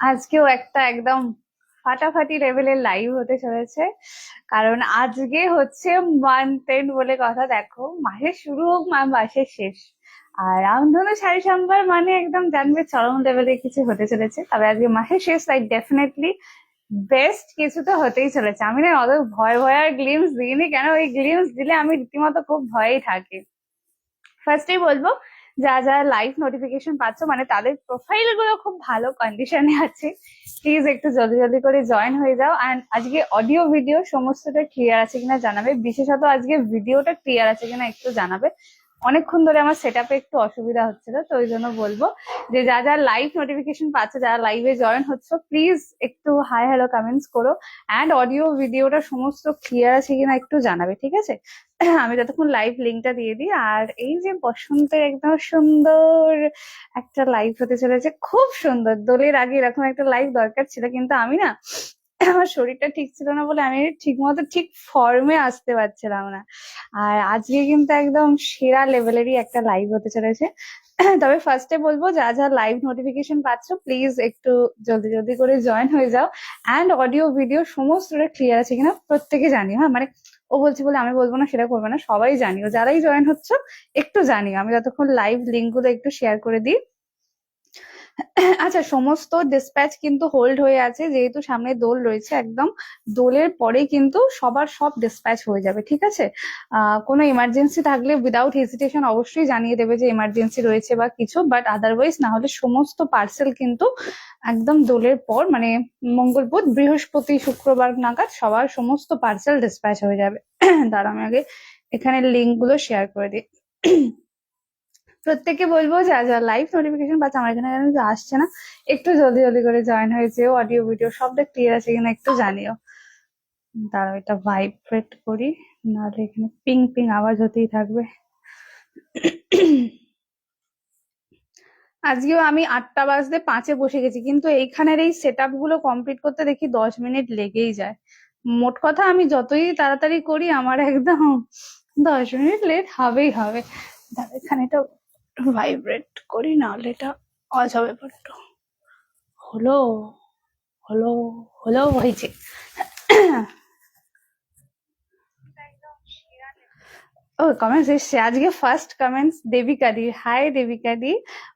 আজকেও একটা একদম ফাটাফাটি লেভেলের লাইভ হতে চলেছে। কারণ আজকে হচ্ছে মান্থ এন্ড বলে কথা। দেখো, মাসের শুরু হোক মাসের শেষ, আর রামধনু শাড়ি সম্ভার মানে একদম জানবে চরম লেভেলের কিছু হতে চলেছে। তবে আজকে মাসের শেষ, তাই ডেফিনেটলি বেস্ট কিছু তো হতেই চলেছে। আমি না অত ভয় ভয় আর গ্লিমস দিইনি, কেন ওই গ্লিমস দিলে আমি রীতিমতো খুব ভয়েই থাকি। ফার্স্টেই বলবো, যা যা লাইভ নোটিফিকেশন পাচ্ছ মানে তাদের প্রোফাইল গুলো খুব ভালো কন্ডিশনে আছে, প্লিজ একটু জলদি জলদি করে জয়েন হয়ে যাও। অ্যান্ড আজকে অডিও ভিডিও সমস্তটা ক্লিয়ার আছে কিনা জানাবে, বিশেষত আজকে ভিডিওটা ক্লিয়ার আছে কিনা একটু জানাবে। অনেকক্ষণ ধরে আমার সেট আপে একটু অসুবিধা হচ্ছিল, তো ওই জন্য বলবো যে যা যা লাইভ নোটিফিকেশন পাচ্ছে, যারা লাইভে জয়েন হচ্ছে, প্লিজ একটু হাই হ্যালো কমেন্টস করো। অ্যান্ড অডিও ভিডিওটা সমস্ত ক্লিয়ার আছে কিনা একটু জানাবে, ঠিক আছে? আমি যতক্ষণ লাইভ লিঙ্কটা দিয়ে দিই। আর এই যে বসন্তের একদম সুন্দর একটা লাইভ হতে চলেছে, খুব সুন্দর। দোলের আগে এরকম একটা লাইভ দরকার ছিল, কিন্তু আমি না আমার শরীরটা ঠিক ছিল না বলে আমি ঠিক মতো ঠিক ফর্মে আসতে পারছিলাম না। আর আজকে কিন্তু একদম সেরা লেভেলেরই একটা লাইভ হতে চলেছে। তবে ফার্স্টে বলবো, যা যা লাইভ নোটিফিকেশন পাচ্ছ প্লিজ একটু জলদি জলদি করে জয়েন হয়ে যাও। অ্যান্ড অডিও ভিডিও সমস্তটা ক্লিয়ার আছে কিনা প্রত্যেকে জানিও। হ্যাঁ, মানে ও বলছি বলে আমি বলবো না সেটা করবে না, সবাই জানিও, যারাই জয়েন হচ্ছ একটু জানিও। আমি যতক্ষণ লাইভ লিঙ্ক গুলো একটু শেয়ার করে দিই। আচ্ছা, সমস্ত ডিসপ্যাচ কিন্তু হোল্ড হয়ে আছে, যেহেতু সামনে দোল রয়েছে। একদম দোলের পরে কিন্তু সবার সব ডিসপ্যাচ হয়ে যাবে, ঠিক আছে? কোনো ইমার্জেন্সি থাকলে উইদাউট হেজিটেশন অবশ্যই জানিয়ে দেবে যে ইমার্জেন্সি রয়েছে বা কিছু, বাট আদারওয়াইজ না হলে সমস্ত পার্সেল কিন্তু একদম দোলের পর মানে মঙ্গল বুধ বৃহস্পতি শুক্রবার নাগাদ সবার সমস্ত পার্সেল ডিসপ্যাচ হয়ে যাবে। তার আমি আগে এখানে লিঙ্ক গুলো শেয়ার করে দিই। প্রত্যেককে বলবো, যা যা লাইভ নোটিফিকেশন পাচ্ছে, আমার এখানে যেন আসছে না, একটু জলদি জলদি করে জয়েন হয়েছে। অডিও ভিডিও সবটা ক্লিয়ার আছে কিনা একটু জানিও। দাঁড়াও, এটা ভাইব্রেট করি, নাহলে এখানে পিং পিং আওয়াজ হতেই থাকবে। আজকেও আমি 8:05 বসে গেছি, কিন্তু এইখানের এই সেট গুলো কমপ্লিট করতে দেখি 10 মিনিট লেগেই যায়। মোট কথা আমি যতই তাড়াতাড়ি করি আমার একদম 10 মিনিট লেট হবেই হবে। দাঁড়া, এখানে এটা ভাইব্রেট করি, নাহলে এটা আওয়াজ হবে একটু। হলো হলো হলো হয়েছে। ও, কমেন্টস এসছে আজকে। ফার্স্ট কমেন্টস দেবিকা দি, হাই দেবিকা দি।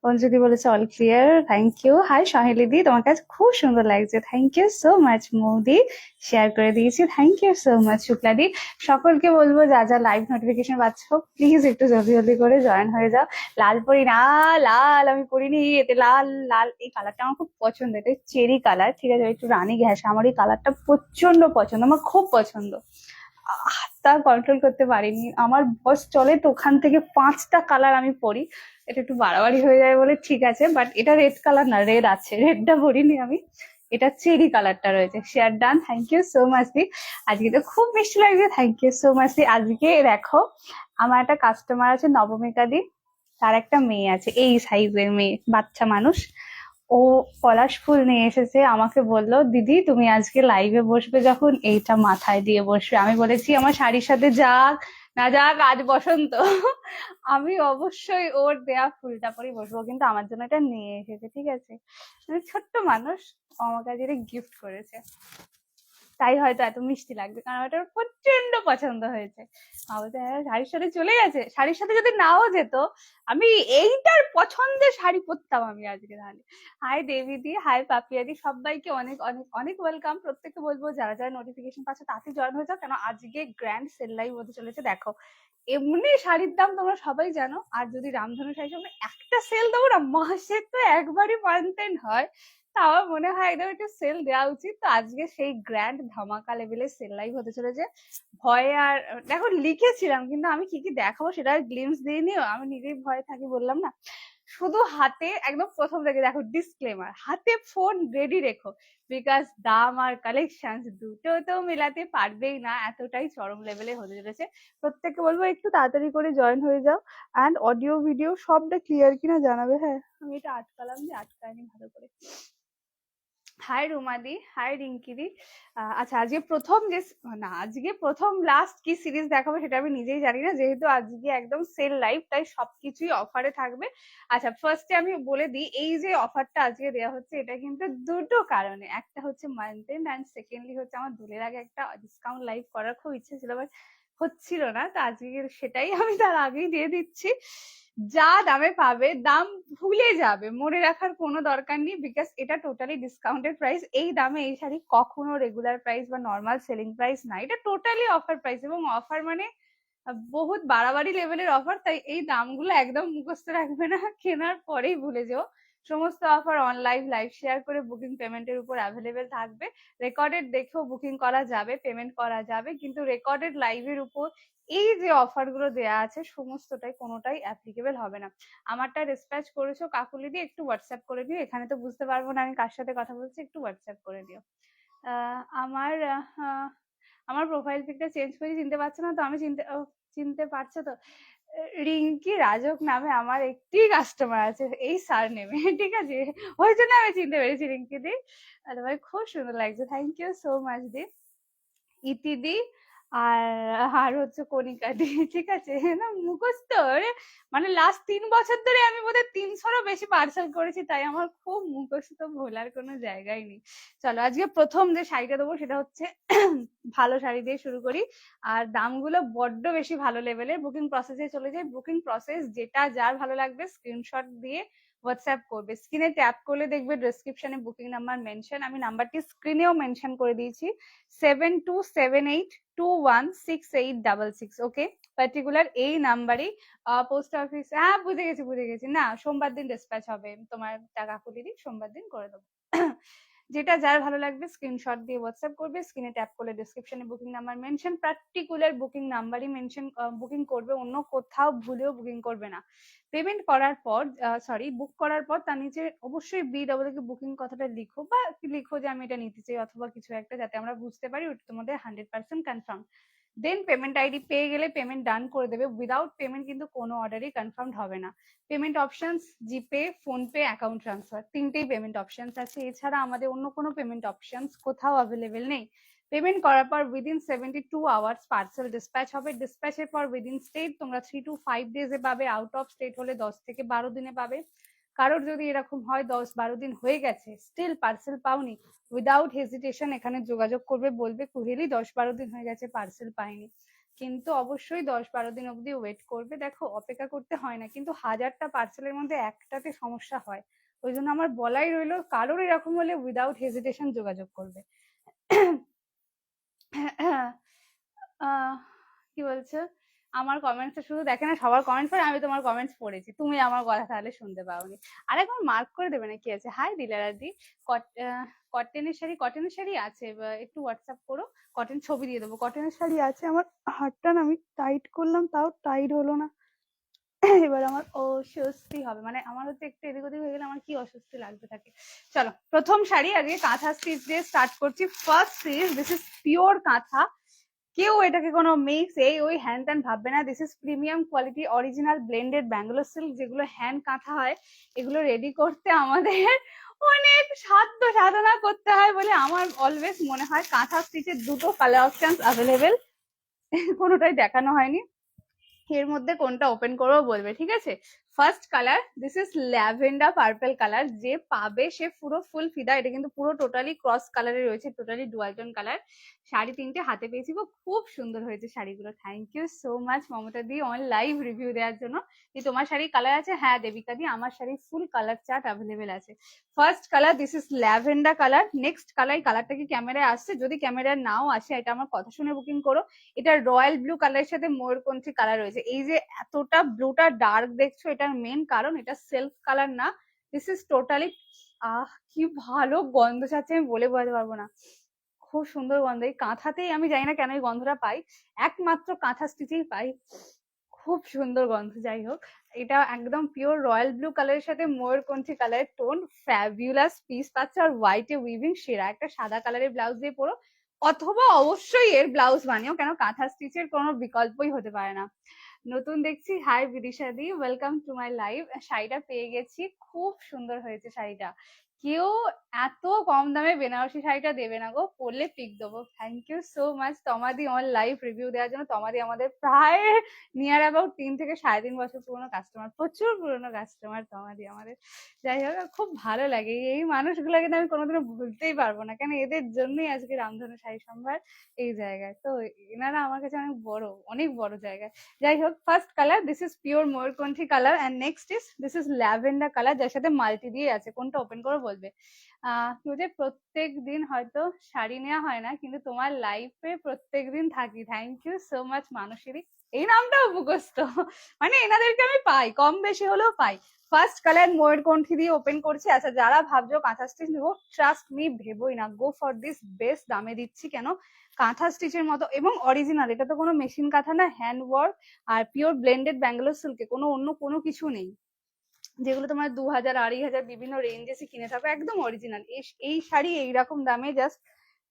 অঞ্জলি বলেছে all clear, thank you. Hi Saheli দি, তোমার কাছে খুব সুন্দর লাগছে, থ্যাংক ইউ সো মাচ। মৌদি শেয়ার করে দিয়েছি, thank you so much. Shukla দি, সকলকে বলবো যা যা লাইভ নোটিফিকেশন পাচ্ছ প্লিজ একটু জলদি জলদি করে জয়েন হয়ে যাও। লাল পরি না, লাল আমি পরিনি, এতে লাল লাল এই কালারটা আমার খুব পছন্দ, এটা চেরি কালার, ঠিক আছে? একটু রানী ঘ্যাস, আমার এই কালারটা প্রচন্ড পছন্দ, আমার খুব পছন্দ। হাতটা কন্ট্রোল করতে পারিনি। আমার বস চলে তো ওখান থেকে 5টা কালার আমি পরি, এটা একটু বাড়াবাড়ি হয়ে যায় বলে ঠিক আছে। বাট এটা রেড কালার না, রেড আছে, রেডটা পরিনি আমি, এটা চেরি কালারটা রয়েছে। Share done, thank you so much দি। আজকে তো খুব মিষ্টি লাগছে, থ্যাংক ইউ সো মাচ দি। আজকে দেখো, আমার একটা কাস্টমার আছে নবমিকা দি, তার একটা মেয়ে আছে এই সাইজের মেয়ে, বাচ্চা মানুষ। ও পলাশ ফুল নিয়ে এসেছে, আমাকে বললো দিদি তুমি আজকে লাইভে বসবে যখন এইটা মাথায় দিয়ে বসবে। আমি বলেছি আমার শাড়ির সাথে যাক না যাক, আজ বসন্ত, আমি অবশ্যই ওর দেয়া ফুলটা পরেই বসবো। কিন্তু আমার জন্য এটা নিয়ে এসেছে, ঠিক আছে? মানে ছোট্ট মানুষ, ও আমাকে আজ এটা গিফট করেছে, তাই হয়তো এত মিষ্টি লাগবে, কারণ ওটা ওর প্রচন্ড পছন্দ হয়েছে। মা বলছে হ্যাঁ শাড়ির সাথে চলে গেছে, শাড়ির সাথে যদি নাও যেত আমি এইটার পছন্দের শাড়ি পরতাম আমি আজকে তাহলে। হাই দেবিদি, হাই পাপিয়াদি, সবাইকে অনেক অনেক অনেক ওয়েলকাম। প্রত্যেককে বলবো যারা যারা নোটিফিকেশন পাচ্ছে তাতে জয়েন হয়ে যাও, কেন আজকে গ্র্যান্ড সেল লাইভ হতে চলেছে। দেখো, এমনি শাড়ির দাম তোমরা সবাই জানো, আর যদি রামধনু শাড়ির সামনে একটা সেল দেবো না, মাসে তো একবারই পান্তেন হয়, তা আমার মনে হয় একদম একটু সেল দেওয়া উচিত। তো আজকে সেই গ্র্যান্ড ধামাকা লেভেলের সেল লাইভ হতে চলেছে। ভয়ে আর দেখো লিখেছিলাম, কিন্তু আমি কি কি দেখাবো সেটা গ্লিমস দিইনি, আমি নিজেই ভয়ে থাকি বললাম না। শুধু হাতে একদম প্রথম থেকে দেখো ডিসক্লেমার, হাতে ফোন রেডি রেখো, বিকজ দাম আর কালেকশন দুটো তো মেলাতে পারবেই না, এতটাই চরম লেভেলে হতে চলেছে। প্রত্যেককে বলবো একটু তাড়াতাড়ি করে জয়েন হয়ে যাও। অ্যান্ড অডিও ভিডিও সবটা ক্লিয়ার কিনা জানাবে। হ্যাঁ, আমি এটা আটকালাম যে আটকায়নি ভালো করে। হাই রুমাদি, হাই রিঙ্কিদি। আচ্ছা, আজকে প্রথম যে না আজকে প্রথম লাস্ট কি সিরিজ দেখাবো সেটা আমি নিজেই জানি না, যেহেতু আজকে একদম সেল লাইভ, তাই সবকিছুই অফারে থাকবে। আচ্ছা, ফার্স্টে আমি বলে দিই, এই যে অফারটা আজকে দেওয়া হচ্ছে এটা কিন্তু দুটো কারণে, একটা হচ্ছে মান্থ এন্ড অ্যান্ড সেকেন্ডলি হচ্ছে আমার দুলের আগে একটা ডিসকাউন্ট লাইভ করার খুব ইচ্ছে ছিল, বাট হচ্ছিল না, তো আজকে সেটাই আমি তার আগেই দিয়ে দিচ্ছি। যা দামে পাবে, দাম ভুলে যাবে, মনে রাখার কোনো দরকার নেই, বিকজ এটা টোটালি ডিসকাউন্টেড প্রাইস। এই দামে এই শাড়ি কখনো রেগুলার প্রাইস বা নর্মাল সেলিং প্রাইস না, এটা টোটালি অফার প্রাইস, এবং অফার মানে বহুত বাড়াবাড়ি লেভেলের অফার, তাই এই দামগুলো একদম মুখস্থ রাখবে না, কেনার পরেই ভুলে যেও। সমস্ত offer on live live share করে বুকিং পেমেন্টের উপর অ্যাভেলেবেল থাকবে। রেকর্ডেড দেখেও বুকিং করা যাবে, পেমেন্ট করা যাবে, কিন্তু রেকর্ডেড লাইভের উপর এই যে অফার গুলো দেওয়া আছে সমস্তটাই কোনোটাই অ্যাপ্লিকেবল হবে না। আমারটা ডিসপ্যাচ করেছো কাকুলিদি, একটু হোয়াটসঅ্যাপ করে দিও, এখানে তো বুঝতে পারবো না আমি কার সাথে কথা বলছি, একটু হোয়াটসঅ্যাপ করে দিও। আমার আমার প্রোফাইল পিকটা চেঞ্জ করে চিনতে পারছো না তো? আমি চিনতে পারছো তো? রিঙ্কি রাজক নামে আমার একটি কাস্টমার আছে এই সার নেমে, ঠিক আছে, ওই জন্য আমি চিনতে পেরেছি রিঙ্কি দি। তোমার খুব সুন্দর লাগছে, থ্যাংক ইউ সো মাচ দি। ইতি দি আর আর হচ্ছে কণিকা দি, ঠিক আছে না, মুখস্থ মানে লাস্ট 3 বছর ধরে আমি বোধহয় 300-রও বেশি পার্সেল করেছি, তাই আমার খুব মুখস্থ ভোলার কোনো জায়গায় নেই। চলো, আজকে প্রথম যে শাড়িটা দেবো সেটা হচ্ছে ভালো শাড়ি দিয়ে শুরু করি, আর দামগুলো বড্ড বেশি ভালো লেভেলের। বুকিং প্রসেসে চলে যাই, বুকিং প্রসেস যেটা যার ভালো লাগবে স্ক্রিনশট দিয়ে হোয়াটসঅ্যাপ করবে। স্ক্রিনে ট্যাপ করলে দেখবে ডেসক্রিপশনে বুকিং নাম্বার মেনশন, আমি নাম্বারটি স্ক্রিনেও মেনশন করে দিয়েছি, 7278216866। ওকে, পার্টিকুলার এই নাম্বারই পোস্ট অফিস, হ্যাঁ বুঝে গেছি, না সোমবার দিন ডিসপ্যাচ হবে, তোমার টাকা খুলে দিই, সোমবার দিন করে দেবো। যেটা যার ভালো লাগবে স্ক্রিনশট দিয়ে হোয়াটসঅ্যাপ করবে, স্ক্রিনে ট্যাপ করলে ডেসক্রিপশনে booking number mention, particular booking নাম্বারই মেনশন বুকিং করবে, অন্য কোথাও ভুলেও বুকিং করবে না। পেমেন্ট করার পর বুক করার পর তার নিচে অবশ্যই BW বুকিং কথাটা লিখো, বা লিখো যে আমি এটা নিতে চাই অথবা কিছু একটা, যাতে আমরা বুঝতে পারি ওটা তোমাদের 100% কনফার্ম। দেন পেমেন্ট আইডি পেয়ে গেলে পেমেন্ট ডান করে দেবে, উইদাউট পেমেন্ট কিন্তু কোনো অর্ডারই কনফার্ম হবে না। পেমেন্ট অপশনস জিপে, ফোনপে, অ্যাকাউন্ট ট্রান্সফার, তিনটেই পেমেন্ট অপশনস আছে, এছাড়া আমাদের অন্য কোনো পেমেন্ট অপশনস কোথাও অ্যাভেলেবেল নেই। পেমেন্ট করার পর উইদিন 72 আওয়ার্স পার্সেল ডিসপ্যাচ হবে, ডিসপ্যাচের পর উইদিন স্টেট তোমরা 3 to 5 ডেজে পাবে, আউট অফ স্টেট হলে 10 থেকে 12 দিনে পাবে। কারোর যদি এরকম হয় 10-12 দিন হয়ে গেছে স্টিল পার্সেল পাওনি, উইদাউট হেজিটেশন এখানে যোগাযোগ করবে, বলবে কুহেলি 10-12 দিন হয়ে গেছে পার্সেল পাইনি, কিন্তু অবশ্যই 10-12 দিন অবধি ওয়েট করবে। দেখো, অপেক্ষা করতে হয় না, কিন্তু 1000টা পার্সেলের মধ্যে একটাতে সমস্যা হয়, ওই জন্য আমার বলাই রইলো, কারোর এরকম হলে উইদাউট হেজিটেশন যোগাযোগ করবে। কি বলছো? আমার কমেন্টস শুধু দেখে না, সবার কমেন্টস পড়ে, আমি তোমার কমেন্টস পড়েছি, তুমি আমার কথা তাহলে শুনতে পাওনি। আর একবার মার্ক করে দেবে না, কি আছে। হাই দিলারাদি, কটনের শাড়ি আছে, একটু হোয়াটসঅ্যাপ করো, কটন ছবি দিয়ে দেবো, কটনের শাড়ি আছে। আমার হাতটা না আমি টাইট করলাম, তাও টাইট হলো না, এবার আমার অস্বস্তি হবে, মানে আমার হচ্ছে একটু এদিক ওদিক হয়ে গেলে আমার কি অস্বস্তি লাগতে থাকে। চলো, প্রথম শাড়ি আজকে কাঁথা স্টিচ দিয়ে স্টার্ট করছি। First series, this is pure কাঁথা, কেউ এটাকে কোনো মিক্স এই ওই হ্যান ত্যান ভাববে না, this is premium quality original blended Bangalore silk, যেগুলো হ্যান্ড কাঁথা হয়, এগুলো রেডি করতে আমাদের অনেক সাধ্য সাধনা করতে হয় বলে আমার অলওয়েজ মনে হয়। কাঁথা স্টিচের দুটো কালার অপশন অ্যাভেলেবেল, কোনোটাই দেখানো হয়নি, এর মধ্যে কোনটা ওপেন করবো বলবে, ঠিক আছে। First colour, this is lavender purple colour, যে পাবে সে পুরো ফুল ফিদা, এটা কিন্তু পুরো টোটালি ক্রস কালারে রয়েছে, totally dual tone colour. Sari তিনটে হাতে পেয়েছি, খুব সুন্দর হয়েছে শাড়িগুলো, thank you so much Mamata di on live review দেওয়ার জন্য। কি তোমার শাড়ি কালার আছে? হ্যাঁ দেবিকা দি, আমার sari full colour chart available আছে। First colour, this is lavender colour. Next colour, কালারটা কি ক্যামেরায় আসছে? যদি ক্যামেরায় নাও আসে, এটা আমার কথা শুনে বুকিং করো। এটা রয়্যাল ব্লু কালারের সাথে ময়ূরকণ্ঠী কালার রয়েছে। এই যে এতটা ব্লুটা ডার্ক দেখছো, এটার মেন কারণ এটা সেলফ কালার না, দিস ইজ টোটালি, কি ভালো গন্ধ ছাড়ছে, আমি বলে বোঝাতে পারবো না, খুব সুন্দর গন্ধ। এই কাঁথাতেই, আমি জানি না কেন এই গন্ধটা পাই, একমাত্র কাঁথা স্টিচেই পাই, খুব সুন্দর গন্ধ। যাই হোক, এটা একদম পিওর রয়্যাল ব্লু কালারের সাথে ময়ূরকণ্ঠী কালারের টোন, ফ্যাবিউলাস পিস পাচ্ছ, আর হোয়াইটে উইভিং সেরা একটা সাদা কালারের ব্লাউজ দিয়ে পরো, অথবা অবশ্যই এর ব্লাউজ বানিও, কেন কাঁথা স্টিচের কোনো বিকল্পই হতে পারে না। নতুন দেখছি, hi Bidisha di, welcome to my live. শাড়িটা পেয়ে গেছি, খুব সুন্দর হয়েছে শাড়িটা, কেউ এত কম দামে বেনারসি শাড়িটা দেবে না গো, পরলে পিক দেবো। থ্যাংক ইউ সো মাচ তমাদি আমার লাইভ রিভিউ দেওয়ার জন্য। তমাদি আমাদের প্রায় নিয়ার অ্যাবাউট 3 থেকে 3.5 বছর পুরোনো কাস্টমার, প্রচুর পুরোনো কাস্টমার তমাদি আমাদের। যাই হোক, খুব ভালো লাগে এই মানুষগুলোকে, আমি কোনোদিনও ভুলতেই পারবো না, কেন এদের জন্যই আজকে রামধনু শাড়ি সম্ভার এই জায়গায়। তো এনারা আমার কাছে অনেক বড়, অনেক বড় জায়গায়। যাই হোক, first colour this is pure ময়ূরকণ্ঠী colour, and next is this is lavender colour, যার সাথে মাল্টি দিয়ে আছে। কোনটা ওপেন করে বলবে? কেউ যে প্রত্যেক দিন হয়তো শাড়ি নেওয়া হয় না, কিন্তু তোমার লাইফে প্রত্যেক দিন থাকি। থ্যাংক ইউ সো মাচ মানসীরি। এই নামটাও মুখস্থ, মানে এনাদেরকে আমি পাই, কম বেশি হলেও পাই। ফার্স্ট কালার ময়ূরকণ্ঠী দিয়ে ওপেন করছি। আচ্ছা, যারা ভাবছো কাঁথা স্টিচ নেবো, ট্রাস্ট মি, ভেবোই না, গো ফর দিস, বেস্ট দামে দিচ্ছি। কেন? কাঁথা স্টিচের মতো এবং অরিজিনাল, এটা তো কোনো মেশিন কাঁথা না, হ্যান্ড ওয়ার্ক আর পিওর ব্লেন্ডেড ব্যাঙ্গালোর সিল্কে, কোনো অন্য কোনো কিছু নেই। যেগুলো তোমার 2,000 2,500 বিভিন্ন রেঞ্জেসে কিনে থাকো, একদম অরিজিনাল। এই শাড়ি এইরকম দামে জাস্ট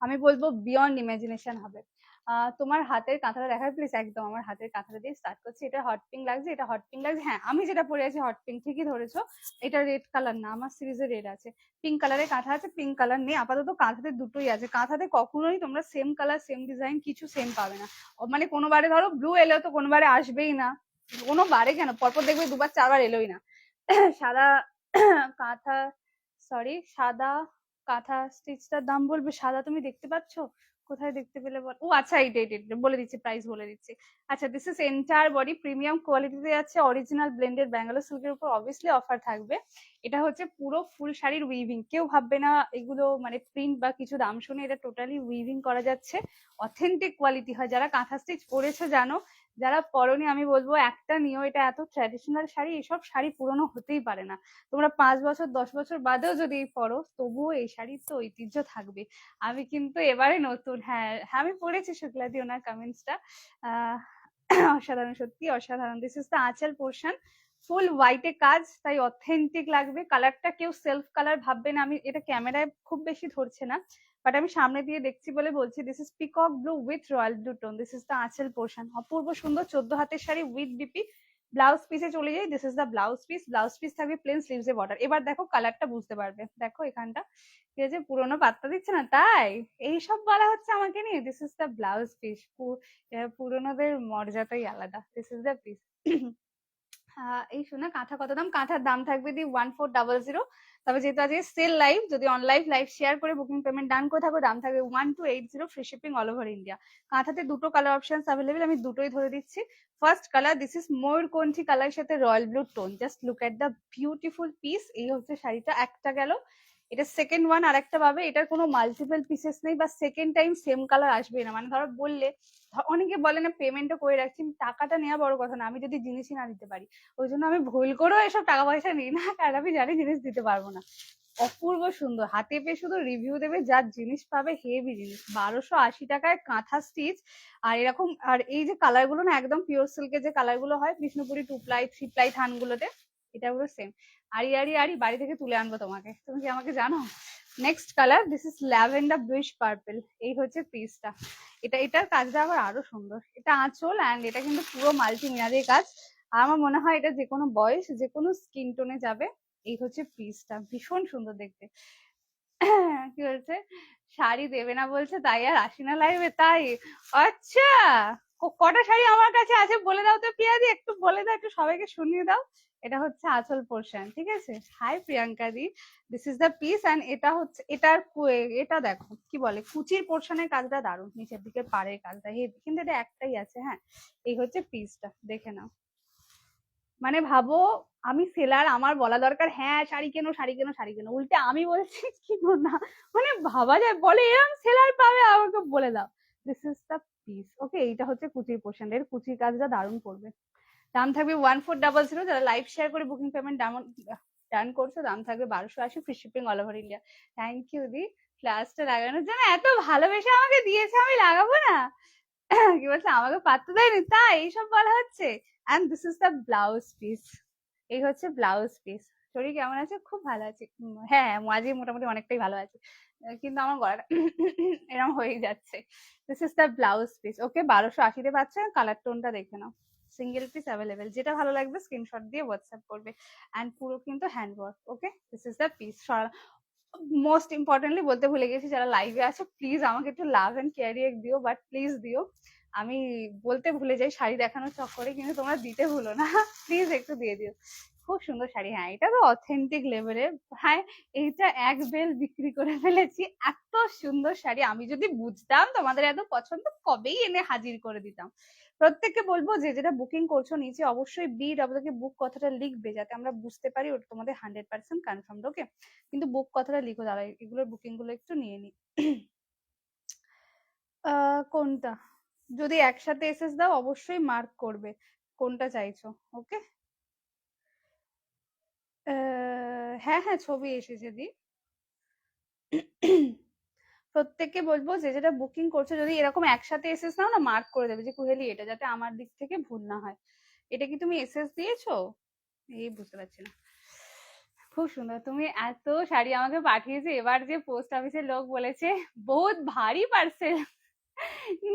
আমি বলবো বিয়ন্ড ইমাজিনেশন হবে। তোমার হাতের কাঁথাটা দেখায় প্লিজ। একদম আমার হাতের কাঁথাটা দিয়ে স্টার্ট করছি। এটা হট পিঙ্ক লাগছে, এটা হট পিঙ্ক লাগছে। হ্যাঁ, আমি যেটা পরে আছি হট পিঙ্ক, ঠিকই ধরেছো। এটা রেড কালার না, আমার সিরিজে রেড আছে। পিঙ্ক কালারের কাঁথা আছে, পিঙ্ক কালার নেই আপাতত। কাঁথাতে দুটোই আছে। কাঁথাতে কখনোই তোমরা সেম কালার সেম ডিজাইন কিছু সেম পাবে না। মানে কোনো বারে ধরো ব্লু এলেও তো কোনো বারে আসবেই না, কোনো বারে কেন, পরপর দেখবে 2 বার 4 বার এলোই না। সাদা কাঁথা, সরি, সাদা কাঁথা স্টিচটার দাম বলবে? সাদা তুমি দেখতে পাচ্ছ? কোথায় দেখতে পেলে বল? ও আচ্ছা, এইটা বলে দিচ্ছি, প্রাইস বলে দিচ্ছি। আচ্ছা, this is entire body premium কোয়ালিটিতে আছে, অরিজিনাল ব্লেন্ডেড ব্যাঙ্গালোর সিল্কের উপর অবভিয়াসলি অফার থাকবে। এটা হচ্ছে পুরো ফুল শাড়ির উইভিং, কেউ ভাববে না এগুলো মানে প্রিন্ট বা কিছু, দাম শুনে এটা টোটালি উইভিং করা যাচ্ছে। অথেন্টিক কোয়ালিটি হয়। যারা কাঁথা স্টিচ পরেছো জানো, যারা পরনি আমি বলবো একটা নিও, এটা এত ট্র্যাডিশনাল শাড়ি, এসব শাড়ি পুরনো হতেই পারে না। তোমরা 5 বছর 10 বছর বাদেও যদি পরো, তবুও এই শাড়ির তো ঐতিহ্য থাকবে। আমি কিন্তু এবারে নতুন, হ্যাঁ হ্যাঁ, আমি পড়েছি শুক্লাদি ওনার কমেন্টসটা। অসাধারণ, সত্যি অসাধারণ। দিস ইজ দ্য আঁচল পোর্শন, ফুল হোয়াইটে কাজ, তাই অথেন্টিক লাগবে। কালারটা কেউ সেলফ কালার ভাববে না। আমি এটা ক্যামেরায় খুব বেশি ধরছে না, বাট আমি সামনে দিয়ে দেখছি বলে বলছি। This is peacock blue with royal blue tone. This is the আঁচল পোর্শন, অপূর্ব সুন্দর 14 হাতের শাড়ি উইথ বিপি। ব্লাউজ পিসে চলে যাই। This is the blouse piece. Blouse piece থাকবে প্লেন, স্লিভসে বর্ডার। এবার দেখো কালারটা বুঝতে পারবে, দেখো এখানটা ঠিক আছে। পুরোনো পাত্তা দিচ্ছে না তাই এইসব বলা হচ্ছে আমাকে নিয়ে। This is the blouse piece. পুরোনোদের মর্যাদাই আলাদা। This is the piece. এই শোনা, কাঁথা কত দাম? কাঁথার দাম থাকবে দি 1400। তবে যেহেতু আজকে সেল লাইভ, যদি অনলাইন লাইভ শেয়ার করে বুকিং পেমেন্ট ডান করে থাকো, দাম থাকবে 1280, free shipping all over India. কাঁথাতে দুটো কালার অপশন অ্যাভেলেবেল, আমি দুটোই ধরে দিচ্ছি। ফার্স্ট কালার, দিস ইজ ময়ূরকণ্ঠী কালার সাথে royal blue tone. Just look at the beautiful piece. এই হচ্ছে শাড়িটা, একটা গেল। এটা সেকেন্ড ওয়ান আর একটা পাবে। এটার কোনো মাল্টিপল পিসেস নেই, বা সেকেন্ড টাইম সেম কালার আসবে না। মানে ধরো বললে, অনেকে বলে না পেমেন্টও করে রাখছি, টাকাটা নেওয়া বড় কথা না, আমি যদি জিনিসই না দিতে পারি। ওই জন্য আমি ভুল করেও এসব টাকা পয়সা নিই না, কারণ আমি জানি জিনিস দিতে পারবো না। অপূর্ব সুন্দর, হাতে পেয়ে শুধু রিভিউ দেবে, যার জিনিস পাবে হেভি জিনিস। 1280 টাকায় কাঁথা স্টিচ। আর এরকম, আর এই যে কালার গুলো না, একদম পিওর সিল্কের যে কালার গুলো হয় বিষ্ণুপুরি 2 প্লাই 3 প্লাই থানগুলোতে, এটা পুরো সেম। আড়ি আড়ি আড়ি বাড়ি থেকে তুলে আনবো তোমাকে, তুমি কি আমাকে জানো? Next colour, this is lavender bluish purple. এই হচ্ছে পিসটা। এটার কাজটা আবার আরো সুন্দর। এটা আঁচল, অ্যান্ড এটা কিন্তু পুরো মাল্টি মিনারের কাজ। আর আমার মনে হয় এটা যে কোনো বয়স, যে কোনো স্কিন টোনে যাবে। এই হচ্ছে পিসটা, ভীষণ সুন্দর দেখতে। কি বলছে? শাড়ি দেবে না বলছে, তাই আর আসি না লাইভে, তাই? আচ্ছা, কটা শাড়ি আমার কাছে আছে বলে দাও তো প্রিয়াদি, একটু বলে দাও, একটু সবাইকে শুনিয়ে দাও। এটা হচ্ছে আঁচল পোর্শন, ঠিক আছে। Hi Priyanka di, this is the piece. And এটা হচ্ছে এটার এটা দেখো কি বলে, কুচির পোর্শনের কাজটা দারুণ, নিচের দিকে পাড়ের কাজটা হেভি, কিন্তু এটা একটাই আছে। হ্যাঁ, এই হচ্ছে পিসটা, দেখে নাও। মানে ভাবো, আমি সেলার, আমার বলা দরকার হ্যাঁ শাড়ি কেনো শাড়ি কেনো শাড়ি কেনো, উল্টে আমি বলছি কিনো না। মানে ভাবা যায়, বলে এরকম সেলার পাবে, আমাকে বলে দাও। This is the piece. Okay, এইটা হচ্ছে কুচির পোর্শন, এর কুচির কাজটা দারুণ করবে। দাম থাকবে 1400। যারা লাইভ শেয়ার করে বুকিং পেমেন্ট ডান করছো, দাম থাকবে 1280, free shipping all over India. Thank you দি, ফ্ল্যাশটা লাগানোর জন্য। এত ভালোবেসে আমাকে দিয়েছে, আমি লাগাবো না? কি বলছে, আমাকে পাত্তা দেয়নি তাই এইসব বলা হচ্ছে। And this is the blouse piece. এই হচ্ছে ব্লাউজ পিস। শরীর কেমন আছে? খুব ভালো আছে। হ্যাঁ, আজকে মোটামুটি অনেকটাই ভালো আছে, কিন্তু আমার গলাটা এরকম হয়েই যাচ্ছে। This is the blouse piece. Okay, 1280-তে পাচ্ছে। কালার টোনটা দেখে নাও, সিঙ্গেল পিস অ্যাভেলেবেল। যেটা ভালো লাগবে স্ক্রিনশট দিয়ে হোয়াটসঅ্যাপ করবে। অ্যান্ড পুরো কিন্তু hand work. Okay, this is the piece. Most importantly বলতে ভুলে গেছি, যারা লাইভে আছো প্লিজ আমাকে একটু লাভ এন্ড কেয়ার দিও, বাট প্লিজ দিও। আমি বলতে ভুলে যাই শাড়ি দেখানোর চক্করে, কিন্তু তোমরা দিতে ভুলো না, প্লিজ একটু দিয়ে দিও। খুব সুন্দর শাড়ি। হ্যাঁ, এটা তো অথেন্টিক লেভেলের। হ্যাঁ, এইটা এক বেল বিক্রি করে ফেলেছি। এত সুন্দর শাড়ি, আমি যদি বুঝতাম তোমাদের এত পছন্দ, কবেই এনে হাজির করে দিতাম। প্রত্যেককে বলবো যে যেটা বুকিং করছো নিচে অবশ্যই বুক কথাটা লিখবে, যাতে আমরা বুঝতে পারি ওটা তোমাদের 100% কনফার্ম। ওকে, কিন্তু বুক কথাটা লিখো দাঁড়া, এগুলোর বুকিং গুলো একটু নিয়ে নি। কোনটা? যদি একসাথে এসএস দাও অবশ্যই মার্ক করবে কোনটা চাইছো। ওকে, হ্যাঁ হ্যাঁ, ছবি এসেছে দি। প্রত্যেককে বলবো যে যেটা বুকিং করছো যদি এরকম একসাথে এসএস নাও না, মার্ক করে দেবে যে কুহেলি এটা, যাতে আমার দিক থেকে ভুল না হয়। এটা কি তুমি এসএস দিয়েছো? এই বুঝতে পারছি না। খুব সুন্দর, তুমি এত শাড়ি আমাকে পাঠিয়েছে। এবার যে পোস্ট অফিসের লোক বলেছে বহুত ভারী পার্সেল,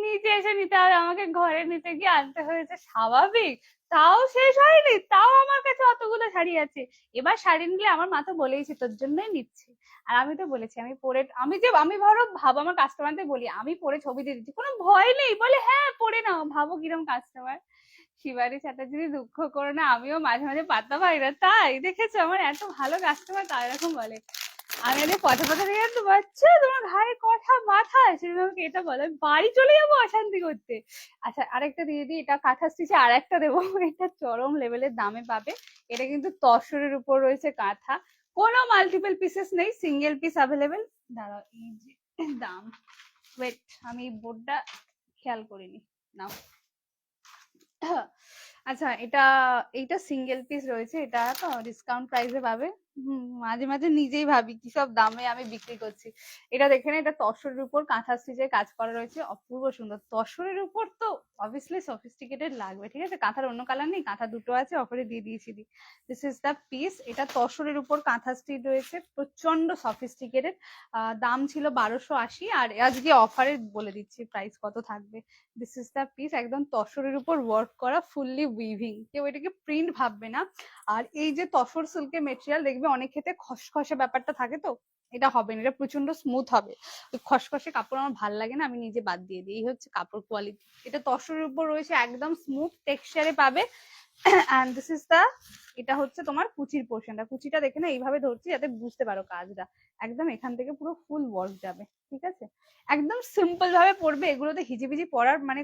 নিচে এসে নিতে হবে, আমাকে ঘরে নিতে গিয়ে আনতে হয়েছে। স্বাভাবিক, তাও শেষ হয়নি, তাও আমার কাছে অতগুলো শাড়ি আছে। এবার শাড়ি নিলে আমার মা তো বলেইছে তোর জন্যই নিচ্ছি। আর আমি তো বলেছি আমি পরে, আমি ভাবো আমার কাস্টমারদের বলি আমি পরে ছবি দিয়ে দিচ্ছি, কোনো ভয় নেই, বলে হ্যাঁ পরে নাও। ভাবো কিরম কাস্টমার। শিবানী চ্যাটার্জি দুঃখ করো না, আমিও মাঝে মাঝে পাত্তা পাই না, তাই দেখেছো আমার এত ভালো কাস্টমার, তাই এরকম বলে। আমি এদের কথা কথা দিয়ে তো বাচ্চা তোমার ঘাড়ে কথা মাথায়, সেদিন আমাকে এটা বলে, আমি বাড়ি চলে যাবো অশান্তি করতে। আচ্ছা, আরেকটা দিয়ে দিই, এটা কাঁথা স্টিচে আর একটা দেবো, এটা চরম লেভেলের দামে পাবে। এটা কিন্তু তসরের উপর রয়েছে কাঁথা, কোনো মাল্টিপল পিসেস নেই, সিঙ্গেল পিস অ্যাভেলেবেল। দাঁড়াও, এই যে দাম, ওয়েট, আমি বোর্ডটা খেয়াল করিনি। নাও। আচ্ছা, এইটা সিঙ্গেল পিস রয়েছে, এটা তো ডিসকাউন্ট প্রাইসে পাবে। মাঝে মাঝে নিজেই ভাবি কি সব দামে আমি বিক্রি করছি। এটা দেখে না, এটা তসরের উপর কাঁথা স্টিচের কাজ করা রয়েছে, অপূর্ব সুন্দর। তসরের উপর তো অবভিয়াসলি সফিস্টিকেটেড লাগবে, ঠিক আছে। কাঁথার অন্য কালার নেই, কাঁথা দুটো আছে, অফারে দিয়ে দিয়েছি। This is the piece. এটা তসরের উপর কাঁথা স্টিচ রয়েছে, প্রচন্ড সফিস্টিকেটেড। দাম ছিল 1280, আর আজকে অফারে বলে দিচ্ছি প্রাইস কত থাকবে। দিস ইজ দ্য পিস, একদম তসরের উপর ওয়ার্ক করা, ফুললি উইভিং, কেউ এটাকে প্রিন্ট ভাববে না। আর এই যে তসর সিল্কের মেটেরিয়াল, দেখবে অনেক ক্ষেত্রে খসখসে ব্যাপারটা থাকে, তো এটা হবে না, এটা প্রচন্ড স্মুথ হবে। ওই খসখসে কাপড় আমার ভাল লাগে না, আমি নিজে বাদ দিয়ে দিই। এই হচ্ছে কাপড় কোয়ালিটি। এটা তসরের উপর রয়েছে, একদম স্মুথ টেক্সচারে পাবে। অ্যান্ড দিস ইজ দ্য, এটা হচ্ছে তোমার কুচির পোর্শনটা। কুচিটা দেখে না এইভাবে ধরছি যাতে বুঝতে পারো কাজটা, একদম এখান থেকে পুরো ফুল ওয়ার্ক যাবে, ঠিক আছে। একদম সিম্পল ভাবে পড়বে, এগুলোতে হিজিবিজি পড়ার মানে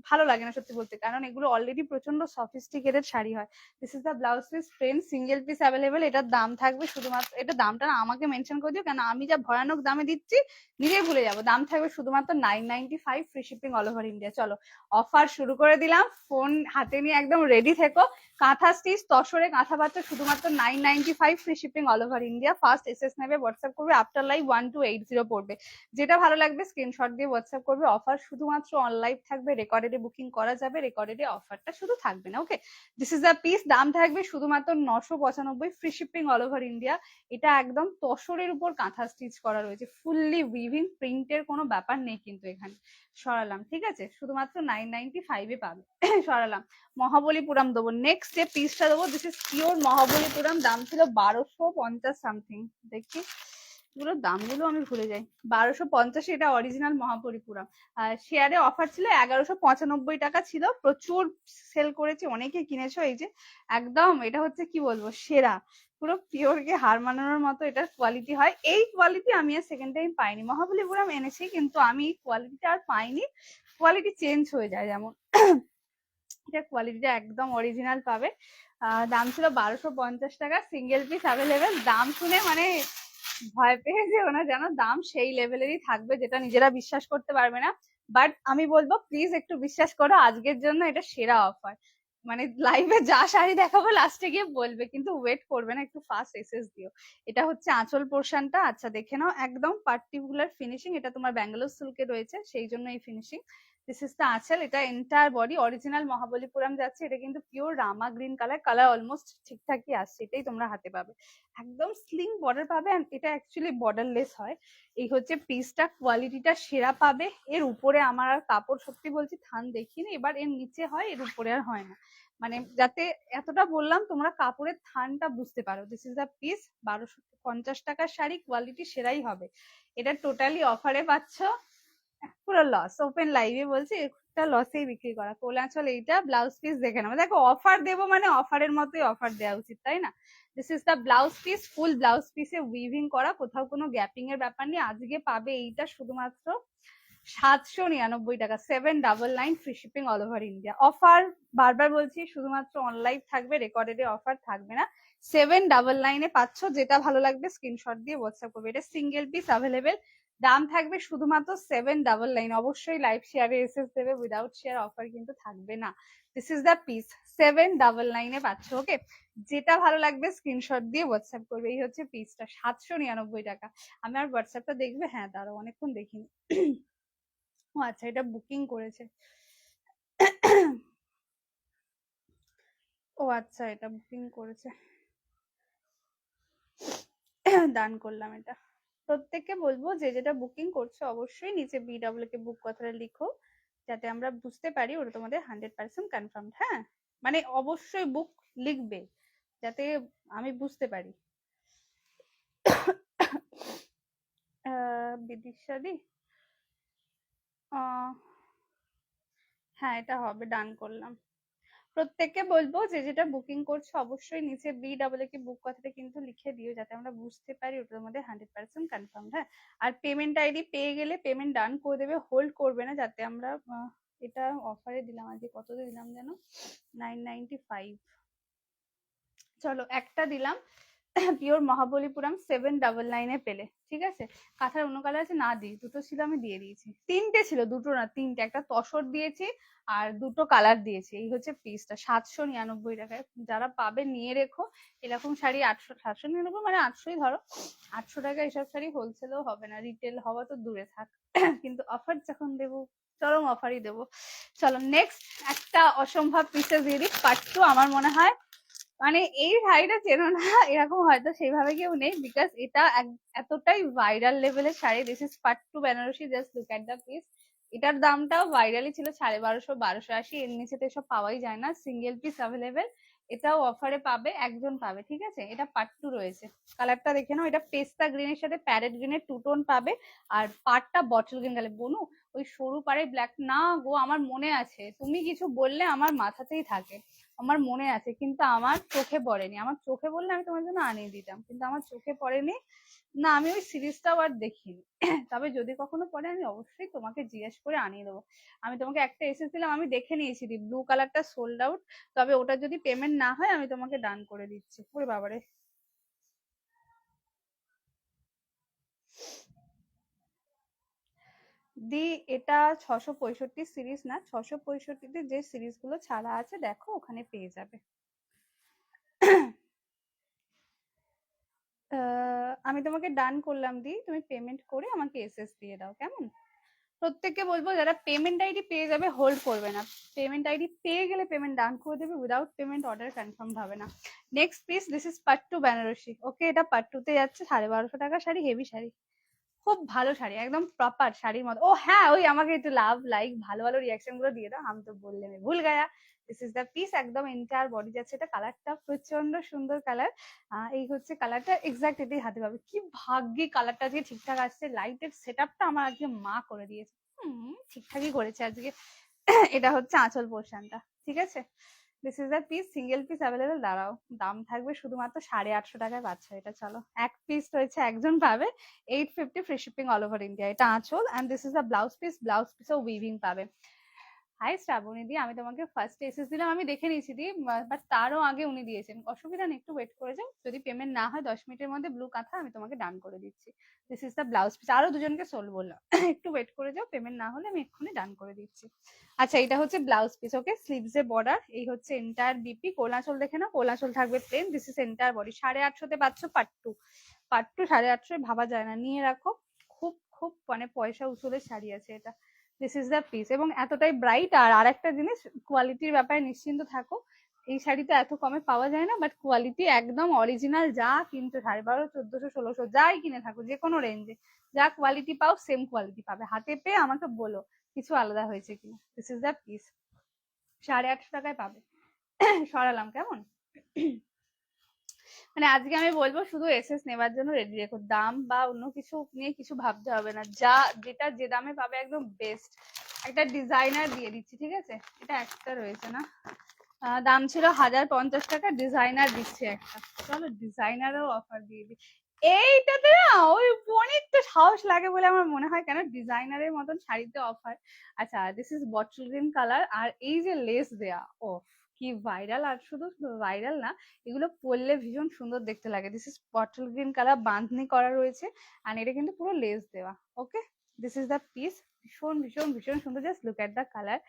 ভালো লাগে না সত্যি বলতে, কারণ এগুলো অলরেডি প্রচন্ড সফিস্টিকেটেড শাড়ি হয়। This is the blouse piece, plain single piece available. এটার দাম থাকবে শুধুমাত্র, এটা দামটা না আমাকে মেনশন করে দিও, কেন আমি যা ভয়ানক দামে দিচ্ছি নিজেই ভুলে যাবো। দাম থাকবে শুধুমাত্র 995, free shipping all over India. চলো, অফার শুরু করে দিলাম, ফোন হাতে নিয়ে একদম রেডি থেকো। কাঁথা স্টিচ তসরে কাঁথা পাত্র শুধুমাত্র 995, free shipping all over India. First SS নেবে, হোয়াটসঅ্যাপ করবে, আফটার লাইভ 1280 পড়বে। যেটা ভালো লাগবে স্ক্রিনশট দিয়ে হোয়াটসঅ্যাপ করবে। অফার শুধুমাত্র অন লাইভ থাকবে, রেকর্ডেডে বুকিং করা যাবে, রেকর্ডেডে অফারটা শুধু থাকবে না। ওকে, দিস ইজ দ্য পিস, দাম থাকবে শুধুমাত্র 995, free shipping all over India. এটা একদম তসরের উপর কাঁথা স্টিচ করা রয়েছে, ফুললি উইভিং, প্রিন্টের কোনো ব্যাপার নেই কিন্তু এখানে। সরালাম, ঠিক আছে, শুধুমাত্র 995 পাবে। সরালাম। মহাবলীপুরম দেবো, নেক্সট যে পিসটা দেবো, দিস ইজ পিওর মহাবলীপুরম। দাম ছিল 1250 সামথিং। দেখি এগুলোর দামগুলো আমি ভুলে যাই। 1250, এটা অরিজিনাল মহাপরিপুরম। শেয়ারে অফার ছিল 1195 টাকা ছিল, প্রচুর সেল করেছি, অনেকে কিনেছো। এই যে একদম এটা হচ্ছে কি বলবো, সেরা, পুরো পিওর কে হার মানানোর মতো এটার কোয়ালিটি হয়। এই কোয়ালিটি আমি আর সেকেন্ড টাইম পাইনি, মহাবলীপুরম এনেছি কিন্তু আমি কোয়ালিটিটা আর পাইনি, কোয়ালিটি চেঞ্জ হয়ে যায় যেমন। এটা কোয়ালিটিটা একদম অরিজিনাল পাবে। দাম ছিল 1250 টাকা, সিঙ্গেল পিস অ্যাভেলেবেল। দাম শুনে মানে ভয় পেয়ে যেও না, জানো দাম সেই লেভেলেরই থাকবে যেটা নিজেরা বিশ্বাস করতে পারবে না। বাট আমি বলবো প্লিজ একটু বিশ্বাস করো, আজকের জন্য এটা সেরা অফার। মানে লাইভে যা শাড়ি দেখাবো লাস্টে গিয়ে বলবে, কিন্তু ওয়েট করবে না, একটু ফাস্ট এসএস দিও। এটা হচ্ছে আঁচল পোর্শনটা। আচ্ছা দেখে নাও, একদম পার্টিকুলার ফিনিশিং, এটা তোমার ব্যাঙ্গালোর সিল্কে রয়েছে সেই জন্য এই ফিনিশিং। দিস ইজ দ্য আঁচল, এটা এন্টায়ার বডি অরিজিনাল মহাবলীপুরম যাচ্ছে, এটা কিন্তু পিওর রামা গ্রিন কালার, কালার অলমোস্ট ঠিকঠাকই আসছে, এটাই তোমরা হাতে পাবে, একদম স্লিং বর্ডার পাবে, এন্ড এটা অ্যাকচুয়ালি বর্ডারলেস হয়। এই হচ্ছে পিসটা, কোয়ালিটিটা সেরা পাবে। এর উপরে আমার আর কাপড় সত্যি বলছি থান দেখিনি, এবার এর নিচে হয়, এর উপরে আর হয় না, মানে যাতে এতটা বললাম তোমরা কাপড়ের থানটা বুঝতে পারো। দিস ইজ দ্য পিস, 1250 টাকার শাড়ি, কোয়ালিটি সেরাই হবে। এটা টোটালি অফারে পাচ্ছ, পুরো লস, ওপেন লাইভে বলছি, একটা লসেই বিক্রি করা। কোলাচল এইটা, ব্লাউজ পিস দেখে নাও, দেখো অফার দেবো মানে অফারের মতোই অফার দেওয়া উচিত, তাই না? This is the blouse piece, full blouse পিসে উইভিং করা, কোথাও কোনো গ্যাপিং এর ব্যাপার নেই। আজকে পাবে এইটা শুধুমাত্র 799 টাকা, 799, free shipping all over India. Offer বারবার বলছি, শুধুমাত্র অনলাইন থাকবে, রেকর্ডেডে অফার থাকবে না। 799 পাচ্ছ, যেটা ভালো লাগবে স্ক্রিনশট দিয়ে হোয়াটসঅ্যাপ করবে। এটা সিঙ্গেল পিস অ্যাভেলেবেল, দাম থাকবে শুধুমাত্র 799। অবশ্যই লাইভ শেয়ারে এসএস দেবে, উইদাউট শেয়ার অফার কিন্তু থাকবে না। দিস ইজ দ্য পিস, 799 পাচ্ছ। ওকে, যেটা ভালো লাগবে স্ক্রিনশট দিয়ে হোয়াটসঅ্যাপ করবে। এই হচ্ছে পিসটা, 799 টাকা। আমি আর হোয়াটসঅ্যাপটা দেখবে? হ্যাঁ দাঁড়াও, অনেকক্ষণ দেখিনি। ও আচ্ছা, এটা বুকিং করেছে। ও আচ্ছা, এটা বুকিং করেছে, ডান করলাম এটা। প্রত্যেককে বলবো যে যেটা বুকিং করছো অবশ্যই নিচে BW কে বুক কথাটা লিখো, যাতে আমরা বুঝতে পারি ওটা তোমাদের 100% কনফার্ম। হ্যাঁ, মানে অবশ্যই বুক লিখবে যাতে আমি বুঝতে পারি। বিদিশা দি, হ্যাঁ এটা হবে, ডান করলাম। প্রত্যেককে বলবো যে যেটা বুকিং করছো অবশ্যই নিচে BW কে বুক কথাটা কিন্তু লিখে দিও, যাতে আমরা বুঝতে পারি ওটার মধ্যে 100% কনফার্ম। হ্যাঁ, আর পেমেন্ট আইডি পেয়ে গেলে পেমেন্ট ডান করে দেবে, হোল্ড করবে না, যাতে আমরা এটা অফারে দিলাম, আজকে কততে দিলাম যেন, 995। চলো একটা দিলাম, পিওর মহাবলীপুরম 799 পেলে, ঠিক আছে। কাঁথার অন্য কালার আছে, না দিই, দুটো ছিল আমি দিয়ে দিয়েছি, তিনটে ছিল, দুটো না তিনটে, একটা তসর দিয়েছি আর দুটো কালার দিয়েছি। এই হচ্ছে পিসটা, 799 টাকায়। যারা পাবে নিয়ে রেখো, এরকম শাড়ি 799 মানে 800ই ধরো, 800 টাকা এসব শাড়ি হোলসেলও হবে না, রিটেল হওয়া তো দূরে থাক। কিন্তু অফার যখন দেবো, চরম অফারই দেবো। চলো নেক্সট একটা অসম্ভব পিসেস দিয়ে দিই, পার্ট 2। আমার মনে হয় মানে এই শাড়িটা চেনো না এরকম হয়তো সেইভাবে কেউ নেই, বিকজ এটা এতটাই ভাইরাল লেভেলের sari. This is part 2 Banarasi, just look at the piece. এটার দামটাও ভাইরালই ছিল, 1250, 1280, এর নিচে তো এসব পাওয়াই যায় না। সিঙ্গেল পিস অ্যাভেলেবেল, এটাও অফারে পাবে, একজন পাবে, ঠিক আছে। এটা পার্ট 2 রয়েছে, কালারটা দেখে নাও। এটা পেস্তা গ্রিনের সাথে প্যারেট গ্রিনের টু টোন পাবে, আর পাড়টা বটল গ্রিন কালার। বনু, ওই সরু পাড়ে ব্ল্যাক না গো, আমার মনে আছে, তুমি কিছু বললে আমার মাথাতেই থাকে, আমার মনে আছে, কিন্তু আমার চোখে পড়েনি। আমার চোখে বললে আমি তোমার জন্য আনিয়ে দিতাম, কিন্তু আমার চোখে পড়েনি। না, আমি ওই সিরিজটাও আর দেখিনি। তবে যদি কখনো পড়ে আমি অবশ্যই তোমাকে জিজ্ঞেস করে আনিয়ে দেবো। আমি তোমাকে একটা এসেছিলাম, আমি দেখে নিয়েছি, ব্লু কালারটা সোল্ড আউট, তবে ওটা যদি পেমেন্ট না হয় আমি তোমাকে ডান করে দিচ্ছি। ওরে বাবারে, দি এটা 665 সিরিজ না, 665-তে যে সিরিজ গুলো ছাড়া আছে দেখো, ওখানে পেয়ে যাবে। আমি তোমাকে ডান করলাম দি, তুমি পেমেন্ট করে আমাকে এসএস দিয়ে দাও, কেমন? প্রত্যেককে বলবো যারা পেমেন্ট আইডি পেয়ে যাবে হোল্ড করবে না, পেমেন্ট আইডি পেয়ে গেলে পেমেন্ট ডান করে দেবে, উইদাউট পেমেন্ট অর্ডার কনফার্ম হবে না। Next piece, this is part 2 Banarasi. Okay, এটা পার্ট 2 তে যাচ্ছে, 1250 টাকা শাড়ি, হেভি শাড়ি, খুব ভালো শাড়ি, একদম প্রপার শাড়ির মতো। ও হ্যাঁ, ওই আমাকে একটু লাভ লাইক ভালো ভালো রিয়াকশন গুলো দিয়ে দাও, আমি তো বললে আমি ভুল গায়া। দিস ইজ দ্য পিস, একদম এন্টায়ার বডি যাচ্ছে, এটা কালারটা প্রচন্ড সুন্দর কালার। এই হচ্ছে কালারটা, এক্সাক্ট এটাই হাতে পাবে। কি ভাগ্যি কালারটা আজকে ঠিকঠাক আসছে, লাইটের সেট আপটা আমার আজকে মা করে দিয়েছে, ঠিকঠাকই করেছে আজকে। এটা হচ্ছে আঁচল পোর্শনটা, ঠিক আছে। This is the piece, single piece available. দাঁড়াও, দাম থাকবে শুধুমাত্র 850 টাকায় পাচ্ছ এটা। চলো, এক পিস রয়েছে, একজন পাবে, 850, free shipping all over India. এটা আঁচল, and this is the blouse piece, blouse পিসও উইভিং পাবে। হাই শ্রাবণী দি, আমি তোমাকে ফার্স্ট এসএস দিলাম, আমি দেখে নিয়েছি দি, বাট তারও আগে উনি দিয়েছেন, অসুবিধা নেই, একটু ওয়েট করে যাও, যদি পেমেন্ট না হয় 10 মিনিটের মধ্যে ব্লু কাঁথা আমি তোমাকে ডান করে দিচ্ছি। This is the blouse piece, আরো দুজনকে সোল বললাম, একটু ওয়েট করে যাও, পেমেন্ট না হলে আমি এক্ষুনি ডান করে দিচ্ছি। আচ্ছা, এটা হচ্ছে ব্লাউজ পিস, ওকে, স্লিভস এ বর্ডার, এই হচ্ছে এন্টায়ার বিপি। কোলাচল দেখে না, কোলাচল থাকবে plain. This is entire body, 850-তে পাচ্ছ পার্ট 2। পার্ট 2 850 ভাবা যায় না, নিয়ে রাখো, খুব খুব মানে পয়সা উসুলের শাড়ি আছে এটা। This is the piece. এবং এতটাই ব্রাইট। আর আরেকটা জিনিস, কোয়ালিটির ব্যাপারে নিশ্চিন্ত থাকো, এই শাড়িটা এত কমে পাওয়া যায় না, বাট কোয়ালিটি একদম অরিজিনাল। যা কিনতে 12,500, 1400, 1600 যাই কিনে থাকো, যে কোনো রেঞ্জে যা কোয়ালিটি পাও সেম কোয়ালিটি পাবে। হাতে পেয়ে আমাকে বলো কিছু আলাদা হয়েছে কিনা। দিস ইজ দ্য পিস, 850 টাকায় পাবে। সরালাম কেমন? মানে আজকে আমি বলবো শুধু এসএস নেবার জন্য রেডি রেখো, দাম বা অন্য কিছু নিয়ে কিছু ভাবতে হবে না। যেটা যে দামে পাবে একদম বেস্ট। একটা ডিজাইনার দিয়ে দিচ্ছি, ঠিক আছে? এটা একটা রয়েছে না, দাম ছিল 1050 টাকা, ডিজাইনার দিচ্ছে একটা। চলো ডিজাইনারও অফার দিয়ে দিই। এইটাতে না ওই অনেকটা সাহস লাগে বলে আমার মনে হয়, কেন ডিজাইনারের মতন শাড়িতে অফার। আচ্ছা, this is bottle green colour, আর এই যে লেস দেয়া, ও কি ভাইরাল! আর শুধু ভাইরাল না, এগুলো পরলে ভীষণ সুন্দর দেখতে লাগে। This is bottle green colour, bandhani করা রয়েছে, আর এটা কিন্তু পুরো লেস দেওয়া। ওকে, দিস ইজ দ্য পিস। ভীষণ ভীষণ ভীষণ সুন্দর, just look at the colour.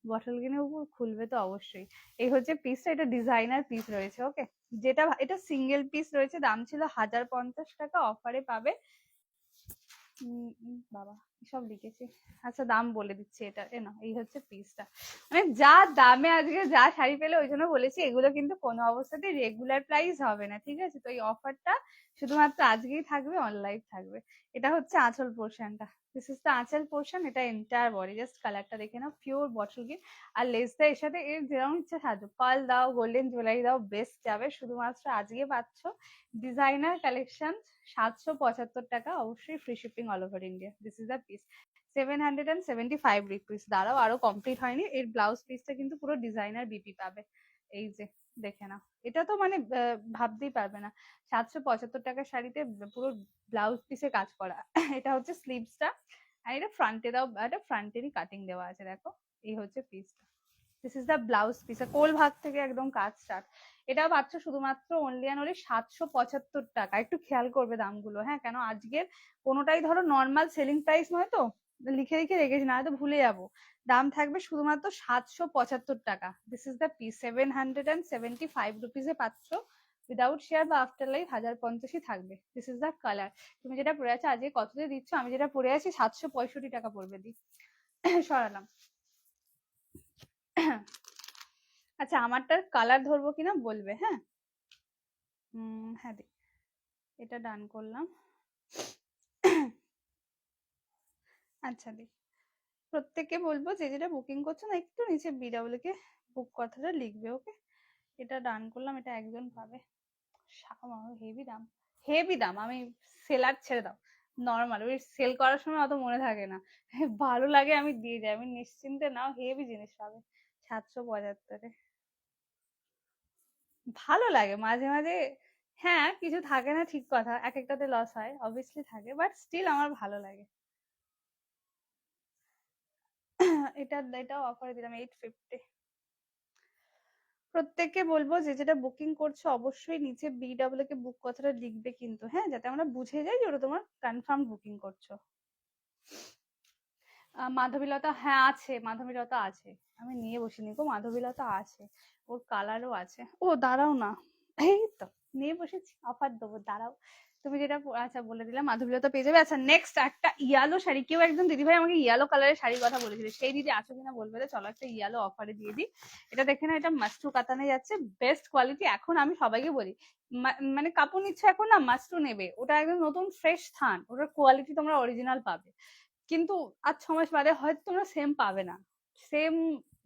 Bottle গ্রিনের উপর খুলবে তো অবশ্যই। এই হচ্ছে পিসটা, এটা ডিজাইনার পিস রয়েছে। ওকে, যেটা এটা সিঙ্গেল পিস রয়েছে, দাম ছিল 1050 টাকা, অফারে পাবে। বাবা সব লিখেছি, আচ্ছা দাম বলে দিচ্ছি। এটা না, এই হচ্ছে পিসটা। মানে যা দামে আজকে যা শাড়ি পেলে, ওই জন্য বলেছি এগুলো কিন্তু কোনো অবস্থাতেই রেগুলার প্রাইস হবে না, ঠিক আছে? তো এই অফারটা শুধুমাত্র আজকেই থাকবে, অনলাইন থাকবে। এটা হচ্ছে আঁচল পোর্শনটা, দিস ইজ দ্য আঁচল পোর্শন। এটা এন্টায়ার বডি, জাস্ট কালারটা দেখে নাও, পিওর বটল গ্রিন। আর লেসটা এর সাথে এর যেরকম ইচ্ছা সাজো, পার্ল দাও, গোল্ডেন জুয়েলারি দাও, বেস্ট যাবে। শুধুমাত্র আজকে পাচ্ছ ডিজাইনার কালেকশন 775 টাকা, অবশ্যই free shipping all over India. This is the piece, 775 rupees. দাঁড়াও, আরো কমপ্লিট হয়নি। এর ব্লাউজ পিসটা কিন্তু পুরো ডিজাইনার বিপি পাবে। এই যে দেখে নাও, এটা তো মানে ভাবতেই পারবে না 775 টাকার শাড়িতে পুরো ব্লাউজ পিসে কাজ করা। এটা হচ্ছে স্লিভসটা, আর এটা ফ্রন্টে দাও, এটা ফ্রন্টেরই কাটিং দেওয়া আছে, দেখো। এই হচ্ছে পিসটা, this is the blouse piece. কোল ভাগ থেকে একদম কাজ স্টার্ট। এটাও পাচ্ছ শুধুমাত্র অনলি অ্যান্ড অনলি 775 টাকা। একটু খেয়াল করবে দামগুলো, হ্যাঁ? কেন আজকের কোনোটাই ধরো নর্মাল সেলিং প্রাইস নয় তো, লিখে লিখে রেখেছি, না হয়তো ভুলে যাবো। দাম থাকবে শুধুমাত্র 775 টাকা। দিস ইজ দ্য পিস, 775 রুপিসে পাচ্ছ। উইদাউট শেয়ার বা আফটার লাইফ 1050ই থাকবে। This is the colour. তুমি যেটা পরে আছো আজকে কততে দিচ্ছ? আমি যেটা পরে আছি 765 টাকা পড়বে। দি সরালাম। আচ্ছা, আমারটার কালার ধরবো কিনা বলবে, হ্যাঁ? হ্যাঁ দি, এটা ডান করলাম। আচ্ছা দি, প্রত্যেককে বলবো যে যেটা বুকিং করছো না, একটু নিচে বিডব্লিউ কে বুক কথাটা লিখবে। ওকে, এটা ডান করলাম। এটা একজন পাবে। হেভি দাম, হেভি দাম। আমি সেলার ছেড়ে দাও, নর্মাল ওই সেল করার সময় অত মনে থাকে না, ভালো লাগে আমি দিয়ে যাই। আমি নিশ্চিন্তে নাও, হেভি জিনিস পাবে 775-এ। ভালো লাগে মাঝে মাঝে। হ্যাঁ, কিছু থাকে না, ঠিক কথা, এক একটাতে লস হয়, অবভিয়াসলি থাকে, বাট স্টিল আমার ভালো লাগে। এটাও অফারে দিলাম 850। প্রত্যেককে বলবো যে যেটা বুকিং করছো অবশ্যই নিচে বিডব্লিউ কে বুক কথাটা লিখবে কিন্তু, হ্যাঁ? যাতে আমরা বুঝে যাই যে ওটা তোমার কনফার্ম বুকিং করছো। মাধবীলতা, হ্যাঁ আছে, মাধবীলতা আছে। আমি নিয়ে বসিনি গো, মাধবীলতা আছে, ওর কালারও আছে। ও দাঁড়াও না, এই তো নিয়ে বসেছি, অফার দেবো, দাঁড়াও। তুমি যেটা আচ্ছা বলে দিলাম, মাধবীলতা পেয়ে যাবে। আচ্ছা, নেক্সট একটা ইয়ালো শাড়ি। কেউ একজন দিদিভাই আমাকে ইয়ালো কালারের শাড়ির কথা বলেছিল, সেই দিদি আছো কিনা বলবে। তো চলো একটা ইয়ালো অফারে দিয়ে দিই। এটা দেখে না, এটা মাস্টু কাতানে যাচ্ছে, বেস্ট কোয়ালিটি। এখন আমি সবাইকে বলি, মানে কাপড় নিচ্ছে এখন না, মাস্টু নেবে। ওটা একদম নতুন ফ্রেশ থান, ওটার কোয়ালিটি তোমরা অরিজিনাল পাবে। কিন্তু আজ 6 মাস বাদে হয়তো তোমরা সেম পাবে না, সেম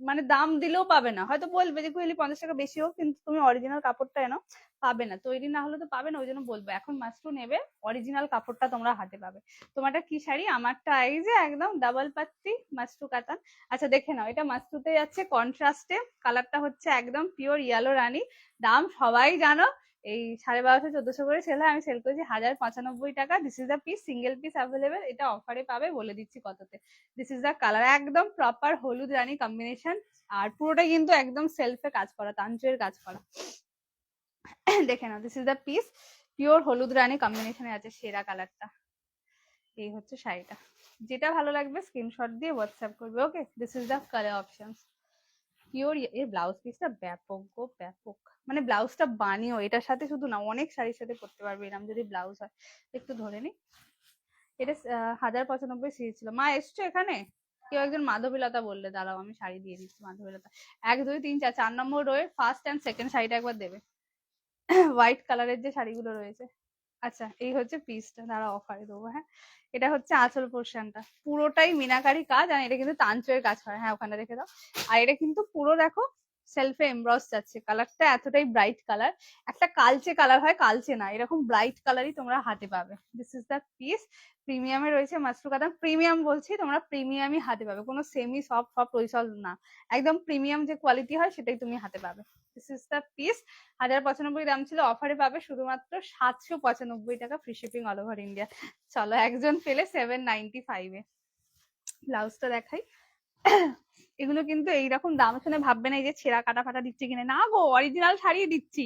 মানে দাম দিলেও পাবে না। হয়তো বলবে যে কুহেলি 50 টাকা বেশি হোক, কিন্তু তুমি অরিজিনাল কাপড়টা এনো, পাবে না। তৈরি না হলে তো পাবে না, ওই জন্য বলবো এখন মাস্টু নেবে, অরিজিনাল কাপড়টা তোমরা হাতে পাবে। তোমারটা কি শাড়ি? আমারটা এই যে একদম ডাবল পাত্তি মাস্টু কাতান। আচ্ছা দেখে নাও, এটা মাস্টুতে যাচ্ছে কন্ট্রাস্টে, কালারটা হচ্ছে একদম পিওর ইয়েলো রানী। দাম সবাই জানো, এই 1250 1400 করে সেল হয়, আমি সেল করেছি 1095 টাকা। This is the piece, single piece available. এটা অফারে পাবে, বলে দিচ্ছি কততে। দিস ইজ দ্য কালার, একদম প্রপার হলুদ রানী কম্বিনেশন। আর পুরোটা কিন্তু একদম সেলফে কাজ করা, তান্ত্রের কাজ করা। দেখে নাও, this is the piece, pure হলুদ রানী কম্বিনেশনে আছে, সেরা কালারটা। এই হচ্ছে শাড়িটা, যেটা ভালো লাগবে স্ক্রিনশট দিয়ে হোয়াটসঅ্যাপ করবে। Okay, this is the colour options. Pure. এর ব্লাউজ পিসটা ব্যাপক গো, ব্যাপক। মানে ব্লাউজটা বানিও এটার সাথে, শুধু না অনেক শাড়ির সাথে করতে পারবে এরকম যদি ব্লাউজ হয়। একটু ধরে নি, এটা 1095 সিরিজ ছিল। মা এসছো এখানে? কেউ একজন মাধবীলতা বললে, দাঁড়াও আমি শাড়ি দিয়ে দিচ্ছি। মাধবীলতা 1 2 3 4 4 নম্বর রোয়ে ফার্স্ট এন্ড সেকেন্ড শাড়িটা একবার দেবে। হোয়াইট কালারের যে শাড়িগুলো রয়েছে। আচ্ছা এই হচ্ছে পিসটা, দাঁড়া অফারে দেবো। হ্যাঁ, এটা হচ্ছে আঁচল পোর্শনটা, পুরোটাই মিনাকারি কাজ, আর এটা কিন্তু তাঞ্চের কাজ হয়। হ্যাঁ ওখানে রেখে দাও। আর এটা কিন্তু পুরো দেখো সেলফে এমব্রস যাচ্ছে, কালারটা এতটাই ব্রাইট কালার। একটা কালচে কালার হয়, কালচে না, এরকম ব্রাইট কালারই তোমরা হাতে পাবে। This is the piece. প্রিমিয়ামে রয়েছে মাশরু কাতান, প্রিমিয়াম বলছি, তোমরা প্রিমিয়ামই হাতে পাবে, কোনো সেমি সফট সফট ওইসব না, একদম প্রিমিয়াম যে কোয়ালিটি হয় সেটাই তুমি হাতে পাবে। This is the piece. 1095 দাম ছিল, অফারে পাবে শুধুমাত্র 795 টাকা, free shipping all over India. চলো একজন পেলে 795 এ। ব্লাউজটা দেখাই। এগুলো কিন্তু এইরকম দাম শুনে ভাববে না এই যে ছেঁড়া কাটা ফাটা দিচ্ছি কিনা, না গো, অরিজিনাল শাড়ি দিচ্ছি,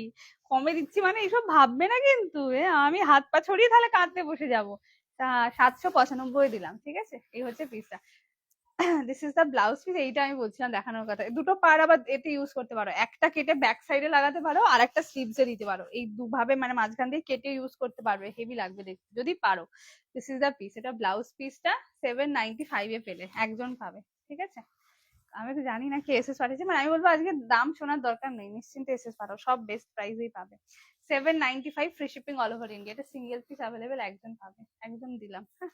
কমে দিচ্ছি মানে এইসব ভাববে না কিন্তু। আমি হাত পা ছড়িয়ে তাহলে কাঁদতে বসে যাবো। তা 795 দিলাম, ঠিক আছে। এই হচ্ছে পিসটা। This is the blouse piece. এইটা আমি বলছিলাম দেখানোর কথা, দুটো পার আবার এতে ইউজ করতে পারো, একটা কেটে ব্যাক সাইডে লাগাতে পারো, আর একটা স্লিভসে দিতে পারো, এই দুভাবে মানে মাঝখান দিয়ে কেটে ইউজ করতে পারবে, হেভি লাগবে দেখতে যদি পারো। This is the piece. এটা ব্লাউজ পিসটা 795 এ পেলে, একজন পাবে, ঠিক আছে। আমি তো জানি না কি এসএস পাঠিয়েছে, মানে আমি বলবো আজকে দাম শোনার দরকার নেই, নিশ্চিন্তে এসএস পাঠাও, সব বেস্ট প্রাইসেই পাবে। 795 free shipping all over India. এটা সিঙ্গেল পিস অ্যাভেলেবেল, একজন পাবে, একদম দিলাম। হ্যাঁ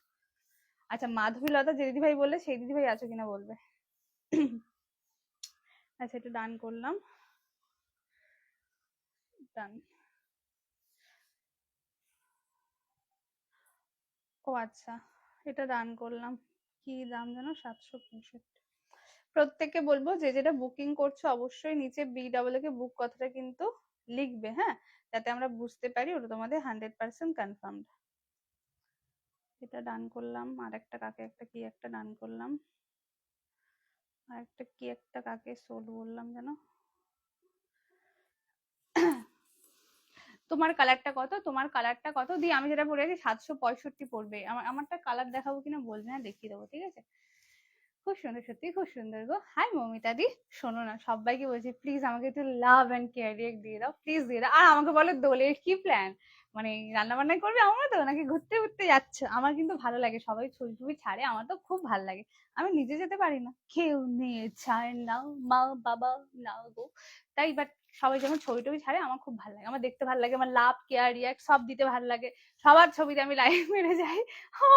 আচ্ছা, মাধবীলতা যে দিদি ভাই বললে সেই দিদি ভাই আছো কিনা বলবে। আচ্ছা এটা ডান করলাম, ডান। ও আচ্ছা, এটা ডান করলাম। কি দাম জানো, 765। প্রত্যেককে বলবো যে যেটা বুকিং করছো অবশ্যই নিচে BW কে বুক কথাটা কিন্তু লিখবে, হ্যাঁ, যাতে আমরা বুঝতে পারি ওটা তোমাদের 100% কনফার্মড। এটা ডান করলাম। আর একটা কাকে একটা কি একটা ডান করলাম, আর একটা কি একটা কাকে সোল বললাম যেন। তোমার কালারটা কত, তোমার কালারটা কত দিয়ে আমি যেটা পড়ে আছি 765 পড়বে। আমারটা কালার দেখাবো কিনা বলবে না, দেখিয়ে দেবো, ঠিক আছে। খুব সুন্দর, সত্যি খুব সুন্দর গো। হাই মমিতা দি, শোনো না, সবাইকে বলছি প্লিজ আমাকে একটু লাভ এন্ড কেয়ার দিয়ে দাও, প্লিজ দিয়ে দাও। আর আমাকে বলে দোলের কি প্ল্যান, মানে রান্না বান্না করবে আমার তো, নাকি ঘুরতে ঘুরতে যাচ্ছ। আমার কিন্তু ভালো লাগে, সবাই ছবি টবি ছাড়ে, আমার তো খুব ভালো লাগে। আমি নিজে যেতে পারি না, কেউ নিয়ে ছাড় নাও, মা বাবা নাও গো। তাই বাট সবাই যখন ছবি টবি ছাড়ে আমার খুব ভালো লাগে, আমার দেখতে ভালো লাগে, আমার লাভ কেয়ার রিয়াক্ট সব দিতে ভালো লাগে। সবার ছবিতে আমি লাইক মেরে যাই,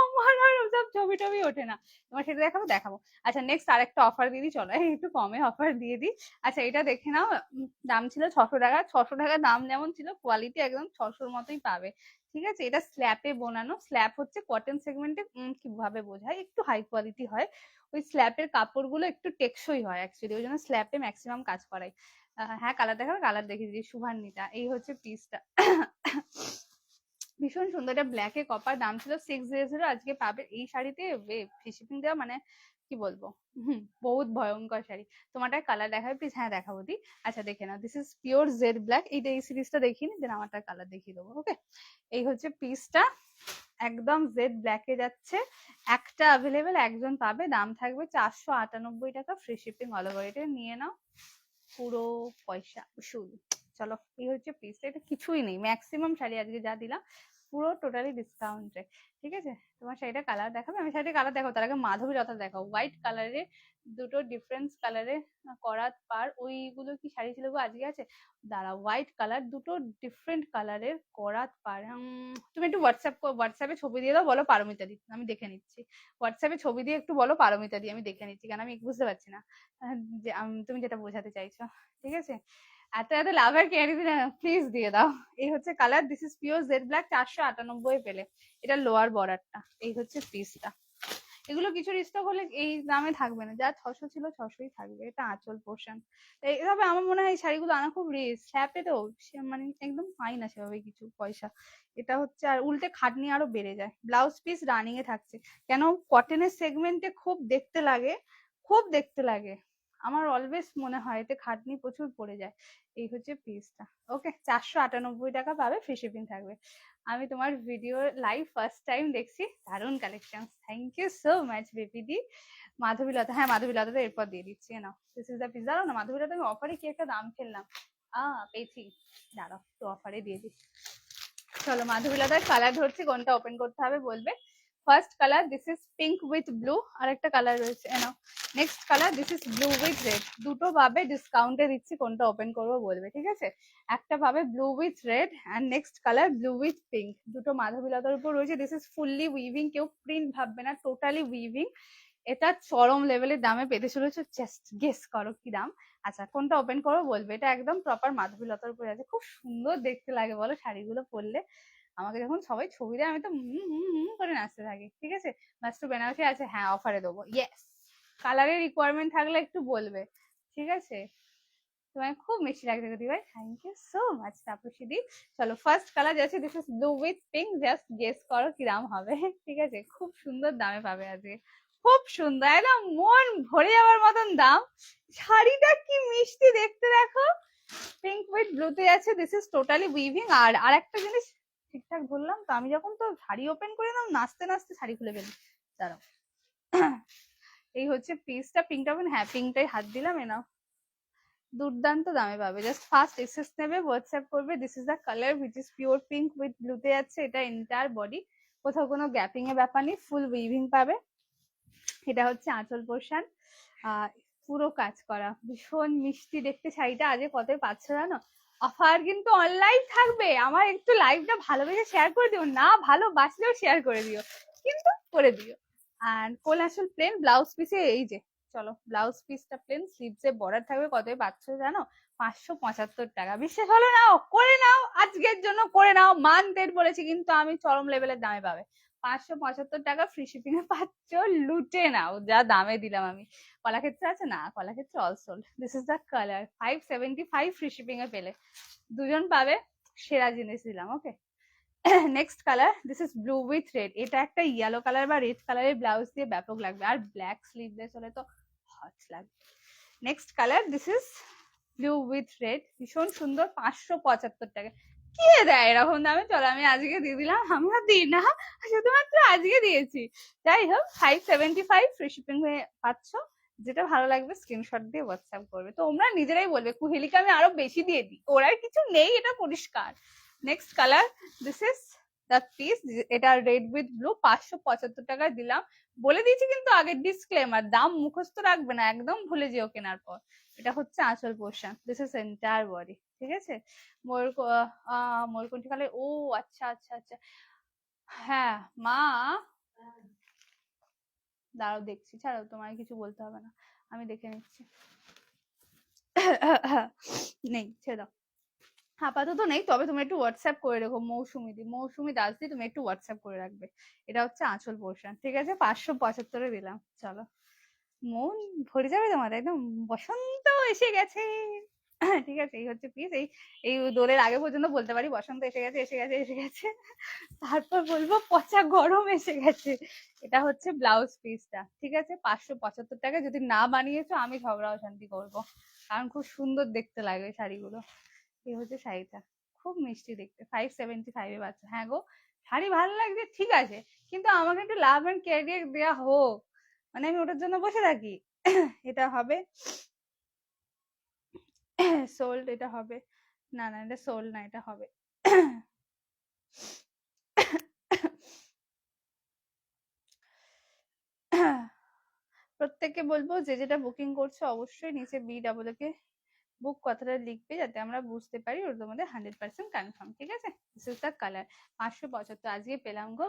আমার আর ওসব ছবি টবি ওঠে না। তোমার সেটা দেখাবো, দেখাবো। আচ্ছা নেক্সট আরেকটা অফার দিয়ে দিই, চলো একটু কমে অফার দিয়ে দিই। আচ্ছা এটা দেখে নাও, দাম ছিল 600 টাকা। 600 টাকা দাম যেমন ছিল, কোয়ালিটি একদম 600-র মতোই পাবে, ঠিক আছে। এটা স্ল্যাপে বোনানো, স্ল্যাপ হচ্ছে কটন সেগমেন্টে, কিভাবে বোঝায়, একটু হাই কোয়ালিটি হয়। ওই স্ল্যাপের কাপড়গুলো একটু টেকসই হয় অ্যাকচুয়ালি, ওই জন্য স্ল্যাপে ম্যাক্সিমাম কাজ করাই। হ্যাঁ কালার দেখাবো, কালার দেখিয়ে দিই। শুভান্বিতা, এই হচ্ছে পিসটা। ভীষণ সুন্দর, এটা ব্ল্যাকে কপার, দাম ছিল 600, আজকে পাবে এই শাড়িতে ফ্রি শিপিং দেওয়া, মানে কি বলবো, বহুত ভয়ঙ্কর শাড়ি। তোমারটা কালার দেখাবে প্লিজ। হ্যাঁ দেখাবো দি। আচ্ছা দেখে নাও, this is pure jade black. এইটা এই সিরিজটা দেখিনি, দেন আমারটা কালার দেখিয়ে দেবো, ওকে। এই হচ্ছে পিসটা, একদম জেড ব্ল্যাকে যাচ্ছে, একটা অ্যাভেলেবেল, একজন পাবে, দাম থাকবে 498 টাকা, ফ্রি শিপিং অল ওভার। এটা নিয়ে নাও, পুরো পয়সা উসুল। চলো এই হচ্ছে পিসটা, এটা কিছুই নেই, ম্যাক্সিমাম শাড়ি আজকে যা দিলাম পুরো টোটালি ডিসকাউন্টে, ঠিক আছে। তোমার শাড়িটা কালার দেখাবে, আমি শাড়িটা কালার দেখাবো, তার আগে মাধবীলতা দেখাও। হোয়াইট কালারে দুটো ডিফারেন্স কালারে করাত পার, ওইগুলো কি শাড়ি ছিল গো আজকে আছে, দাঁড়া। হোয়াইট কালার, দুটো ডিফারেন্ট কালারের করাত পার। তুমি একটু হোয়াটসঅ্যাপে ছবি দিয়ে দাও, বলো পারমিতা দি, আমি দেখে নিচ্ছি। হোয়াটসঅ্যাপে ছবি দিয়ে একটু বলো পারমিতা দি, আমি দেখে নিচ্ছি, কারণ আমি বুঝতে পারছি না যে তুমি যেটা বোঝাতে চাইছো, ঠিক আছে। এত এত লাভের কেয়ারি দিলে প্লিজ দিয়ে দাও। এই হচ্ছে colour, this is pure jade black, 498 পেলে। এটা লোয়ার বর্ডারটা, এই হচ্ছে পিসটা। এগুলো কিছু স্টক হলে এই দামে থাকবে না, যা 600 ছিল 600ই থাকবে। এটা আঁচল পোর্শন। এইভাবে আমার মনে হয় এই শাড়িগুলো আনা খুব রিস্ক, স্ল্যাপে তো মানে একদম পাই না সেভাবে কিছু পয়সা। এটা হচ্ছে, আর উল্টে খাটনি আরো বেড়ে যায়। ব্লাউজ পিস রানিং এ থাকছে, কেন কটনের সেগমেন্টে খুব দেখতে লাগে, খুব দেখতে লাগে। আমার অলওয়েজ মনে হয় এতে খাটনি প্রচুর পড়ে যায়। এই হচ্ছে পিসটা, ওকে। 498 টাকা পাবে, ফ্রি শিপিং থাকবে। আমি তোমার ভিডিও লাইভ ফার্স্ট টাইম দেখছি, দারুণ collection, thank you so much baby দি। মাধবীলতা, হ্যাঁ মাধবীলতা তো এরপর দিয়ে দিচ্ছি না, দিস ইজ দ্য পিস। দাঁড়াও না, মাধবীলতা আমি অফারে কি একটা দাম ফেললাম, পেয়েছি, দাঁড়াও তো অফারে দিয়ে দিই। চলো মাধবীলতার কালার ধরছি, কোনটা ওপেন করতে হবে বলবে। First colour this is pink with blue, আর একটা কালার রয়েছে এনাও। Next colour this is blue with red. দুটো ভাবে ডিসকাউন্টে দিচ্ছি, কোনটা ওপেন করবো বলবে, ঠিক আছে? একটা ভাবে blue with red and next colour blue with pink. দুটো মাধবীলতার উপর রয়েছে। দিস ইজ ফুললি উইভিং, কেউ প্রিন্ট ভাববে না, টোটালি উইভিং। এটা চরম লেভেলের দামে পেতে চলেছে, জাস্ট গেস করো কি দাম। আচ্ছা, কোনটা ওপেন করো বলবে। এটা একদম প্রপার মাধবীলতার উপরে আছে, খুব সুন্দর দেখতে লাগে বলো শাড়িগুলো পরলে। আমাকে যখন সবাই ছবি দেয় আমি তো করে নাচতে থাকি, ঠিক আছে? মাস্টু বেনারসি আছে, হ্যাঁ অফারে দেবো, ইয়েস। কালারের রিকোয়ারমেন্ট থাকলে একটু বলবে, ঠিক আছে? তোমায় খুব মিষ্টি লাগছে দিদি ভাই, thank you so much Tapasi দি। চলো ফার্স্ট কালার যাচ্ছে, this is blue with pink, just guess করো কি দাম হবে, ঠিক আছে? খুব সুন্দর দামে পাবে আজকে, খুব সুন্দর, একদম মন ভরে যাওয়ার মতন দাম। শাড়িটা কি মিষ্টি দেখতে দেখো, পিঙ্ক উইথ ব্লুতে আছে, দিস ইজ টোটালি উইভিং। আর একটা জিনিস ঠিকঠাক বললাম তো, আমি যখন তো শাড়ি ওপেন করে নাও নাচতে নাচতে শাড়ি খুলে ফেলি, দাঁড়াও। এই হচ্ছে পিসটা, পিঙ্কটা ওপেন, হ্যাঁ পিঙ্কটাই হাত দিলাম, এ নাও। দুর্দান্ত দামে পাবে, জাস্ট ফার্স্ট এসএস নেবে, হোয়াটসঅ্যাপ করবে। This is the colour which is pure pink with ব্লুতে আছে। এটা এন্টায়ার বডি, কোথাও কোনো গ্যাপিং এর ব্যাপার নেই, ফুল উইভিং পাবে। এটা হচ্ছে আঁচল পোর্শন, পুরো কাজ করা, ভীষণ মিষ্টি দেখতে শাড়িটা। আজকে কত পাচ্ছ জানো? অফার কিন্তু অনলাইন থাকবে। আমার একটু লাইভটা ভালোবেসে শেয়ার করে দিও, না ভালোবাসলেও শেয়ার করে দিও, কিন্তু করে দিও। আর কোল আসল প্লেন, ব্লাউজ পিসে এই যে, চলো ব্লাউজ পিসটা প্লেন, স্লিভসে বর্ডার থাকবে। কত পাচ্ছ জানো? 575 টাকা। বিশ্বাস হলো নাও, করে নাও, আজকের জন্য করে নাও। মান্থ বলেছি কিন্তু আমি, চরম লেভেলের দামে পাবে। 575 টাকা ফ্রি শিপিং এ পাচ্ছ, লুটে নাও যা দামে দিলাম আমি। কলাক্ষেত্র আছে না, Kalakshetra all sold. This is the colour, 575 free shipping এ পেলে, দুজন পাবে, সেরা জিনিস দিলাম, okay? Next colour this is blue with red. এটা একটা ইয়েলো কালার বা রেড কালারের ব্লাউজ দিয়ে ব্যাপক লাগবে, আর ব্ল্যাক স্লিভলেস হলে তো হট লাগবে। Next colour this is blue with red, ভীষণ সুন্দর, 575 টাকা। কে দেয় এরকম দামে? চলো আমি আজকে দিয়ে দিলাম, আমিও দিই না, শুধুমাত্র আজকে দিয়েছি। যাই হোক, 575 ফ্রি শিপিং হয়ে পাচ্ছ। যেটা ভালো লাগবে স্ক্রিনশট দিয়ে হোয়াটসঅ্যাপ করবে। তোমরা নিজেরাই বলবে কুহেলিকে আমি আরো বেশি দিয়ে দিই, ওরার কিছু নেই, এটা পরিষ্কার। Next colour this is the piece, এটা রেড উইথ ব্লু, 575 টাকা দিলাম। বলে দিয়েছি কিন্তু আগের ডিসক্লেমার, দাম মুখস্থ রাখবে না, একদম ভুলে যেও কেনার পর। এটা হচ্ছে আঁচল portion, this is entire body, ঠিক আছে? ময়ূরকণ্ঠী কালার, ও আচ্ছা আচ্ছা আচ্ছা, হ্যাঁ মা দাঁড়াও দেখছি, ছাড়াও, তোমার কিছু বলতে হবে না, আমি দেখে নিচ্ছি। নেই, ছেড়ে দাও, আপাতত নেই, তবে তুমি একটু হোয়াটসঅ্যাপ করে রেখো। মৌসুমি দাস দি, তুমি একটু হোয়াটসঅ্যাপ করে রাখবে। এটা হচ্ছে আঁচল পোর্শন, ঠিক আছে? 575 দিলাম। চলো, মন ভরে যাবে তোমার, একদম বসন্ত এসে গেছে। ঠিক আছে, এই হচ্ছে পিস। এই দোলের আগে পর্যন্ত বলতে পারি বসন্ত এসে গেছে, এসে গেছে, এসে গেছে। তারপর বলবো পচা গরম এসে গেছে। এটা হচ্ছে ব্লাউজ পিসটা, ঠিক আছে? 575 টাকা। যদি না বানিয়েছো আমি ঝগড়া অশান্তি করবো, কারণ খুব সুন্দর দেখতে লাগে শাড়িগুলো। এই হচ্ছে শাড়িটা, খুব মিষ্টি দেখতে, 575 এ পাচ্ছ। হ্যাঁ গো, শাড়ি ভালো লাগছে ঠিক আছে, কিন্তু আমাকে একটু লাভ এন্ড কেয়ার দেওয়া হোক, মানে আমি ওটার জন্য বসে থাকি। এটা হবে সোল্ড, এটা হবে না, না এটা সোল্ড না, এটা হবে। প্রত্যেককে বলবো যে যেটা বুকিং করছো অবশ্যই নিচে BWK বুক কথাটা লিখবে, যাতে আমরা বুঝতে পারি ওর মধ্যে 100% কনফার্ম, ঠিক আছে? This is the colour, 575। আজকে পেলাম গো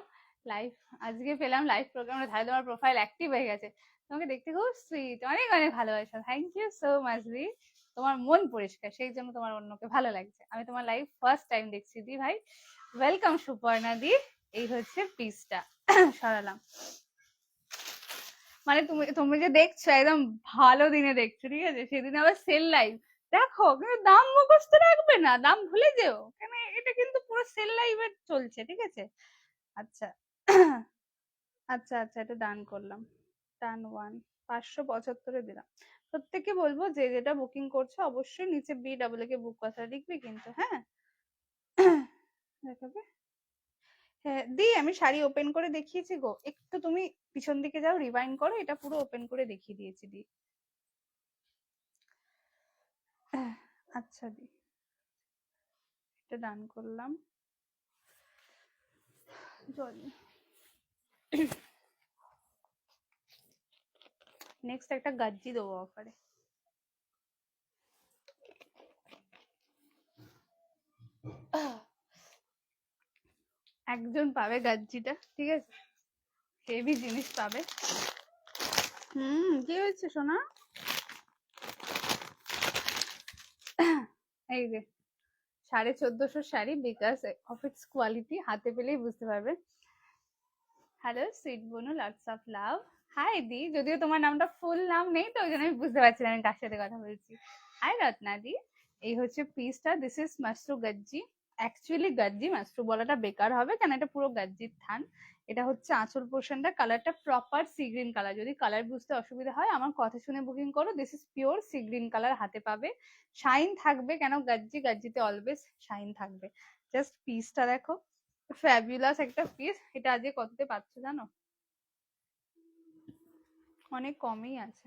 লাইভ, আজকে পেলাম লাইভ প্রোগ্রামে, ধারে তোমার প্রোফাইল অ্যাক্টিভ হয়ে গেছে। তোমাকে দেখতে খুব সুইট, অনেক অনেক ভালোবাসা, থ্যাংক ইউ সো মাচ দি। তোমার মন পরিষ্কার, সেই জন্য তোমার অন্যকে ভালো লাগছে। আমি তোমার লাইভ ফার্স্ট টাইম দেখছি দি ভাই, ওয়েলকাম সুপর্ণা দি। এই হচ্ছে পিসটা, সরালাম। মানে তুমি তুমি যে দেখছো একদম ভালো দিনে দেখছো, ঠিক আছে? সেদিন আবার সেল লাইভ দেখো, কিন্তু দাম মুখস্থ রাখবে না, দাম ভুলে যেও কেন, এটা কিন্তু পুরো সেল লাইভে চলছে, ঠিক আছে? আচ্ছা আচ্ছা আচ্ছা, এটা ডান করলাম, ডান ওয়ান, 575 দিলাম। প্রত্যেককে বলবো যে যেটা বুকিং করছো অবশ্যই নিচে BWK বুক কথা লিখবে কিন্তু, হ্যাঁ? দেখাবে, হ্যাঁ দি, আমি শাড়ি ওপেন করে দেখিয়েছি গো, একটু তুমি পিছন দিকে যাও, রিভাইন্ড করো, এটা পুরো ওপেন করে দেখিয়ে দিয়েছি দি। আচ্ছা দি, এটা ডান করলাম। জল নেক্সট একটা গাজ্জি দেবো অফারে। একজন পাবে গাজ্জিটা, ঠিক আছে? হেভি জিনিস পাবে। কি হয়েছে সোনা? এই যে 1450 শাড়ি, বিকাশ অফ ইটস কোয়ালিটি, হাতে পেলেই বুঝতে পারবে। হ্যালো সুইট বনু, লটস অফ লাভ। হাই দি, যদিও তোমার নামটা ফুল নাম নেই তো ওই জন্য আমি বুঝতে পারছি না আমি কার সাথে কথা বলছি। হাই রত্না দি, এই হচ্ছে পিসটা, দিস ইজ মাশরু গাজ্জি। অ্যাকচুয়ালি গাজ্জি মাশরু বলাটা বেকার হবে, কেন এটা পুরো গাজ্জির থান। এটা হচ্ছে আঁচল পোর্শনটা, কালারটা প্রপার সি গ্রিন কালার। যদি কালার বুঝতে অসুবিধা হয় আমার কথা শুনে বুকিং করো। This is pure sea green colour, হাতে পাবে। শাইন থাকবে, কেন গাজ্জিতে অলওয়েজ শাইন থাকবে। জাস্ট পিসটা দেখো, ফ্যাবুলাস একটা পিস। এটা আজকে কততে পাচ্ছ জানো? অনেক কমই আছে,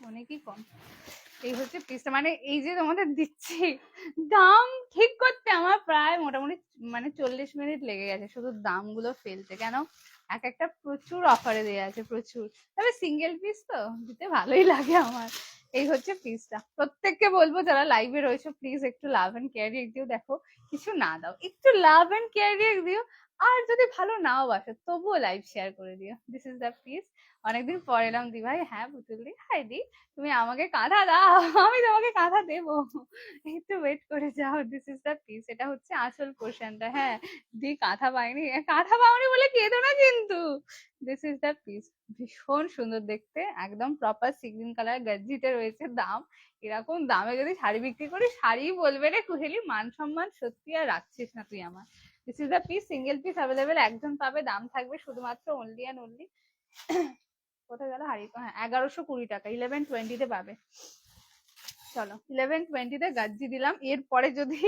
অনেকই কম। এই হচ্ছে পিসটা, মানে এই যে তোমাদের দিচ্ছি, দাম ঠিক করতে আমার প্রায় মোটামুটি মানে 40 মিনিট লেগে গেছে শুধু দামগুলো ফেলতে। কেন এক একটা প্রচুর অফারে দেওয়া আছে, প্রচুর। তবে সিঙ্গেল পিস তো দিতে ভালোই লাগে আমার। এই হচ্ছে পিসটা। প্রত্যেককে বলবো যারা লাইভে রয়েছে প্লিজ একটু লাভ এন্ড কেয়ার দিও। দেখো কিছু না দাও, একটু লাভ এন্ড কেয়ার দিও। আর যদি ভালো নাও বাসো তবুও লাইভ শেয়ার করে দিও। This is the piece. অনেকদিন পর এলাম দি ভাই। হ্যাঁ পুতুল দি, হাই দি, তুমি আমাকে কাঁথা দাও, আমি তোমাকে কাঁথা দেবো, একটু ওয়েট করে যাও। This is the piece. এটা হচ্ছে আসল পোর্শনটা। হ্যাঁ দি, কাঁথা পাইনি, কাঁথা পাওনি বলে কেঁদো না কিন্তু। This is the piece. ভীষণ সুন্দর দেখতে, একদম প্রপার সিগ্রিন কালার, গাজ্জিতে রয়েছে। দাম এরকম দামে যদি শাড়ি বিক্রি করি, শাড়ি বলবে রে কুহেলি, মান সম্মান সত্যি আর রাখছিস না তুই আমার। This is the piece, single piece available, একজন পাবে। দাম থাকবে শুধুমাত্র অনলি অ্যান্ড অনলি, কোথায় গেল হারিয়ে, হ্যাঁ 1120 টাকা, 1120 পাবে। চলো 1120 গাজ্জি দিলাম। এরপরে যদি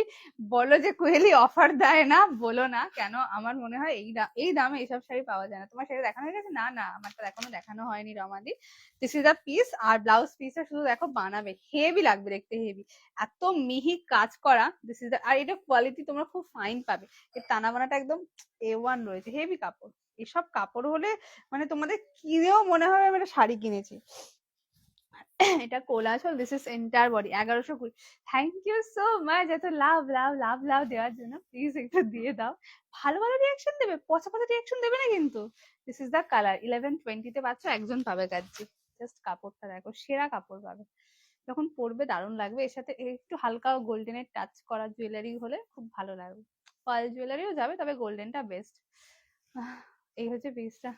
বলো যে কোহেলি অফার দেয় না, বলো না। কেন আমার মনে হয় এই দামে এইসব শাড়ি পাওয়া যায় না। তোমার শাড়ি দেখানো হয়ে গেছে? না না, আমারটা এখনো দেখানো হয়নি রমাদি। This is the piece. আর ব্লাউজ পিসটা শুধু দেখো বানাবে, হেভি লাগবে দেখতে, হেভি, এত মিহি কাজ করা। দিস ইজ দ্য, আর এটা কোয়ালিটি তোমরা খুব ফাইন পাবে। এর টানা বানাটা একদম A1 রয়েছে, হেভি কাপড়। এসব কাপড় হলে মানে তোমাদের কিনেও মনে হবে মানে শাড়ি কিনেছি। এটা কোলাচল, this is entire body, 1120। Thank you so much এত লাভ লাভ লাভ লাভ দেওয়ার জন্য। প্লিজ একটু দিয়ে দাও, ভালো ভালো রিয়াকশন দেবে, পচা পচা রিয়াকশন দেবে না কিন্তু। This is the colour. 1120 পাচ্ছ, একজন পাবে গাজ্জি। জাস্ট কাপড়টা দেখো, সেরা কাপড় পাবে, যখন পরবে দারুণ লাগবে। এর সাথে একটু হালকা গোল্ডেনের টাচ করা জুয়েলারি হলে খুব ভালো লাগবে। পার্ল জুয়েলারিও যাবে, তবে গোল্ডেনটা বেস্ট। এই হচ্ছে পিসটা।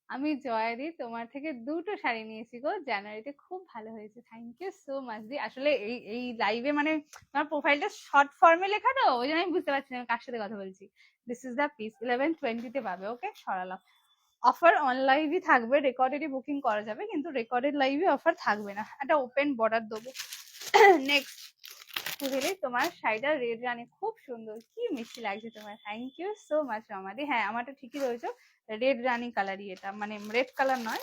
আমি জয়াদি তোমার থেকে দুটো শাড়ি নিয়েছি গো জানুয়ারিতে, খুব ভালো হয়েছে। থ্যাংক ইউ সো মাচ দি। আসলে এই লাইভে মানে তোমার প্রোফাইলটা শর্ট ফর্মে লেখা তো ওই জন্য আমি বুঝতে পারছি না কার সাথে কথা বলছি। দিস ইজ দ্য পিস, 1120 পাবে। ওকে সরালাম। অফার অন লাইভই থাকবে, রেকর্ডেডই বুকিং করা যাবে, কিন্তু রেকর্ডেড লাইভে অফার থাকবে না। একটা ওপেন বর্ডার দেবো। নেক্সট বুঝলি, তোমার শাড়িটা রেড রানী খুব সুন্দর, কি মিষ্টি লাগছে তোমার। থ্যাংক ইউ সো মাচ রমাদি। হ্যাঁ আমারটা ঠিকই রয়েছে, রেড রানী কালারই এটা, মানে রেড কালার নয়।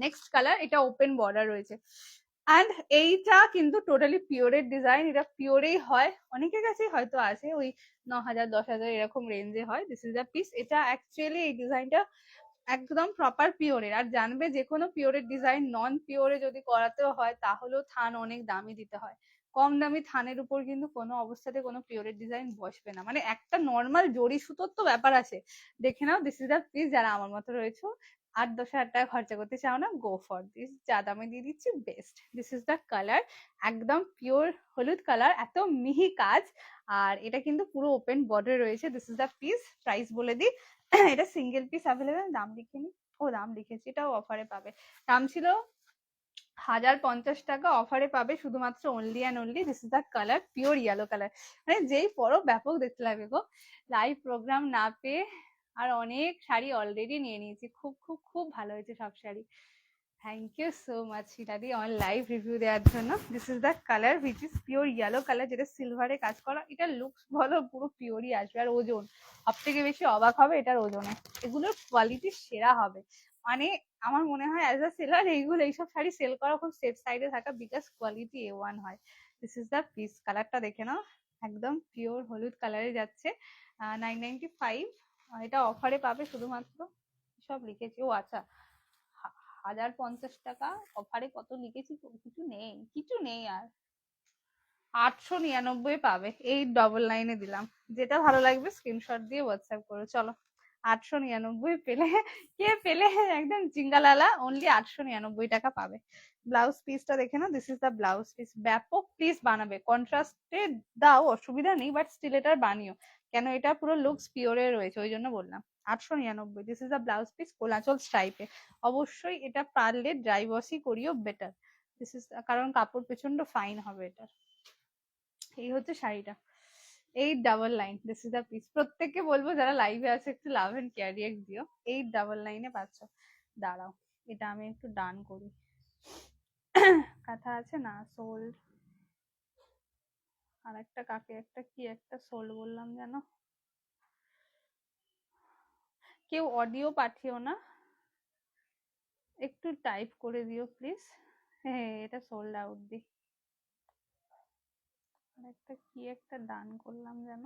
নেক্সট কালার, এটা ওপেন বর্ডার রয়েছে। অ্যান্ড এইটা কিন্তু টোটালি পিওরের ডিজাইন, এটা পিওরেই হয়। অনেকের কাছেই হয়তো আছে ওই 9,000 10,000 এরকম রেঞ্জে হয়। This is the piece. এটা অ্যাকচুয়ালি এই ডিজাইনটা একদম প্রপার পিওরের। আর জানবে যে কোনো পিওরের ডিজাইন নন পিওরে যদি করাতেও হয় তাহলেও থান অনেক দামি দিতে হয়। কম দামি থানের উপর কিন্তু কোনো অবস্থাতে কোনো পিওরের ডিজাইন বসবে না। মানে একটা নর্মাল জড়ি সুতোর তো ব্যাপার আছে। দেখে নাও, দিস ইজ দ্য পিস। যারা আমার মতো রয়েছে 8-10 হাজার টাকা খরচা করতে চাও না, গো ফর দিস, যা দামে দিয়ে দিচ্ছি best. This is the colour, একদম পিওর হলুদ কালার, এত মিহি কাজ। আর এটা কিন্তু পুরো ওপেন বর্ডার রয়েছে। This is the piece. Price বলে দিই, এটা সিঙ্গেল পিস অ্যাভেলেবেল। দাম লিখিনি, ও দাম লিখেছি, এটাও অফারে পাবে। দাম ছিল 1050 টাকা, অফারে পাবে শুধুমাত্র only and only. This is the colour, pure yellow colour. মানে যেই পরো ব্যাপক দেখতে লাগবে গো। লাইভ প্রোগ্রাম না পেয়ে আর অনেক শাড়ি অলরেডি নিয়ে নিয়েছি, খুব খুব খুব ভালো হয়েছে সব sari. Thank you so much শিলাদি আমার লাইভ রিভিউ দেওয়ার জন্য। This is the colour which is pure yellow colour, যেটা সিলভারে কাজ করা। এটা লুকস বলো পুরো পিওরই আসবে। আর ওজন, সব থেকে বেশি অবাক হবে এটার ওজনে। এগুলোর কোয়ালিটি সেরা হবে। মানে আমার মনে হয় অ্যাজ আ সেলার এইসব শাড়ি সেল করা খুব সেফ সাইডে থাকা, বিকজ কোয়ালিটি A1 হয়। This is the piece. কালারটা দেখে নাও, একদম পিওর হলুদ কালারে যাচ্ছে। 995। এটা অফারে পাবে শুধুমাত্র, সব লিখেছি। ও আচ্ছা, 1050 টাকা অফারে কত লিখেছি, কিছু নেই, কিছু নেই আর। 899 পাবে, 899 দিলাম। যেটা ভালো লাগবে স্ক্রিনশট দিয়ে হোয়াটসঅ্যাপ করো। চলো 899 পেলে, কে পেলে একদম চিঙ্গালালা, অনলি 899 টাকা পাবে। ব্লাউজ পিসটা দেখে না, this is the blouse piece. ব্যাপক পিস বানাবে, কন্ট্রাস্টে দাও অসুবিধা নেই, বাট স্টিল এটার বানিও, কেন এটা পুরো লুকস পিওরে রয়েছে, ওই জন্য বললাম 899। This is the blouse piece, কোলাচল স্টাইপে। অবশ্যই এটা পারলে ড্রাই ওয়াশই করিও বেটার, দিস ইজ, কারণ কাপড় প্রচন্ড ফাইন হবে এটা। এই হচ্ছে শাড়িটা, 899। This is the piece. প্রত্যেককে বলবো যারা লাইভে আছে একটু লাভ এন্ড কেয়ার রিয়েক্ট দিও, 899 পাচ্ছ। দাঁড়াও, এটা আমি একটু ডান করি। কথা আছে না, সোল, আর একটা কাকে একটা কি একটা সোল বললাম যেন। কেউ অডিও পাঠিও না, একটু টাইপ করে দিও প্লিজ। হ্যাঁ, এটা সোল্ড আউট দি। আর একটা কি একটা ডান করলাম যেন।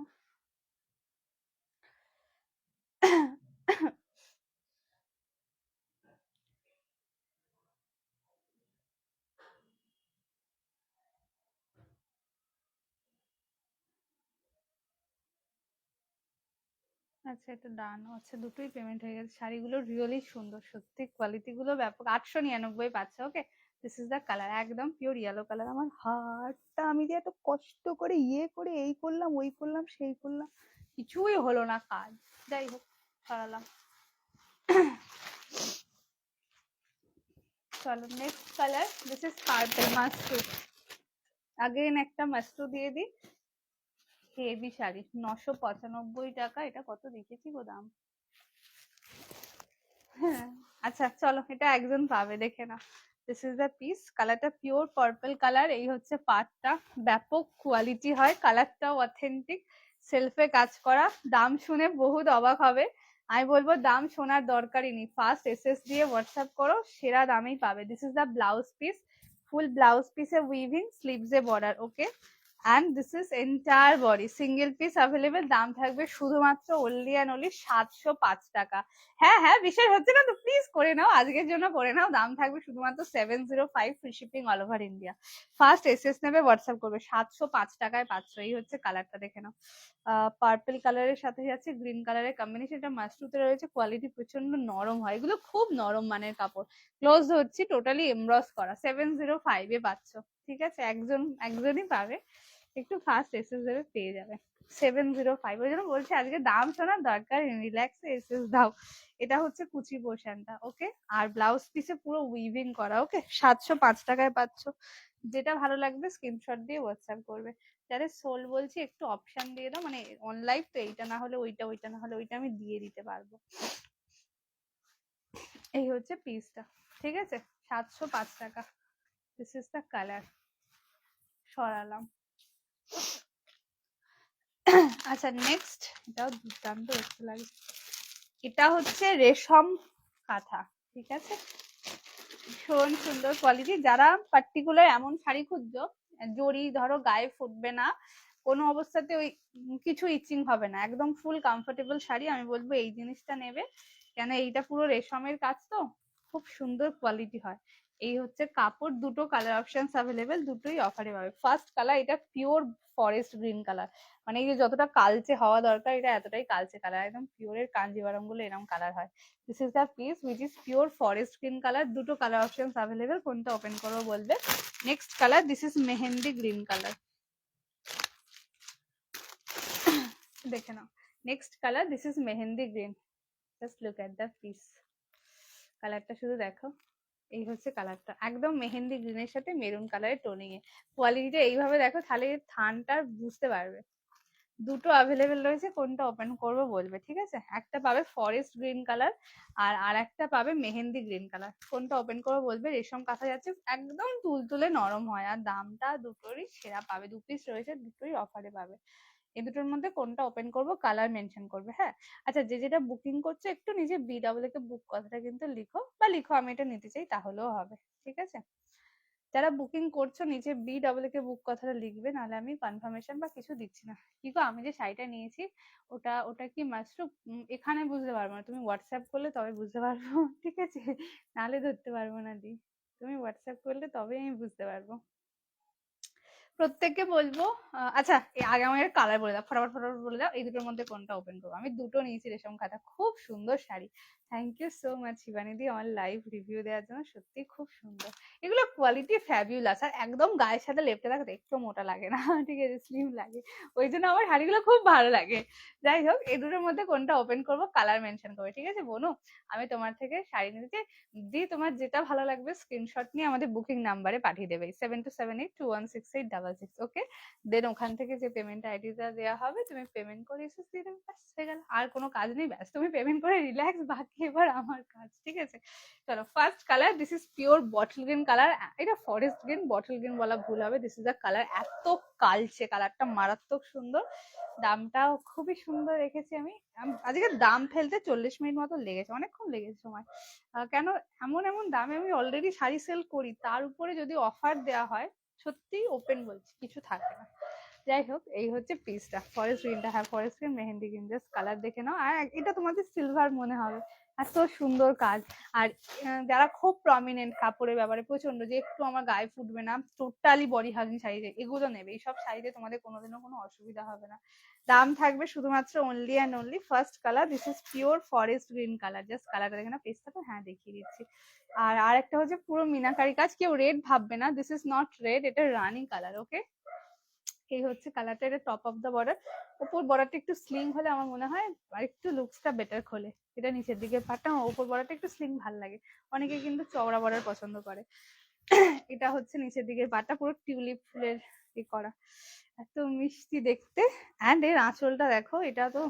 আচ্ছা, এটা ডান আছে, দুটোই পেমেন্ট হয়ে গেছে। শাড়িগুলো রিয়েলি সুন্দর, সত্যি কোয়ালিটি গুলো ব্যাপক। 899 পাচ্ছে। ওকে, দিস ইজ দ্য কালার, একদম পিওর ইয়েলো কালার। আমার হাতটা আমি যে এত কষ্ট করে ইয়ে করে এই করলাম ওই করলাম সেই করলাম, কিছুই হলো না কাজ। যাই হোক, সরালাম। চলো next colour, this is purple মাস্টু। আগেন একটা মাস্টু দিয়ে দিই। হেভি শাড়ি, 995 টাকা। এটা কত দেখেছি গো দাম। হ্যাঁ, আচ্ছা চলো, এটা একজন পাবে, দেখে না। দিস ইজ দ্য পিস, কালারটা পিওর পার্পল কালার। এই হচ্ছে পাটটা, ব্যাপক কোয়ালিটি হয়, কালারটাও অথেন্টিক, সেলফে কাজ করা। দাম শুনে বহুত অবাক হবে, আমি বলবো দাম শোনার দরকারই নেই, ফার্স্ট এসএস দিয়ে হোয়াটসঅ্যাপ করো, সেরা দামেই পাবে। This is the blouse piece, full blouse পিসে উইভিং, স্লিভসে border. Okay, and this is entire body, single piece available। দাম থাকবে শুধুমাত্র only and only 705 টাকা। হ্যাঁ হ্যাঁ, বিশ্বাস হচ্ছে না তো প্লিজ করে নাও, আজকের জন্য করে নাও। দাম থাকবে শুধুমাত্র 705, free shipping all over India. First SS নেবে, হোয়াটসঅ্যাপ করবে, 705 টাকায় পাচ্ছ। এই হচ্ছে কালারটা, দেখে নাও। পার্পল কালারের সাথে যাচ্ছে গ্রিন কালারের কম্বিনেশন। এটা মাস্টুতে রয়েছে, কোয়ালিটি প্রচন্ড নরম হয়, এগুলো খুব নরম মানের কাপড়। ক্লোজ হচ্ছে, টোটালি এমব্রস করা। 705 এ পাচ্ছ, ঠিক আছে, একজনই পাবে, একটু ফার্স্ট এসএস দেবে, পেয়ে যাবে। 705, ওই জন্য বলছি আজকে দাম শোনার দরকার, রিল্যাক্সে এসএস দাও। এটা হচ্ছে কুচি পোর্শনটা। ওকে, আর ব্লাউজ পিসে পুরো উইভিং করা। ওকে, 705 টাকায় পাচ্ছ। যেটা ভালো লাগবে স্ক্রিনশট দিয়ে হোয়াটসঅ্যাপ করবে। যাদের সোল বলছি একটু অপশন দিয়ে দাও, মানে অন লাইভ তো, এইটা না হলে ওইটা, ওইটা না হলে ওইটা, আমি দিয়ে দিতে পারবো। এই হচ্ছে পিসটা, ঠিক আছে, 705 টাকা। দিস ইজ দ্য কালার, সরালাম। আচ্ছা নেক্সট, এটাও দুর্দান্ত দেখতে লাগে। এটা হচ্ছে রেশম কাঁথা, ঠিক আছে, ভীষণ সুন্দর কোয়ালিটি। যারা পার্টিকুলার এমন শাড়ি খুঁজছো, জড়ি ধরো গায়ে ফুটবে না, কোনো অবস্থাতে ওই কিছু ইচিং হবে না, একদম ফুল কমফোর্টেবল শাড়ি, আমি বলবো এই জিনিসটা নেবে। কেন, এইটা পুরো রেশমের কাজ তো, খুব সুন্দর কোয়ালিটি হয়। এই হচ্ছে কাপড়, দুটো কালার অপশনস অ্যাভেলেবেল, দুটোই অফারে পাবে। ফার্স্ট কালার, এটা পিওর ফরেস্ট গ্রিন কালার, মানে এই যে যতটা কালচে হওয়া দরকার এটা এতটাই কালচে কালার, একদম পিওরের কাঞ্জিভারম গুলো এরকম কালার হয়। This is the piece which is pure forest green colour. দুটো কালার অপশনস অ্যাভেলেবেল, কোনটা ওপেন করবো বলবে। Next colour, this is mehndi green colour, দেখে নাও। Next colour, this is mehndi green, just look at the piece, কালারটা শুধু দেখো। এই হচ্ছে কালারটা, একদম মেহেন্দি গ্রিনের সাথে মেরুন কালারের টোনিং এ। কোয়ালিটিটা এইভাবে দেখো, তাহলে থানটা বুঝতে পারবে। দুটো অ্যাভেলেবেল রয়েছে, কোনটা ওপেন করবো বলবে, ঠিক আছে। একটা পাবে ফরেস্ট গ্রিন কালার, আর একটা পাবে মেহেন্দি গ্রিন কালার। কোনটা ওপেন করবো বলবে। রেশম কাঁথা যাচ্ছে, একদম তুলতুলে নরম হয়, আর দামটা দুটোরই সেরা পাবে। দু পিস রয়েছে, দুটোই অফারে পাবে। এই দুটোর মধ্যে কোনটা ওপেন করবো, কালার মেনশন করবে, হ্যাঁ। আচ্ছা, যে যেটা বুকিং করছে একটু নিজে BW কে বুক কথাটা কিন্তু লিখো, বা লিখো আমি এটা নিতে চাই, তাহলেও হবে, ঠিক আছে। যারা বুকিং করছো নিচে BWK বুক কথাটা লিখবে, নাহলে আমি কনফার্মেশন বা কিছু দিচ্ছি না। কি গো, আমি যে শাড়িটা নিয়েছি ওটা ওটা কি মাশরুম? এখানে বুঝতে পারবো না, তুমি হোয়াটসঅ্যাপ করলে তবে বুঝতে পারবো। ঠিক আছে, নাহলে ধরতে পারবো না দি, তুমি হোয়াটসঅ্যাপ করলে তবে আমি বুঝতে পারবো। প্রত্যেককে বলবো আচ্ছা আগে আমাকে কালার বলে দাও, ফটাফট ফটাফট বলে দাও, এই দুটোর মধ্যে কোনটা ওপেন করবো। আমি দুটো নিয়েছি রেশম খাতা, খুব সুন্দর শাড়ি। Thank you so much Shibani দি আমার লাইভ রিভিউ দেওয়ার জন্য, সত্যি খুব সুন্দর। এগুলো কোয়ালিটি ফ্যাবিউলাস, আর একদম গায়ের সাথে লেপটে থাকে, একটু মোটা লাগে না। ঠিক আছে, স্লিম লাগে, ওই জন্য আমার শাড়িগুলো খুব ভালো লাগে। যাই হোক, এই দুটোর মধ্যে কোনটা ওপেন করবো, কালার মেনশন করবে। ঠিক আছে বোনু, আমি তোমার থেকে শাড়ি নিতে দি, তোমার যেটা ভালো লাগবে স্ক্রিনশট নিয়ে আমাদের বুকিং নাম্বারে পাঠিয়ে দেবে 7278216866। ওকে, দেন ওখান থেকে যে পেমেন্ট আইডিটা দেওয়া হবে তুমি পেমেন্ট করে এসে দিয়ে দেবে, ব্যাস হয়ে গেল। আর কোনো কাজ নেই, ব্যাস তুমি পেমেন্ট করে রিল্যাক্স, বাকি এবার আমার কাজ। ঠিক আছে, চলো first colour, this is pure bottle green colour. এটা ফরেস্ট গ্রিন, বটল গ্রিন বলা ভুল হবে। দিস ইজ দ্য কালার, এত কালচে কালারটা, মারাত্মক সুন্দর। দামটাও খুবই সুন্দর রেখেছি আমি। আজকে দাম ফেলতে 40 মিনিট মতো লেগেছে, অনেকক্ষণ লেগেছে সময়। কেন, এমন এমন দামে আমি অলরেডি শাড়ি সেল করি, তার উপরে যদি অফার দেওয়া হয়, সত্যি ওপেন বলছি কিছু থাকে না। যাই হোক, এই হচ্ছে পিসটা, ফরেস্ট গ্রিনটা। হ্যাঁ, forest green mehndi green, just colour দেখে নাও। আর এটা তোমাদের সিলভার মনে হবে, এত সুন্দর কাজ। আর যারা খুব প্রমিনেন্ট কাপড়ের ব্যাপারে প্রচন্ড, যে একটু আমার গায়ে ফুটবে না, টোটালি বডি হাগিং শাড়ি, এগুলো নেবে। এইসব শাড়িতে তোমাদের কোনোদিনও কোনো অসুবিধা হবে না। দাম থাকবে শুধুমাত্র only and only. First colour, this is pure forest green colour, just কালারটা দেখে না, পেজটা তো হ্যাঁ দেখিয়ে দিচ্ছি। আর একটা হচ্ছে পুরো মিনাকারি কাজ, কেউ রেড ভাববে না, দিস ইজ নট রেড, এটা রানি কালার। ওকে, এই হচ্ছে কালারটা, এটা টপ অফ দা বর্ডার। উপর বর্ডারটা একটু স্লিং হলে আমার মনে হয় আর একটু লুকসটা বেটার খোলে। এটা নিচের দিকে পাটটা, উপর বর্ডারটা একটু স্লিং ভাল লাগে, অনেকে কিন্তু চওড়া বর্ডার পছন্দ করে। এটা হচ্ছে নিচের দিকের পাটটা, পুরো টিউলিপ ফুলের করা, এত মিষ্টি দেখতে। অ্যান্ড এর আঁচলটা দেখো, এটা তো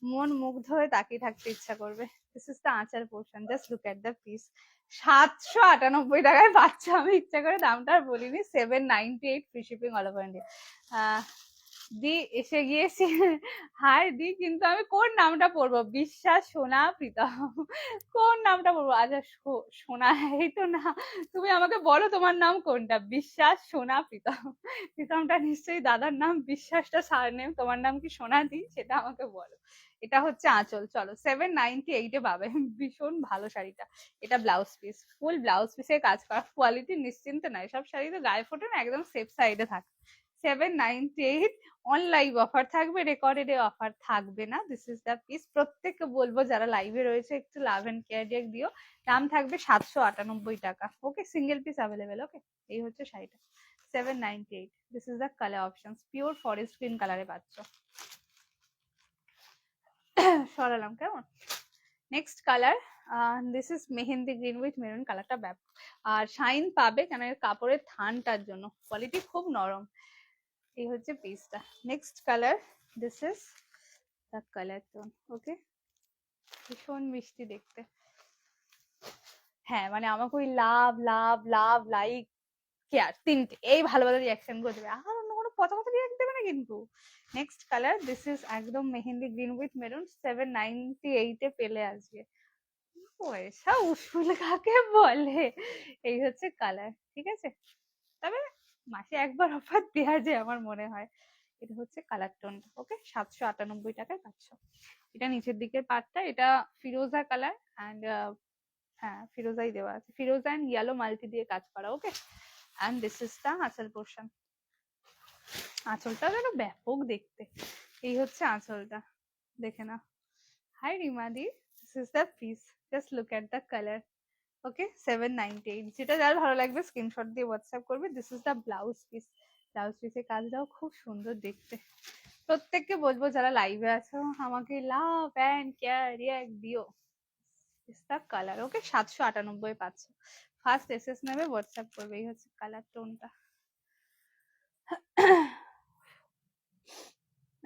মন মুগ্ধ হয়ে তাকিয়ে থাকতে ইচ্ছা করবে। দিস ইজ দ্য আঁচার portion, just look at the piece. 798 টাকায় পাচ্ছ, আমি ইচ্ছা করে দামটা আর বলিনি। 798 free shipping all over India. দি এসে গিয়েছি। হাই দি, কিন্তু আমি কোন নামটা পড়বো? বিশ্বাস, সোনা, প্রীতম, কোন নামটা পড়বো? আচ্ছা সোনা, এই তো না। তুমি আমাকে বলো তোমার নাম কোনটা, বিশ্বাস, সোনা, প্রীতম। প্রীতমটা নিশ্চয়ই দাদার নাম, বিশ্বাসটা সার নেম, তোমার নাম কি সোনা দি, সেটা আমাকে বলো। এটা হচ্ছে আঁচল, চলো 798 পাবে। ভীষণ ভালো শাড়িটা। এটা ব্লাউজ পিস, ফুল ব্লাউজ পিসের কাজ করা, কোয়ালিটি নিশ্চিন্ত নয়, সব শাড়িতে গায়ে ফোটে না, একদম সেফ সাইডে থাকে। 798 অন লাইভ অফার থাকবে, রেকর্ডেড অফার থাকবে না। This is the piece. প্রত্যেককে বলবো যারা লাইভে রয়েছে একটু লাভ এন্ড কেয়ার দিও। দাম থাকবে 798 টাকা। Okay, single piece available. Okay, এই হচ্ছে শাড়িটা, 798। This is the colour option, pure forest green কালারে পাচ্ছ। সরালাম কেমন। Next colour, this is mehndi green with maroon, কালারটা ব্যাপক আর শাইন পাবে, কেন এর কাপড়ের থানটার জন্য, কোয়ালিটি খুব নরম। এই হচ্ছে পিসটা। Next colour, this is the colour tone. Okay, ভীষণ মিষ্টি দেখতে। হ্যাঁ, মানে আমাকে ওই লাভ লাভ লাভ লাইক কেয়ার তিনটে এই ভালো ভালো রিয়াকশন করে দেবে, আর অন্য কোনো কথা কথা রিয়াক্ট দেবে না কিন্তু। নেক্সট কালার, দিস ইজ একদম মেহেন্দি গ্রিন উইথ মেরুন, 798 পেলে আজকে। পয়সা উসুল কাকে বলে, এই হচ্ছে কালার। ঠিক আছে, তবে মাসে একবার অফার দেওয়া যায় আমার মনে হয়। এটা হচ্ছে কালার টোনটা। ওকে, 798 টাকায় পাচ্ছ। এটা নিচের দিকের পার্টটা, এটা ফিরোজা কালার অ্যান্ড হ্যাঁ ফিরোজাই দেওয়া আছে, ফিরোজা অ্যান্ড ইয়েলো মাল্টি দিয়ে কাজ করা। Okay, and this is the আঁচল পোর্শন। আঁচলটা যেন ব্যাপক দেখতে। এই হচ্ছে আঁচলটা, দেখে না। হাই রিমাদি, this is the piece, just look at the colour. Okay, 798। যেটা যার ভালো লাগবে স্ক্রিনশট দিয়ে হোয়াটসঅ্যাপ করবে। This is the blouse piece. Blouse পিসের কাজটাও খুব সুন্দর দেখতে। প্রত্যেককে বলবো যারা লাইভে আছো আমাকে লাভ অ্যান্ড কেয়ার রিয়াক্ট দিও। Is the colour. ওকে, 798 পাচ্ছ। ফার্স্ট এসএস নেবে হোয়াটসঅ্যাপ করবে। এই হচ্ছে কালার টোনটা।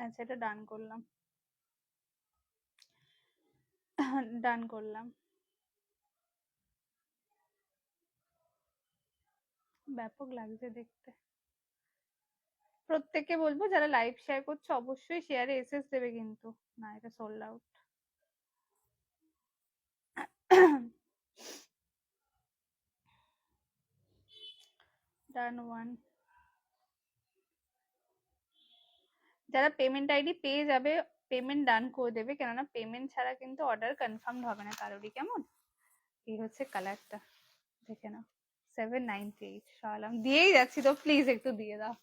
আচ্ছা, এটা ডান করলাম, ডান করলাম। ব্যাপক লাগছে দেখতে। প্রত্যেককে বলবো যারা লাইভ শেয়ার করছো অবশ্যই শেয়ারে এসএস দেবে, কিন্তু না এটা সোল্ড আউট। ডান ওয়ান। যারা পেমেন্ট আইডি পেয়ে যাবে পেমেন্ট ডান করে দেবে, কেননা পেমেন্ট ছাড়া কিন্তু অর্ডার কনফার্ম হবে না কারোরই। কেমন? এই হচ্ছে কালারটা, দেখে নাও। 798 সরালাম, দিয়েই যাচ্ছি তো, প্লিজ একটু দিয়ে দাও।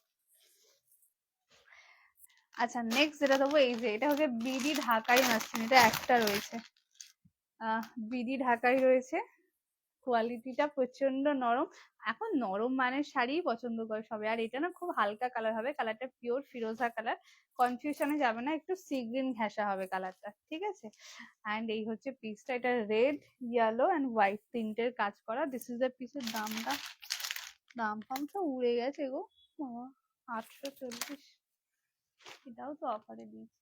আচ্ছা নেক্সট যেটা দেবো, এই যে এটা হচ্ছে বিডি ঢাকাই মাসলিন, এটা একটা রয়েছে, বিডি ঢাকাই রয়েছে। কোয়ালিটিটা প্রচন্ড নরম। এখন নরম মানের শাড়ি পছন্দ করে সবাই, আর এটা না খুব হালকা কালার হবে, কালারটা পিওর ফিরোজা কালার, কনফিউশনে যাবে না, একটু সি গ্রিন ঘেঁষা হবে কালারটা, ঠিক আছে। অ্যান্ড এই হচ্ছে পিসটা, এটা রেড ইয়েলো অ্যান্ড হোয়াইট তিনটের কাজ করা। দিস ইজ দ্য পিসের দামটা, দাম ফাম তো উড়ে গেছে গো বাবা, 840। এটাও তো অফারে দিয়েছি।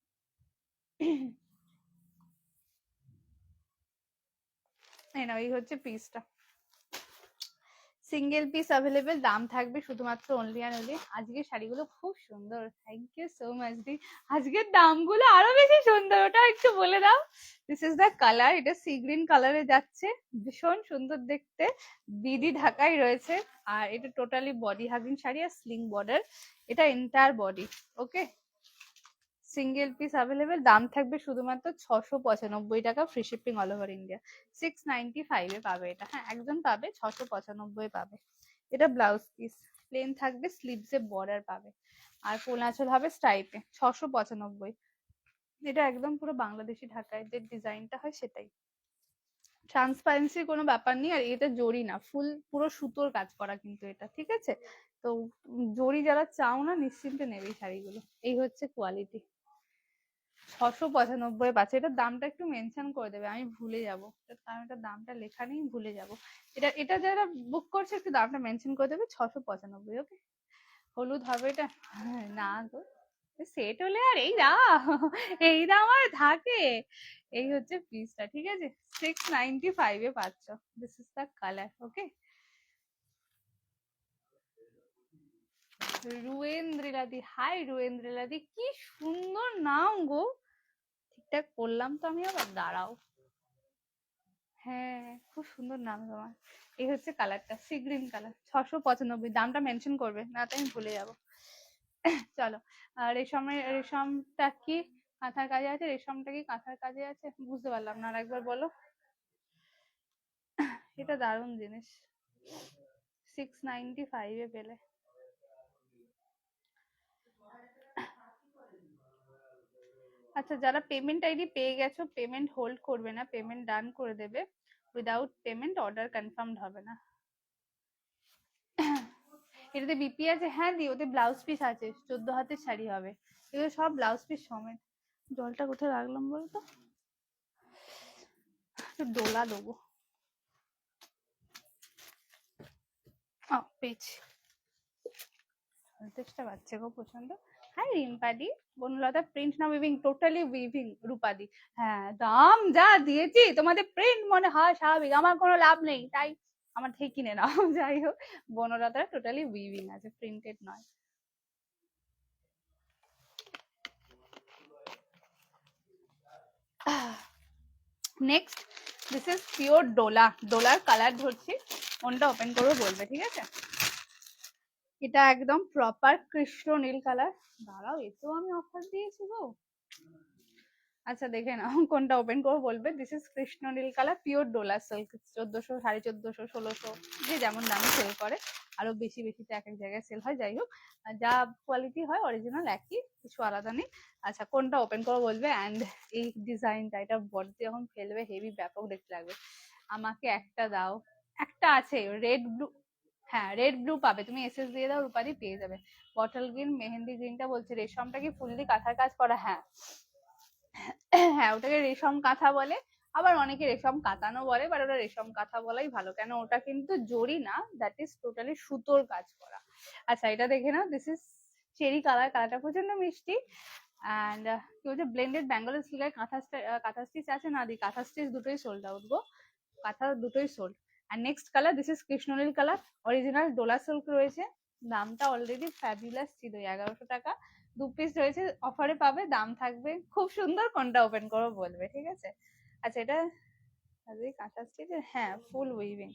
এই না, এই হচ্ছে পিসটা, সিঙ্গেল পিস অ্যাভেলেবেল, দাম থাকবে শুধুমাত্র অনলি অ্যান্ড অনলি। আজকের শাড়িগুলো খুব সুন্দর, থ্যাংক ইউ সো মাচ দি। আজকের দামগুলো আরো বেশি সুন্দর, ওটা একটু বলে দাও। দিস ইজ দ্য কালার, এটা সি গ্রিন কালারে যাচ্ছে, ভীষণ সুন্দর দেখতে, বিডি ঢাকাই রয়েছে। আর এটা টোটালি বডি হাগিং শাড়ি আর স্লিং বর্ডার, এটা এন্টায়ার বডি। ওকে, সিঙ্গেল পিস অ্যাভেলেবেল, দাম থাকবে শুধুমাত্র 695 টাকা, free shipping all over India. 695 এ পাবে এটা, হ্যাঁ একজন পাবে, 695 পাবে। এটা ব্লাউজ পিস প্লেন থাকবে, স্লিভস এ বর্ডার পাবে, আর ফুল আঁচল হবে স্ট্রাইপে, 695। এটা একদম পুরো বাংলাদেশি ঢাকায় যে ডিজাইনটা হয় সেটাই, ট্রান্সপারেন্সির কোনো ব্যাপার নেই। আর এটা জরি না, ফুল পুরো সুতোর কাজ করা কিন্তু এটা, ঠিক আছে। তো জরি যারা চাও না, নিশ্চিন্তে নেবে এই শাড়িগুলো। এই হচ্ছে কোয়ালিটি, 695 পাচ্ছে। এটার দামটা একটু মেনশন করে দেবে, আমি ভুলে যাবো, কারণ এটার দামটা লেখা নেই, ভুলে যাব। এটা এটা যারা বুক করছে একটু দামটা মেনশন করে দেবে, 695। ওকে, হলুদ হবে এটা, না গো, সেট হলে আর এই দাম আর থাকে। এই হচ্ছে পিসটা, ঠিক আছে, 695 পাচ্ছ। This is the colour. Okay, রুয়েন্দ্রিলাদি, হাই রুয়েন্দ্রিলাদি, কি সুন্দর নাম গো। ঠিকঠাক করলাম তো আমি, আবার দাঁড়াও। হ্যাঁ, খুব সুন্দর নাম তোমার। এই হচ্ছে কালারটা, সি গ্রিন কালার, 695, দামটা মেনশন করবে না তো আমি ভুলে যাব। চলো, আর রেশমটা কি কাঁথার কাজে আছে? রেশমটা কি কাঁথার কাজে আছে বুঝতে পারলাম না, আর একবার বলো। এটা দারুণ জিনিস, 695 পেলে। আচ্ছা, যারা পেমেন্ট আইডি পেয়ে গেছো, পেমেন্ট হোল্ড করবে না, পেমেন্ট ডান করে দেবে। উইদাউট পেমেন্ট অর্ডার কনফার্মড হবে না। এটাতে বিপি আছে, হ্যাঁ দি, ওতে ব্লাউজ পিস আছে, 14 হাতের শাড়ি হবে, এগুলো সব ব্লাউজ পিস সমেত। জলটা কোথায় রাখলাম বলতো, একটু ডোলা দেবো। পেয়েছি, চেষ্টা পাচ্ছে গো প্রচন্ড। হাই রিম্পাদি, বনলতা প্রিন্ট না উইভিং, টোটালি উইভিং রূপাদি। হ্যাঁ, দাম যা দিয়েছি তোমাদের প্রিন্ট মনে হয় স্বাভাবিক, আমার কোনো লাভ নেই, তাই আমার থেকে কিনে নাও। যাই হোক, বনলতা টোটালি উইভিং আছে, প্রিন্টেড নয়। নেক্সট, দিস ইজ পিওর ডোলা, ডোলার কালার ধরছি, কোনটা ওপেন করবো বলবে, ঠিক আছে। এটা একদম প্রপার কৃষ্ণ নীল কালার। দাঁড়াও, এতেও আমি অফার দিয়েছি গো। আচ্ছা দেখে নাও, কোনটা ওপেন করবো বলবে। দিস ইজ কৃষ্ণ নীল কালার, পিওর ডোলা সিল্ক, 1400, 1450, 1600, যে যেমন দামে সেল করে, আরো বেশি বেশিতে এক এক জায়গায় সেল হয়। যাই হোক, যা কোয়ালিটি হয় অরিজিনাল একই, কিছু আলাদা নেই। আচ্ছা, কোনটা ওপেন করবো বলবে। অ্যান্ড এই ডিজাইনটা, এটা বডি যখন ফেলবে হেভি ব্যাপক দেখতে লাগবে। আমাকে একটা দাও, একটা আছে রেড ব্লু, হ্যাঁ রেড ব্লু পাবে, তুমি এসএস দিয়ে দাও, রূপাদি পেয়ে যাবে। বটল গ্রিন, মেহেন্দি গ্রিনটা বলছে, রেশমটা কি ফুললি কাঁথার কাজ করা? হ্যাঁ, হ্যাঁ ওটাকে রেশম কাঁথা বলে, আবার অনেকে রেশম কাতানো বলে, বাট ওটা রেশম কাঁথা বলাই ভালো, কেন ওটা কিন্তু জরি না, দ্যাট ইজ টোটালি সুতোর কাজ করা। আচ্ছা, এটা দেখে নাও, দিস ইজ চেরি কালার, কালারটা প্রচন্ড মিষ্টি। অ্যান্ড কি বলছে, ব্লেন্ডেড ব্যাঙ্গলের সিলাই কাঁথা স্টিচ আছে না দি, কাঁথা স্টিচ দুটোই সোল্ড আউট গো, কাঁথা দুটোই সোল্ড। আর নেক্সট কালার, দিস ইজ কৃষ্ণনীল কালার, অরিজিনাল ডোলা সিল্ক রয়েছে, দামটা অলরেডি ফ্যাবুলাস ছিল, 1100 টাকা, 2 পিস রয়েছে, অফারে পাবে, দাম থাকবে। খুব সুন্দর, কোনটা ওপেন করো বলবে, ঠিক আছে। আচ্ছা, এটা কাঁথা স্টিচ, হ্যাঁ ফুল উইভিং,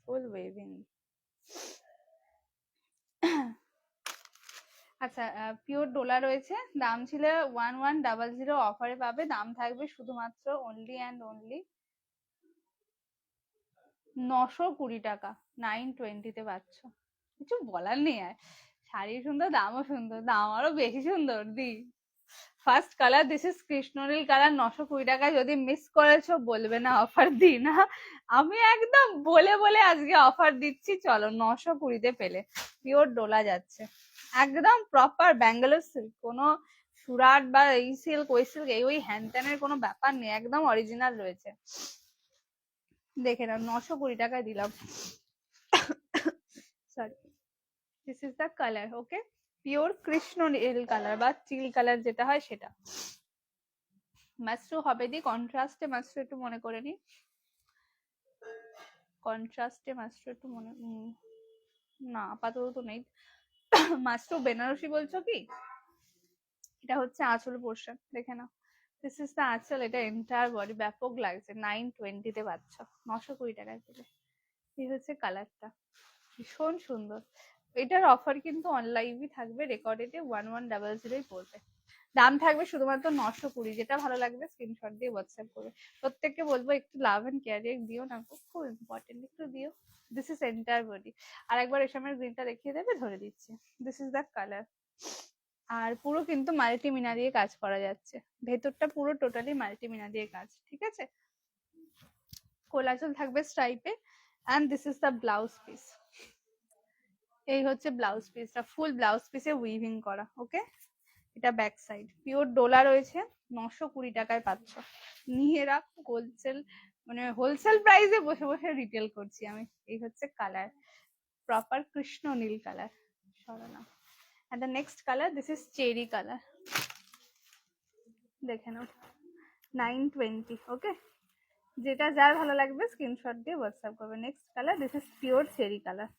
ফুল উইভিং। আচ্ছা, পিওর ডোলা রয়েছে, দাম ছিল 1100, অফারে পাবে, দাম থাকবে শুধুমাত্র অনলি অ্যান্ড অনলি 920 টাকা। 920 পাচ্ছ, কিছু বলার নেই। আর শাড়ি সুন্দর, দামও সুন্দর, দাম আরো বেশি সুন্দর দি। ফার্স্ট কালার, দিস ইজ কৃষ্ণনীল কালার, 920 টাকা। যদি মিস করেছো বলবে না অফার দিই না, আমি একদম বলে বলে আজকে অফার দিচ্ছি। চলো, 920-তে পেলে। পিওর ডোলা যাচ্ছে, একদম প্রপার ব্যাঙ্গালোর সিল্ক, কোনো সুরাট বা এই সিল্ক ওই সিল্ক এই ওই হ্যান ত্যানের কোনো ব্যাপার নেই, একদম অরিজিনাল রয়েছে। দেখে নাও, 920 টাকায় দিলাম। Sorry, this is the colour. Okay, pure কৃষ্ণ নীল কালার বা চিল কালার যেটা হয় সেটা। মাস্টু হবে দি কন্ট্রাস্টে, মাস্টু একটু মনে করে নি, কন্ট্রাস্টে মাস্টু একটু মনে, না আপাতত তো নেই। মাস্টু বেনারসি বলছো কি? এটা হচ্ছে আঁচল পোর্শন, দেখে নাও, দিস ইজ দ্য আঁচল। এটা এন্টায়ার বডি, ব্যাপক লাগছে। 920-তে পাচ্ছ, 920 টাকায় পেলে। এই হচ্ছে কালারটা, ভীষণ সুন্দর। এটার অফার কিন্তু অনলাইনই থাকবে, রেকর্ডেডে 1100 পড়বে। দাম থাকবে শুধুমাত্র 920। যেটা ভালো লাগবে স্ক্রিনশট দিয়ে হোয়াটসঅ্যাপ করে। প্রত্যেককে বলবো একটু লাভ এন্ড কেয়ারিং দিও না, খুব ইম্পর্টেন্ট, একটু দিও। This is entire body. আর একবার রেশমের গ্রিনটা দেখিয়ে দেবে, ধরে দিচ্ছি। This is the colour. আর পুরো কিন্তু মাল্টিমিনা দিয়ে কাজ করা যাচ্ছে, ভেতরটা পুরো টোটালি মাল্টিমিনা দিয়ে কাজ, ঠিক আছে। কোলাচল থাকবে স্ট্রাইপে, and this is the blouse piece. এই হচ্ছে ব্লাউজ পিসটা, ফুল ব্লাউজ পিসে উইভিং করা। ওকে, এটা ব্যাক সাইড, পিওর ডোলা রয়েছে, 920 টাকায় পাচ্ছ। নিয়ে রাখ, হোলসেল মানে হোলসেল প্রাইসে বসে বসে রিটেল করছি আমি। এই হচ্ছে কালার, প্রপার কৃষ্ণ নীল কালার। সরানো। and the next color, this is cherry color, দেখে নাও, 920। ওকে, যেটা যার ভালো লাগবে স্ক্রিনশট দিয়ে হোয়াটসঅ্যাপ করবে। Next colour, this is pure cherry colour.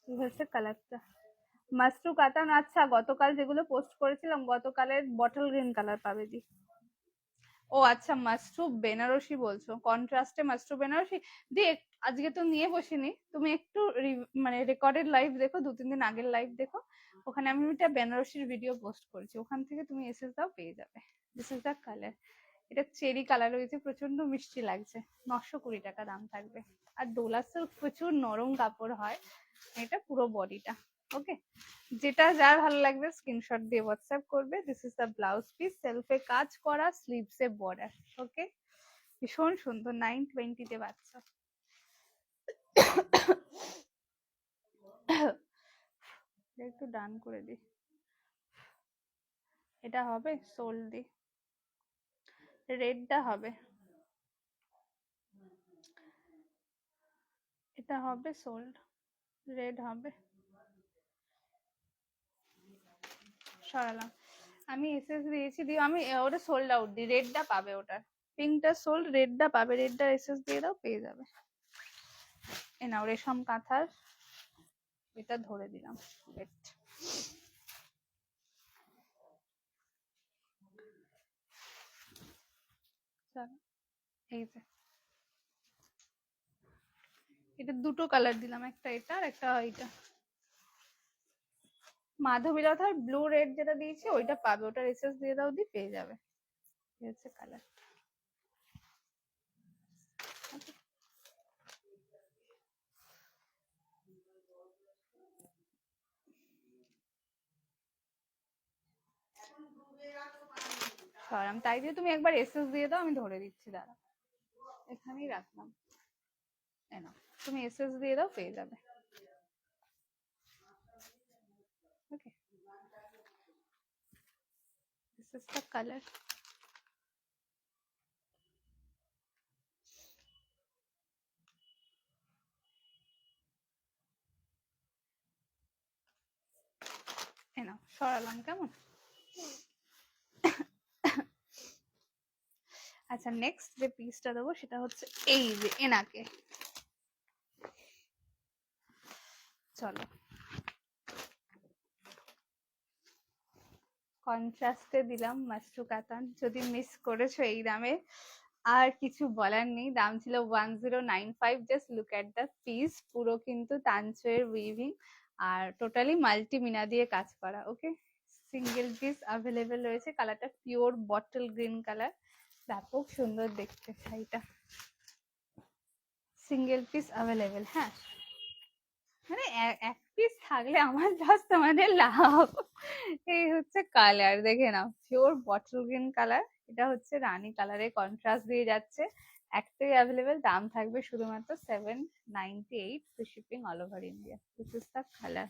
এই হচ্ছে কালারটা, মাশরু কাতান। আচ্ছা, গতকাল যেগুলো পোস্ট করেছিলাম, গতকালের বটল গ্রিন কালার পাবে দি। ও আচ্ছা, মাশরু বেনারসি বলছো, কন্ট্রাস্টে মাশরু বেনারসি দি। আজকে তো নিয়ে বসিনি, তুমি একটু মানে রেকর্ডেড লাইভ দেখো, 2-3 দিন আগের লাইভ দেখো, ওখানে আমি একটা বেনারসির ভিডিও পোস্ট করেছি, ওখান থেকে তুমি এসএস দাও, পেয়ে যাবে। This is the colour. এটা চেরি কালার রয়েছে, প্রচন্ড মিষ্টি লাগছে। 920 টাকা দাম থাকবে। আর ডোলা সিল্ক প্রচুর নরম কাপড় হয়, এটা পুরো বডিটা। ওকে, যেটা যার ভালো লাগবে স্ক্রিনশট দিয়ে হোয়াটসঅ্যাপ করবে। This is the blouse piece, সেলফে কাজ করা, স্লিভসে বর্ডার। ওকে, ভীষণ সুন্দর, 920-তে পাচ্ছ। একটু ডান করে দি, এটা হবে সোল দি, রেডটা হবে, এটা হবে সোল্ড, রেড হবে। সরালাম, আমি এসএস দিয়েছি, দিয়ে আমি ওটা সোল্ড আউট দিই, রেডটা পাবে ওটার, পিঙ্কটা সোল্ড, রেডটা পাবে, রেডটা এসএস দিয়ে দাও, পেয়ে যাবে। এ নাও, রেশম কাঁথার এটা ধরে দিলাম, রেড। এই যে, এটা দুটো কালার দিলাম, একটা এটা আর একটা এইটা। মাধবীলতার ব্লু রেড যেটা দিয়েছি ওইটা পাবে, ওটার এসএস দিয়ে দাও, দি পেয়ে যাবে। এই হচ্ছে কালার। সরাম, তাই দিয়ে তুমি একবার এসএস দিয়ে দাও, আমি ধরে দিচ্ছি, দাঁড়া, এখানেই রাখলাম। না, তুমি এসএস দিয়ে দাও, পেয়ে যাবে। ওকে, দিস ইজ দ্য কালার। এ নাও, সরালাম, কেমন। আচ্ছা, নেক্সট যে পিসটা দেবো সেটা হচ্ছে এই যে এনাকে। চলো, কন্ট্রাস্টে দিলাম মাশরু কাতান। যদি মিস করেছো এই দামে, আর কিছু বলার নেই, দাম ছিল 1095। Just look at the piece, পুরো কিন্তু তানচের উইভিং আর টোটালি মাল্টি মিনা দিয়ে কাজ করা। ওকে, সিঙ্গেল পিস অ্যাভেলেবেল রয়েছে, কালারটা পিওর বটল গ্রিন কালার, ব্যাপক সুন্দর দেখতে শাড়িটা। সিঙ্গেল পিস অ্যাভেলেবেল, হ্যাঁ, মানে এক পিস থাকলে আমার জাস্ট তোমাদের লাভ। এই হচ্ছে কালার, দেখে নাও, পিওর বটল গ্রিন কালার, এটা হচ্ছে রানী কালারে কন্ট্রাস্ট দিয়ে যাচ্ছে। একটাই অ্যাভেলেবেল, দাম থাকবে শুধুমাত্র 798, free shipping all over India. This is the colour.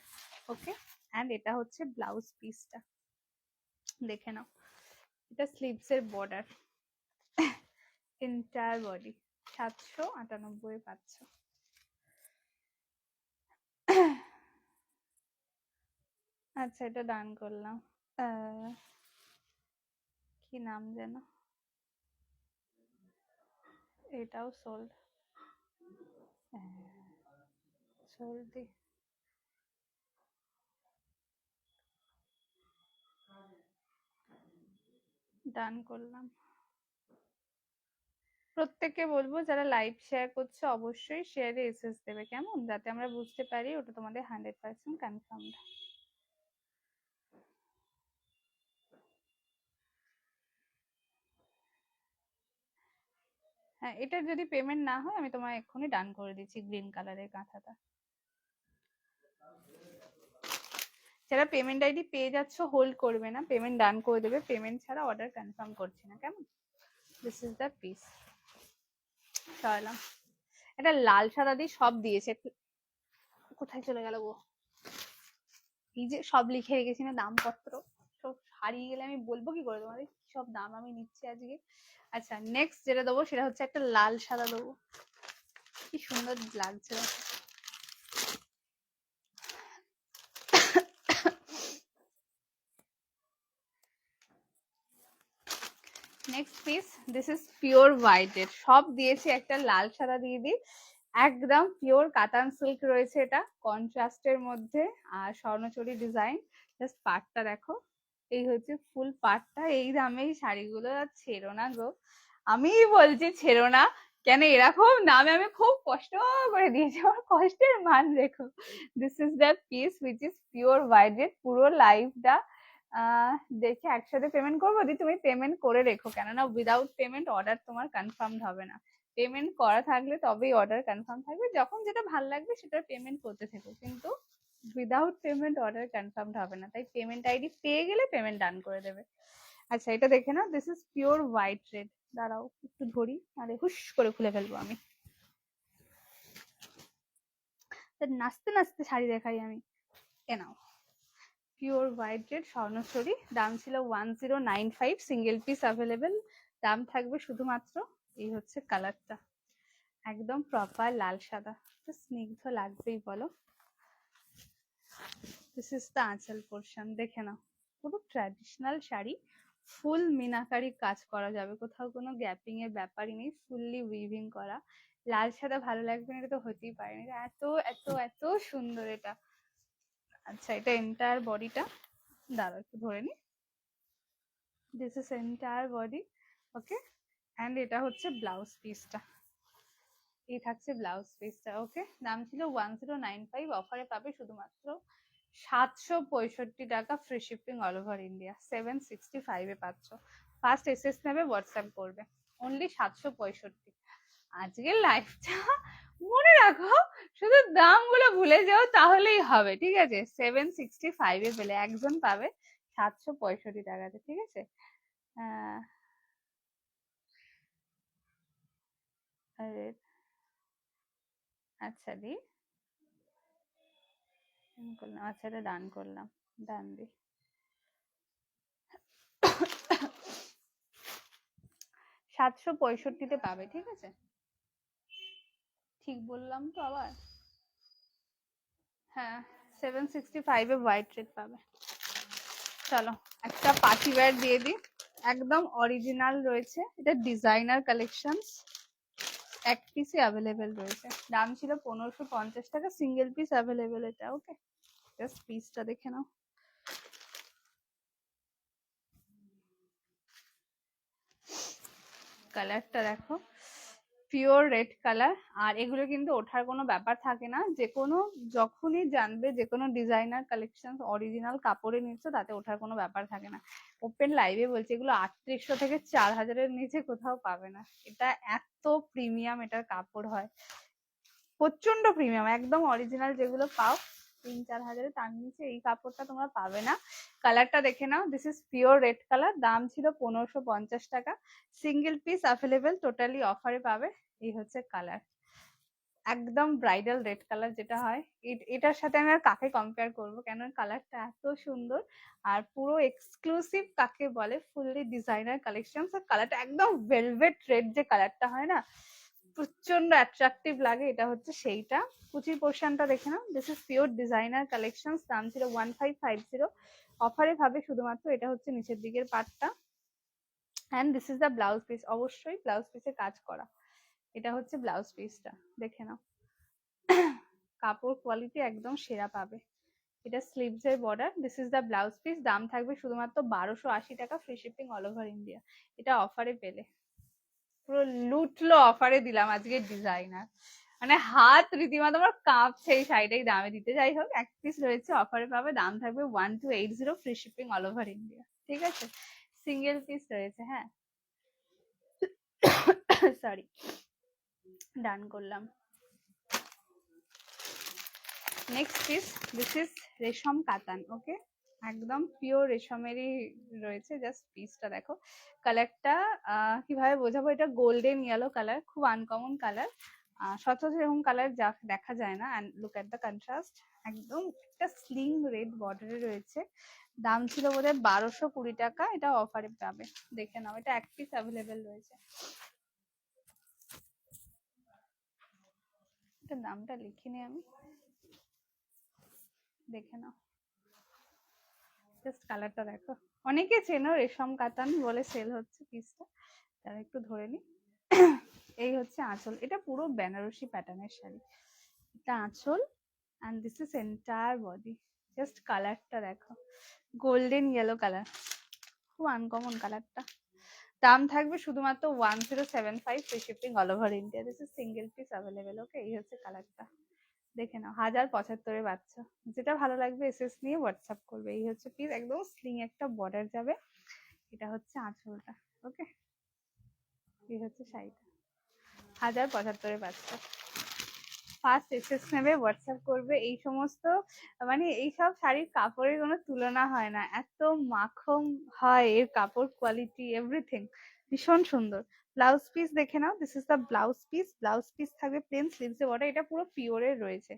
Okay, and এটা হচ্ছে ব্লাউজ পিসটা, দেখে নাও, এটা স্লিভস এর বর্ডার, এন্টায়ার বডি 798 পাচ্ছ। আচ্ছা, এটা ডান করলাম। কি নাম যেন, এটাও সোল্ড, সোল্ড দি, ডান করলাম। প্রত্যেককে বলবো যারা লাইভ শেয়ার করছে অবশ্যই শেয়ারে এসএস দেবে, কেমন, যাতে আমরা বুঝতে পারি ওটা তোমাদের 100% কনফার্মড। হ্যাঁ, এটা যদি পেমেন্ট না হয় আমি তোমায় এক্ষুনি ডান করে দিচ্ছি গ্রিন কালারের কাঁথাটা। যারা পেমেন্ট আইডি পেয়ে যাচ্ছ হোল্ড করবে না, পেমেন্ট ডান করে দেবে, পেমেন্ট ছাড়া অর্ডার কনফার্ম করছি না, কেমন। This is the piece. সরালাম, এটা লাল সাদা দিয়ে সব দিয়েছে। কোথায় চলে গেল গো, এই যে সব লিখে রেখেছি না দামপত্র, সব হারিয়ে গেলে আমি বলবো কি করে তোমাদের কি সব দাম আমি নিচ্ছি আজকে। আচ্ছা, নেক্সট যেটা দেবো সেটা হচ্ছে একটা লাল সাদা দেবো, কি সুন্দর লাগছে। Next piece, this is pure হোয়াইটের, সব দিয়েছি একটা লাল সাদা দিয়ে দিই, একদম পিওর কাতান সিল্ক রয়েছে, এটা কন্ট্রাস্টের মধ্যে আর স্বর্ণচুরি ডিজাইন। জাস্ট পাটটা দেখো, এই হচ্ছে ফুল পাটটা। এই দামে এই শাড়িগুলো আর ছেড়ো না গো, আমি বলছি ছেড়ো না। কেন এরকম দামে আমি খুব কষ্ট করে দিয়েছি, আমার কষ্টের মান দেখো। This is the piece which is pure white, পুরো লাইফটা দেখে একসাথে পেমেন্ট করবো, দি তুমি পেমেন্ট করে রেখো, কেননা উইদাউট পেমেন্ট অর্ডার তোমার কনফার্ম হবে না। পেমেন্ট করা থাকলে তবেই অর্ডার কনফার্ম থাকবে, যখন যেটা ভালো লাগবে সেটা পেমেন্ট করতে থেকো, কিন্তু উইদাউট পেমেন্ট অর্ডার কনফার্ম হবে না, তাই পেমেন্ট আইডি পেয়ে গেলে পেমেন্ট ডান করে দেবে। আচ্ছা, এটা দেখে না, this is pure white red, দাঁড়াও একটু ধরি, আরে হুশ করে খুলে ফেলবো আমি, নাচতে নাচতে শাড়ি দেখাই আমি। এ নাও, পিওর হোয়াইট রেড স্বর্ণচুরি, দাম ছিল 1095, সিঙ্গেল পিস অ্যাভেলেবেল, দাম থাকবে শুধুমাত্র, এই হচ্ছে কালারটা, একদম প্রপার লাল সাদা, স্নিগ্ধ লাগবেই বলো। দিস ইজ দ্য আঁচল পোর্শন, দেখে নাও, পুরো ট্র্যাডিশনাল শাড়ি, ফুল মিনাকারি কাজ করা যাবে, কোথাও কোনো গ্যাপিং এর ব্যাপারই নেই, ফুললি উইভিং করা। লাল সাদা ভালো লাগবে না এটা তো হতেই পারে না, এত এত এত সুন্দর এটা। আচ্ছা, এটা এন্টায়ার বডিটা, দাঁড়াও একটু ধরে নি, this is entire body. Okay, and এটা হচ্ছে ব্লাউজ পিসটা, এই থাকছে ব্লাউজ পিসটা। ওকে, দাম ছিল 1095, অফারে পাবে শুধুমাত্র 765 টাকা, free shipping all over India, 765 এ পাচ্ছ। ফার্স্ট এসএস নেবে, হোয়াটসঅ্যাপ করবে, অনলি 765। আজকের লাইফটা মনে রাখো, শুধু দামগুলো ভুলে যাও তাহলেই হবে, ঠিক আছে। 765 এ পেলে একজন পাবে 765 টাকাতে, ঠিক আছে। আহ আচ্ছা দি করলাম, আচ্ছা এটা ডান করলাম, ডান দি 765-তে পাবে, ঠিক আছে। ঠিক বললাম তো আবার, হ্যাঁ, 765 এ হোয়াইট রেড পাবে। চলো, একটা পার্টি ওয়্যার দিয়ে দিই, একদম অরিজিনাল রয়েছে, এটা ডিজাইনার কালেকশন, এক পিসে অ্যাভেলেবেল রয়েছে, দাম ছিল 1550 টাকা, সিঙ্গেল পিস অ্যাভেলেবেল এটা। ওকে, জাস্ট পিসটা দেখে নাও, কালারটা দেখো, পিওর রেড কালার। আর এগুলো কিন্তু ওঠার কোনো ব্যাপার থাকে না, যে কোনো যখনই জানবে যে কোনো ডিজাইনার কালেকশন অরিজিনাল কাপড়ে নিচ্ছে তাতে ওঠার কোনো ব্যাপার থাকে না। ওপেন লাইভে বলছে এগুলো 3800 থেকে 4000-এর নিচে কোথাও পাবে না। এটা এত প্রিমিয়াম এটার কাপড় হয়, প্রচন্ড প্রিমিয়াম, একদম অরিজিনাল যেগুলো পাও 3-4 হাজারে, তার নিচে এই কাপড়টা তোমরা পাবে না। কালারটা দেখে নাও, this is pure red colour, দাম ছিল 1550 টাকা। সিঙ্গেল পিস অ্যাভেলেবেল, টোটালি অফারে পাবে। এই হচ্ছে কালার, একদম ব্রাইডাল রেড কালার যেটা হয়। এটার সাথে আমি আর কাকে কম্পেয়ার করবো, কেন কালারটা এত সুন্দর আর পুরো এক্সক্লুসিভ কাকে বলে, ফুললি ডিজাইনার কালেকশন। কালারটা একদম ভেলভেট রেড যে কালারটা হয় না, প্রচন্ড অ্যাট্রাকটিভ লাগে, এটা হচ্ছে সেইটা। কুচির পোর্শনটা দেখে নাও, this is pure designer collection, দাম ছিল 1550, অফারে ভাবে শুধুমাত্র। এটা হচ্ছে নিচের দিকের পার্টটা, and this is the blouse piece, অবশ্যই ব্লাউজ পিসে কাজ করা। এটা হচ্ছে ব্লাউজ পিসটা, দেখে নাও, কাপড় কোয়ালিটি একদম সেরা পাবে। এটা স্লিভস এর border, this is the blouse piece, দাম থাকবে শুধুমাত্র 1280 টাকা, free shipping all over India. এটা অফারে পেলে, পুরো লুটলো অফারে দিলাম আজকে ডিজাইনার, মানে হাত রীতিমতো আমার কাঁপছে এই শাড়িটাই দামে দিতে। যাই হোক, এক পিস রয়েছে, অফারে পাবে, দাম থাকবে 1280, free shipping all over India. ঠিক আছে, সিঙ্গেল পিস রয়েছে, হ্যাঁ সরি, ডান করলাম। নেক্সট পিস, দিস ইজ রেশম কাতান, ওকে, একদম পিওর রেশমেরই রয়েছে। জাস্ট পিসটা দেখো, কালারটা কিভাবে বোঝাবো, এটা গোল্ডেন ইয়েলো কালার, খুব আনকমন কালার, সচরাচর এরকম কালার দেখা যায় না। And look at the contrast, একদম একটা স্লিং রেড বর্ডারে রয়েছে। দাম ছিল বোধহয় 1220 টাকা, এটা অফারে পাবে, দেখে নাও। এটা এক পিস অ্যাভেলেবেল রয়েছে। এটা দামটা লিখিনি আমি, দেখে নাও, জাস্ট কালারটা দেখো। অনেকে চেনো, রেশম কাতান বলে সেল হচ্ছে পিসটা, তারা একটু ধরে নি। এই হচ্ছে আঁচল, এটা পুরো বেনারসি প্যাটার্নের শাড়ি, এটা আঁচল, and this is entire body. Just কালারটা দেখো, গোল্ডেন ইয়েলো কালার, খুব আনকমন কালারটা। দাম থাকবে শুধুমাত্র 1075, free shipping all over India. This is single piece available, okay. এই হচ্ছে কালারটা, দেখে নাও, 1075-এর বাচ্চা। যেটা ভালো লাগবে এসএস নিয়ে হোয়াটসঅ্যাপ করবে। এই হচ্ছে পিস, একদম স্লিং একটা বর্ডার যাবে। এটা হচ্ছে আঁচলটা, ওকে। এই হচ্ছে শাড়িটা, 1075-এর বাচ্চা। ফার্স্ট এসএস নেবে, হোয়াটসঅ্যাপ করবে। এই সমস্ত মানে এইসব শাড়ির কাপড়ের কোনো তুলনা হয় না, এত মাখন হয় এর কাপড় কোয়ালিটি, এভরিথিং ভীষণ সুন্দর। ব্লাউজ পিস দেখে নাও, this is the blouse piece. Blouse piece থাকবে প্লেন, স্লিভস এ বর্ডার, এটা পুরো পিওরের রয়েছে,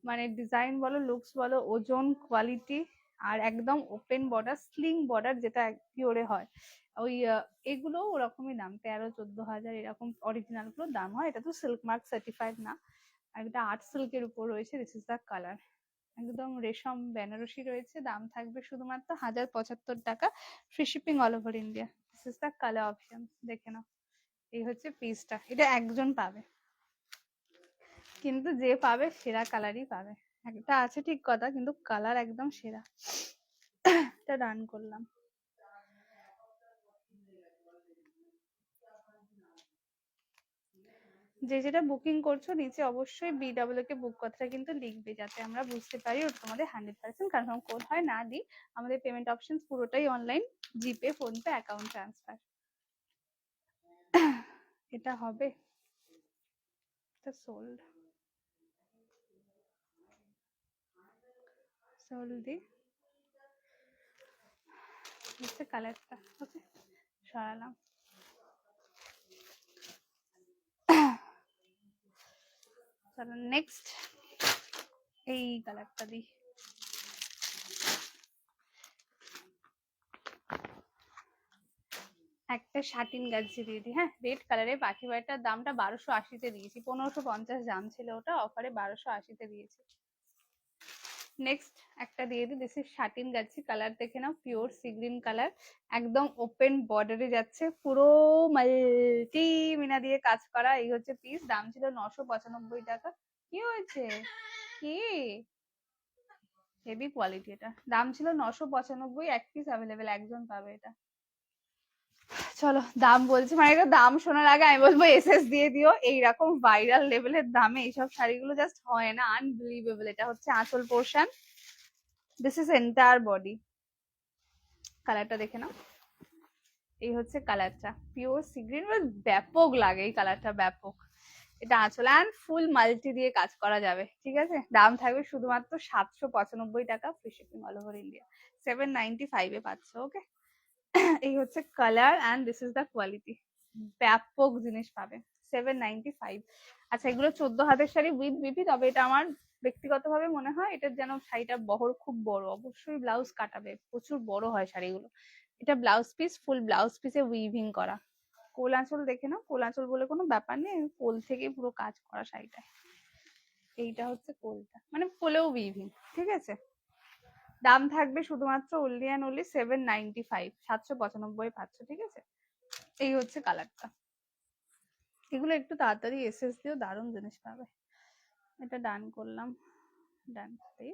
মানে ডিজাইন বলো, লুকস বলো, ওজন, কোয়ালিটি, আর একদম ওপেন বর্ডার, স্লিং বর্ডার, যেটা পিওরে হয়। ওই এগুলো ওরকমই দাম, 13-14 হাজার এরকম অরিজিনাল গুলো দাম হয়। এটা তো সিল্ক মার্ক সার্টিফাইড না, আর এটা আর্ট সিল্কের উপর রয়েছে। দিস ইজ দ্য কালার, একদম রেশম বেনারসি রয়েছে। দাম থাকবে শুধুমাত্র 1075 টাকা, free shipping all over India. This is the colour option, দেখে নাও। এই হচ্ছে পিসটা, এটা একজন পাবে, কিন্তু যে পাবে সেরা কালারই পাবে। একটা আছে ঠিক কথা, কিন্তু কালার একদম সেরা। এটা রান করলাম। যে যেটা বুকিং করছো নিচে অবশ্যই BW কে বুক কথাটা কিন্তু লিখবে, যাতে আমরা বুঝতে পারি ওটা তোমাদের 100% কনফার্ম কোড হয়। না দিই, আমাদের পেমেন্ট অপশন পুরোটাই অনলাইন, জিপে, ফোনপে, অ্যাকাউন্ট ট্রান্সফার। এটা হবে, এটা সোল্ড, সোল্ড হচ্ছে কালারটা, ওকে, সরালাম। চলো নেক্সট, এই কালারটা দিই। একটা শাটিন গাজি দিয়ে দিই, হ্যাঁ, রেড কালারের পাখি বাড়িটার দামটা 1280-তে দিয়েছি, 1550 দাম ছিল ওটা, অফারে 1280-তে দিয়েছি। নেক্সট একটা দিয়ে দিই, this is satin Gachhi, colour দেখে নাও, পিওর সি গ্রিন কালার, একদম ওপেন বর্ডারে যাচ্ছে, পুরো মাল্টি মিনা দিয়ে কাজ করা। এই হচ্ছে পিস, দাম ছিল 995 টাকা। কি হয়েছে, কি হেভি কোয়ালিটি, এটা দাম ছিল 995, এক পিস অ্যাভেলেবেল, একজন পাবে এটা। চলো দাম বলছি, মানে এটা দাম শোনার আগে আমি বলবো এসএস দিয়ে দিও। এইরকম ভাইরাল লেভেলের দামে এইসব শাড়িগুলো জাস্ট হয় না, আনবিলিভেবল। এটা হচ্ছে আঁচল portion, this is entire body. কালারটা দেখে নাও, এই হচ্ছে কালারটা, পিওর সি গ্রিন, ব্যাপক লাগে এই কালারটা, ব্যাপক। এটা আঁচল অ্যান্ড ফুল মাল্টি দিয়ে কাজ করা যাবে, ঠিক আছে। দাম থাকবে শুধুমাত্র 795 টাকা, free shipping all over India. 795 এ পাচ্ছ, ওকে। এই হচ্ছে colour and this is the quality, ব্যাপক জিনিস পাবে 795। আচ্ছা, এগুলো 14 হাতের শাড়ি উইথ বিপি, তবে এটা আমার ব্যক্তিগতভাবে মনে হয় এটার যেন শাড়িটা বহর খুব বড়, অবশ্যই ব্লাউজ কাটাবে, প্রচুর বড় হয় শাড়িগুলো। এটা ব্লাউজ পিস, ফুল ব্লাউজ পিসে উইভিং করা। কোল আঁচল দেখে নাও, কোল আঁচল বলে কোনো ব্যাপার নেই, কোল থেকে পুরো কাজ করা শাড়িটা। এইটা হচ্ছে কোলটা, মানে কোলেও উইভিং, ঠিক আছে। দাম থাকবে শুধুমাত্র ওনলি অ্যান্ড ওনলি 795, 795 পাচ্ছ, ঠিক আছে। এই হচ্ছে কালারটা। এগুলো একটু তাড়াতাড়ি এসএস দিও, দারুণ জিনিস পাবে। এটা ডান করলাম, ডান করে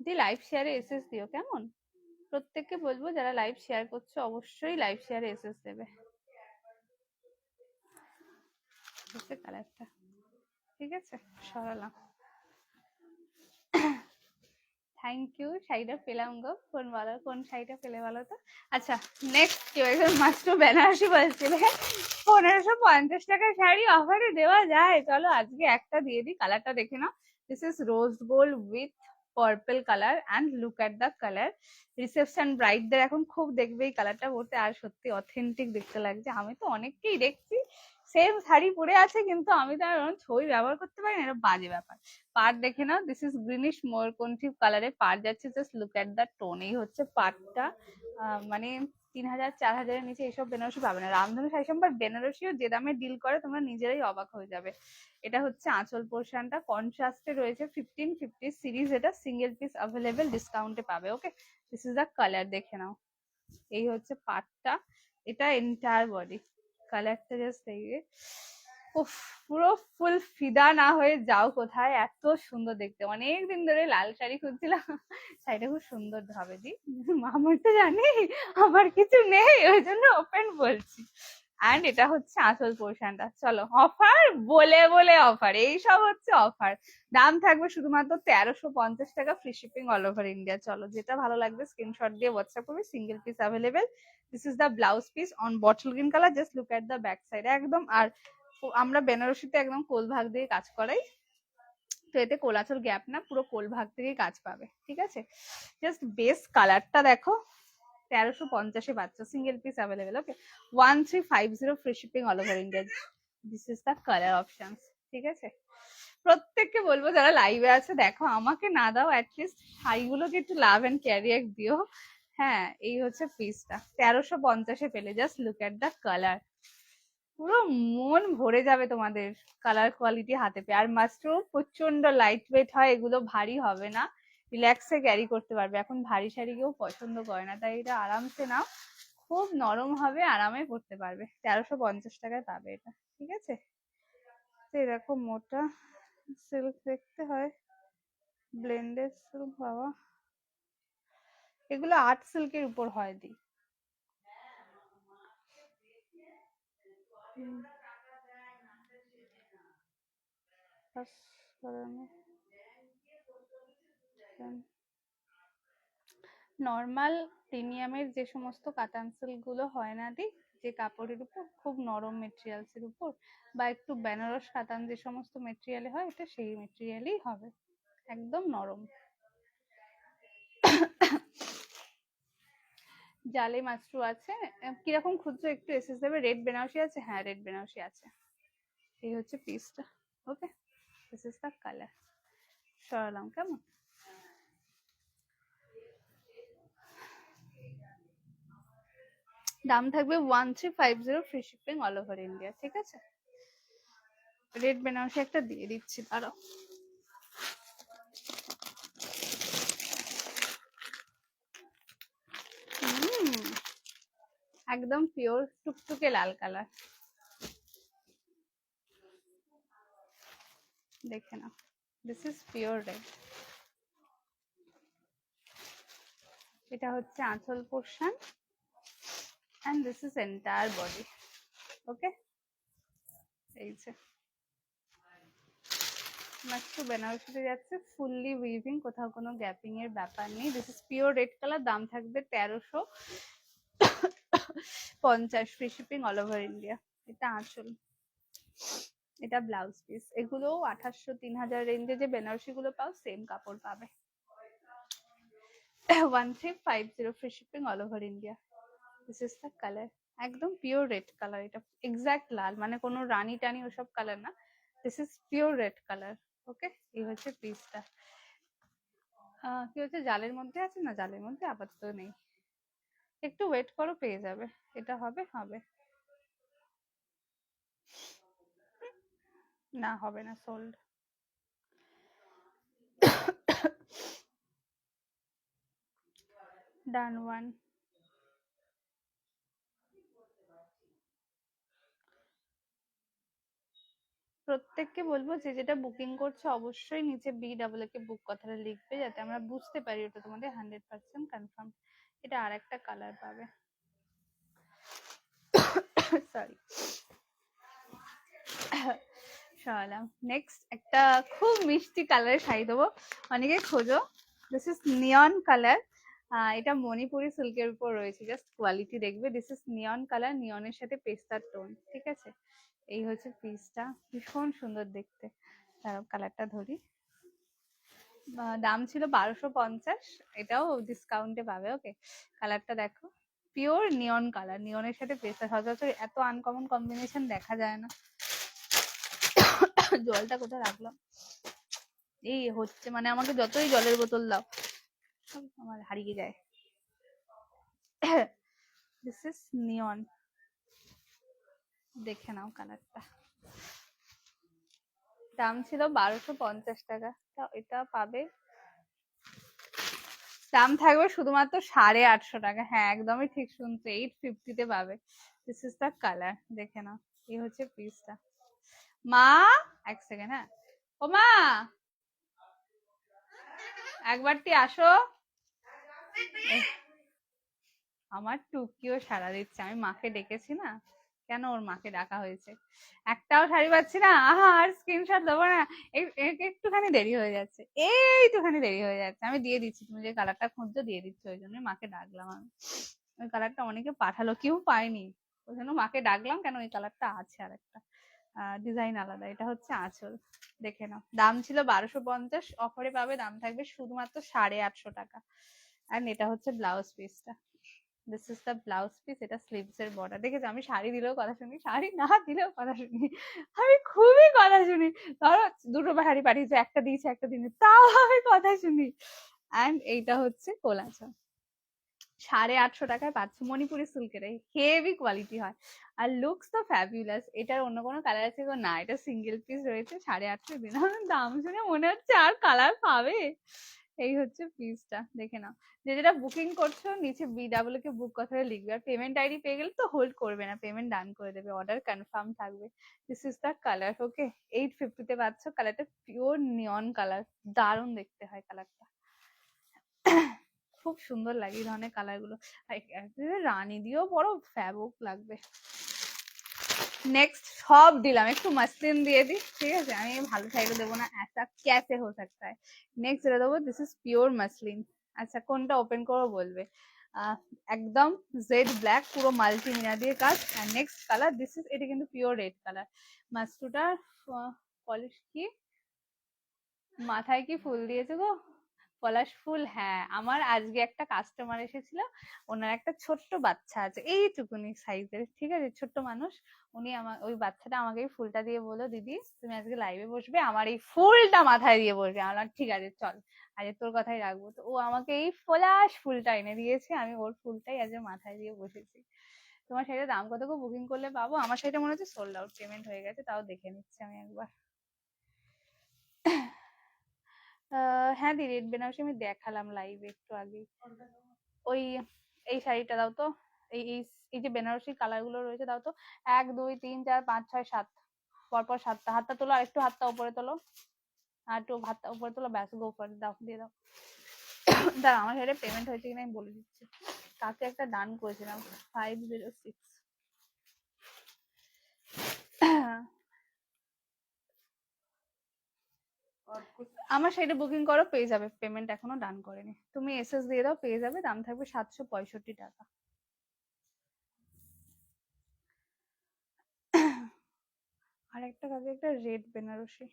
দি লাইভ শেয়ারে এসএস দিও, কেমন। প্রত্যেককে বলবো যারা লাইভ শেয়ার করছো অবশ্যই লাইভ শেয়ারে এসএস দেবে। হচ্ছে কালারটা, ঠিক আছে, সরালাম। থ্যাংক ইউ, শাড়িটা পেলাম গো। কোন শাড়িটা পেলে বলো তো। আচ্ছা, নেক্সট কেউ একজন মাস্টু বেনারসি বলছিলে 1550 টাকার শাড়ি অফারে দেওয়া যায়, চলো আজকে একটা দিয়ে দিই। কালারটা দেখে নাও, this is rose gold with purple colour and look at the colour. Reception ব্রাইডদের এখন খুব দেখবে এই কালারটা পরতে, আর সত্যি অথেন্টিক দেখতে লাগছে। আমি তো অনেককেই দেখছি সেম শাড়ি পরে আছে, কিন্তু আমি তো আর ছবি ব্যবহার করতে পারি না, এটা বাজে ব্যাপার। পাড় দেখে নাও, দিস ইজ গ্রিনিশ ময়ূরকণ্ঠী কালারে পাড় যাচ্ছে, just look at the tone. এই হচ্ছে পাড়টা, মানে 3000 4000-এর নিচে এইসব বেনারসি পাবে না। রামধনু শাড়ি সম্ভার বেনারসিও যে দামে ডিল করে তোমরা নিজেরাই অবাক হয়ে যাবে। এটা হচ্ছে আঁচল পোর্শনটা, কন্ট্রাস্টে রয়েছে 1550 সিরিজ, এটা সিঙ্গেল পিস অ্যাভেলেবেল, ডিসকাউন্টে পাবে, ওকে। দিস ইজ দ্য কালার, দেখে নাও। এই হচ্ছে পাড়টা, এটা এন্টায়ার বডি। কালারটা জাস্ট দেখবে, উফ, পুরো ফুল ফিদা না হয়ে যাও কোথায়, এত সুন্দর দেখতে। অনেকদিন ধরে লাল শাড়ি খুঁজছিলাম, শাড়িটা খুব সুন্দর হবে দি। আমার তো জানি আমার কিছু নেই, ওই জন্য ওপেন বলছি। অ্যান্ড এটা হচ্ছে আসল পোর্শনটা। চলো, অফার বলে বলে অফার, এইসব হচ্ছে অফার। দাম থাকবে শুধুমাত্র 1350 টাকা, free shipping all over India. চলো, যেটা ভালো লাগবে স্ক্রিনশট দিয়ে হোয়াটসঅ্যাপ করবে, single piece available. This is the blouse piece on bottle green colour, just look at the back side একদম। আর আমরা বেনারসিতে একদম কোল ভাগ দিয়ে কাজ করাই, তো এতে কোলাচল গ্যাপ না, পুরো কোল ভাগ থেকে কাজ পাবে, ঠিক আছে। জাস্ট বেস কালারটা দেখো, 1350-এ পাচ্ছ, single piece available, okay. 1350 free shipping all over India. This is the colour options, ঠিক আছে। প্রত্যেককে বলবো যারা লাইভে আছে, দেখো আমাকে না দাও, অ্যাটলিস্ট শাড়িগুলোকে একটু লাভ এন্ড ক্যারিয়ার দিও। হ্যাঁ, এই হচ্ছে পিসটা 1350-এ পেলে, just look at the colour, পুরো মন ভরে যাবে তোমাদের কালার কোয়ালিটি হাতে পেয়ে। আর মাশরুম প্রচন্ড লাইট ওয়েট হয়, এগুলো ভারী হবে না, রিল্যাক্সে ক্যারি করতে পারবে। এখন ভারী শাড়ি কেউ পছন্দ করে না, তাই এটা আরামসে নাও, খুব নরম হবে, আরামে পরতে পারবে। 1350 টাকায় পাবে এটা, ঠিক আছে। এরকম মোটা সিল্ক দেখতে হয়, ব্লেন্ডেড সিল্ক বাবা, এগুলো আর্ট সিল্কের উপর হয় দি। নর্মাল প্রিমিয়ামের যে সমস্ত কাতান সিল্ক গুলো হয় না দি, যে কাপড়ের উপর খুব নরম মেটেরিয়ালস এর উপর, বা একটু বেনারস কাতান যে সমস্ত মেটেরিয়ালে হয়, এটা সেই মেটেরিয়ালই হবে, একদম নরম। জালে মাশরু আছে, কিরকম খুঁজছো একটু এসএস দেবে। রেড বেনারসি আছে, হ্যাঁ রেড বেনারসি আছে। এই হচ্ছে পিসটা, ওকে। দিস ইজ দ্য কালার, সরালাম, কেমন। দাম থাকবে 1350, free shipping all over India, ঠিক আছে। রেড বেনারসি একটা দিয়ে দিচ্ছি, দাঁড়াও। একদম পিওর টুকটুকে লাল কালার, দেখে নাও, দিস ইজ পিওর রেড। এটা হচ্ছে আঁচল portion, and this is entire body. Okay, এই যে মাত্র বেনারসিতে যাচ্ছে, ফুললি উইভিং, কোথাও কোনো গ্যাপিং এর ব্যাপার নেই। This is pure red colour, দাম থাকবে 1350, free shipping all over India. এটা আঁচল, এটা ব্লাউজ পিস। এগুলো 2800 3000 রেঞ্জে যে বেনারসি গুলো পাও সেম কাপড় পাবে। 1350, free shipping all over India. This is the colour, একদম পিওর রেড কালার। এটা এক্সাক্ট লাল, মানে কোনো রানী টানি ওসব কালার না, this is pure red colour. Okay, এই হচ্ছে পিসটা। কি হচ্ছে, জালের মধ্যে আছে না? জালের মধ্যে আপাতত নেই, একটু ওয়েট করো, পেয়ে যাবে। এটা হবে হবে না, হবে না, সোল্ড। ডান ওয়ান। প্রত্যেককে বলবো যে যেটা বুকিং করছে অবশ্যই নিচে BAA কে বুক কথাটা লিখবে, যাতে আমরা বুঝতে পারি ওটা তোমাদের 100% কনফার্ম। এটা আর একটা কালার পাবে, সরি সরালাম। নেক্সট একটা খুব মিষ্টি কালারের শাড়ি দেবো, অনেকে খোঁজো। দিস ইজ নিয়ন কালার, এটা মণিপুরি সিল্কের উপর রয়েছে, জাস্ট কোয়ালিটি দেখবে। দিস ইজ নিয়ন কালার, নিয়নের সাথে পেস্তার টোন, ঠিক আছে? এই হচ্ছে পিসটা, ভীষণ সুন্দর দেখতে। তার কালারটা ধরি, দাম ছিল 1250, এটাও ডিসকাউন্টে পাবে। ওকে, কালারটা দেখো, পিওর নিয়ন কালার, নিয়নের সাথে পেস্তা। সচরাচর এত আনকমন কম্বিনেশন দেখা যায় না। জলটা কোথায় রাখলাম, এই হচ্ছে, মানে আমাকে যতই জলের বোতল দাও আমার হারিয়ে যায়। দিস ইজ নিয়ন, দেখে নাও কালারটা। দাম ছিল 1250 টাকা, এটা পাবে, দাম থাকবে শুধুমাত্র 850 টাকা। হ্যাঁ, একদমই ঠিক শুনছো, 850 পাবে। দিস ইজ দ্য কালার, দেখে নাও। এই হচ্ছে পিসটা। মা, এক সেকেন্ড, হ্যাঁ, ও মা, একবারটি আসো। আমার টুকিও সাড়া দিচ্ছে, আমি মাকে ডেকেছি না, কেন ওর মাকে ডাকা হয়েছে। একটাও শাড়ি পাচ্ছি না, আহা, আর স্ক্রিনশট দেবো না, একটুখানি দেরি হয়ে যাচ্ছে, এইটুখানি দেরি হয়ে যাচ্ছে। আমি দিয়ে দিচ্ছি, তুমি যে কালারটা খুঁজছো দিয়ে দিচ্ছি, ওই জন্য মাকে ডাকলাম আমি। ওই কালারটা অনেকে পাঠালো, কেউ পায়নি, ওই জন্য মাকে ডাকলাম। কেন, ওই কালারটা আছে আর একটা, ডিজাইন আলাদা। এটা হচ্ছে আঁচল, দেখে নাও। দাম ছিল 1250, অফারে পাবে, দাম থাকবে শুধুমাত্র 850 টাকা। আর এটা হচ্ছে ব্লাউজ পিসটা, this is the blouse piece. এটা স্লিভস এর বর্ডার। দেখেছো, আমি শাড়ি দিলেও কথা শুনি, শাড়ি না দিলেও কথা শুনি, আমি খুবই কথা শুনি। ধরো দুটো শাড়ি পাঠিয়েছে, একটা দিয়েছে একটা দিনে, তাও আমি কথা শুনি। অ্যান্ড এইটা হচ্ছে কোলাচা, 850 টাকায় পাচ্ছ, মণিপুরি সিল্কের, হেভি কোয়ালিটি হয়, আর লুকস তো ফ্যাবুলাস। এটার অন্য কোনো কালার আছে গো? না, এটা সিঙ্গেল পিস রয়েছে, 850 দিন। দাম শুনে মনে হচ্ছে আর কালার পাবে। এই হচ্ছে পিসটা, দেখে নাও। যে যেটা বুকিং করছো নিচে BAA কে বুক কথা লিখবে, আর পেমেন্ট আইডি পেয়ে গেলে তো হোল্ড করবে না, পেমেন্ট ডান করে দেবে, অর্ডার কনফার্ম থাকবে। This is the colour. Okay, 850 পাচ্ছ। কালারটা পিওর নিয়ন কালার, দারুণ দেখতে হয় কালারটা, খুব সুন্দর লাগে এই ধরনের কালার গুলো। রানী দিয়েও বড় ফ্যাবক লাগবে। নেক্সট সব দিলাম, একটু মাসলিন দিয়ে দিই, ঠিক আছে? আমি ভালো শাড়ি দেবো না, ऐसा कैसे हो सकता है। নেক্সট যেটা দেবো, দিস ইজ পিওর মাসলিন। আচ্ছা, কোনটা ওপেন করবো বলবে। একদম জেড ব্ল্যাক, পুরো মাল্টি মিনা দিয়ে কাজ। আর নেক্সট কালার, দিস ইজ, এটা কিন্তু পিওর রেড কালার। মাস্টুটার পলিশ কি, মাথায় কি ফুল দিয়েছে গো, পলাশ ফুল। হ্যাঁ, আমার আজকে একটা কাস্টমার এসেছিল, ওনার একটা ছোট্ট বাচ্চা আছে এইটুকুনি সাইজের, ঠিক আছে, ছোট্ট মানুষ। উনি আমার ওই বাচ্চাটা আমাকে এই ফুলটা দিয়ে বললো, দিদি তুমি আজকে লাইভে বসবে, আমার এই ফুলটা মাথায় দিয়ে বসবে। আমার ঠিক আছে চল, আজ তোর কথাই রাখবো। তো ও আমাকে এই পলাশ ফুলটা এনে দিয়েছে, আমি ওর ফুলটাই আজ মাথায় দিয়ে বসেছি। তোমার শাড়িটার দাম কত গো, বুকিং করলে পাবো? আমার শাড়িটা মনে হচ্ছে সোল্ড আউট, পেমেন্ট হয়ে গেছে, তাও দেখে নিচ্ছি আমি একবার। হ্যাঁ দি, রেড বেনারসি আমি দেখালাম লাইভে একটু আগে। ওই, এই শাড়িটা দাও তো, এই এই এই যে বেনারসি কালার গুলো রয়েছে দাও তো। 1 2 3 4 5 6 7, পরপর 7টা। হাতটা তোলো, আর একটু হাতটা উপরে তোলো, আর একটু হাতটা উপরে তোলো, ব্যাস, গো ফর, দাও, দিয়ে দাও। দাঁড়া, আমার হেডে পেমেন্ট হয়েছে কিনা আমি বলে দিচ্ছি। কাকে একটা ডান করেছিলাম 506। আমার সাইডে বুকিং করো, পেয়ে যাবে। পেমেন্ট এখনো ডান করেনি, তুমি এসএস দিয়ে দাও, পেয়ে যাবে। দাম থাকবে 765 টাকা। আর একটা কাছে একটা রেড বেনারসি।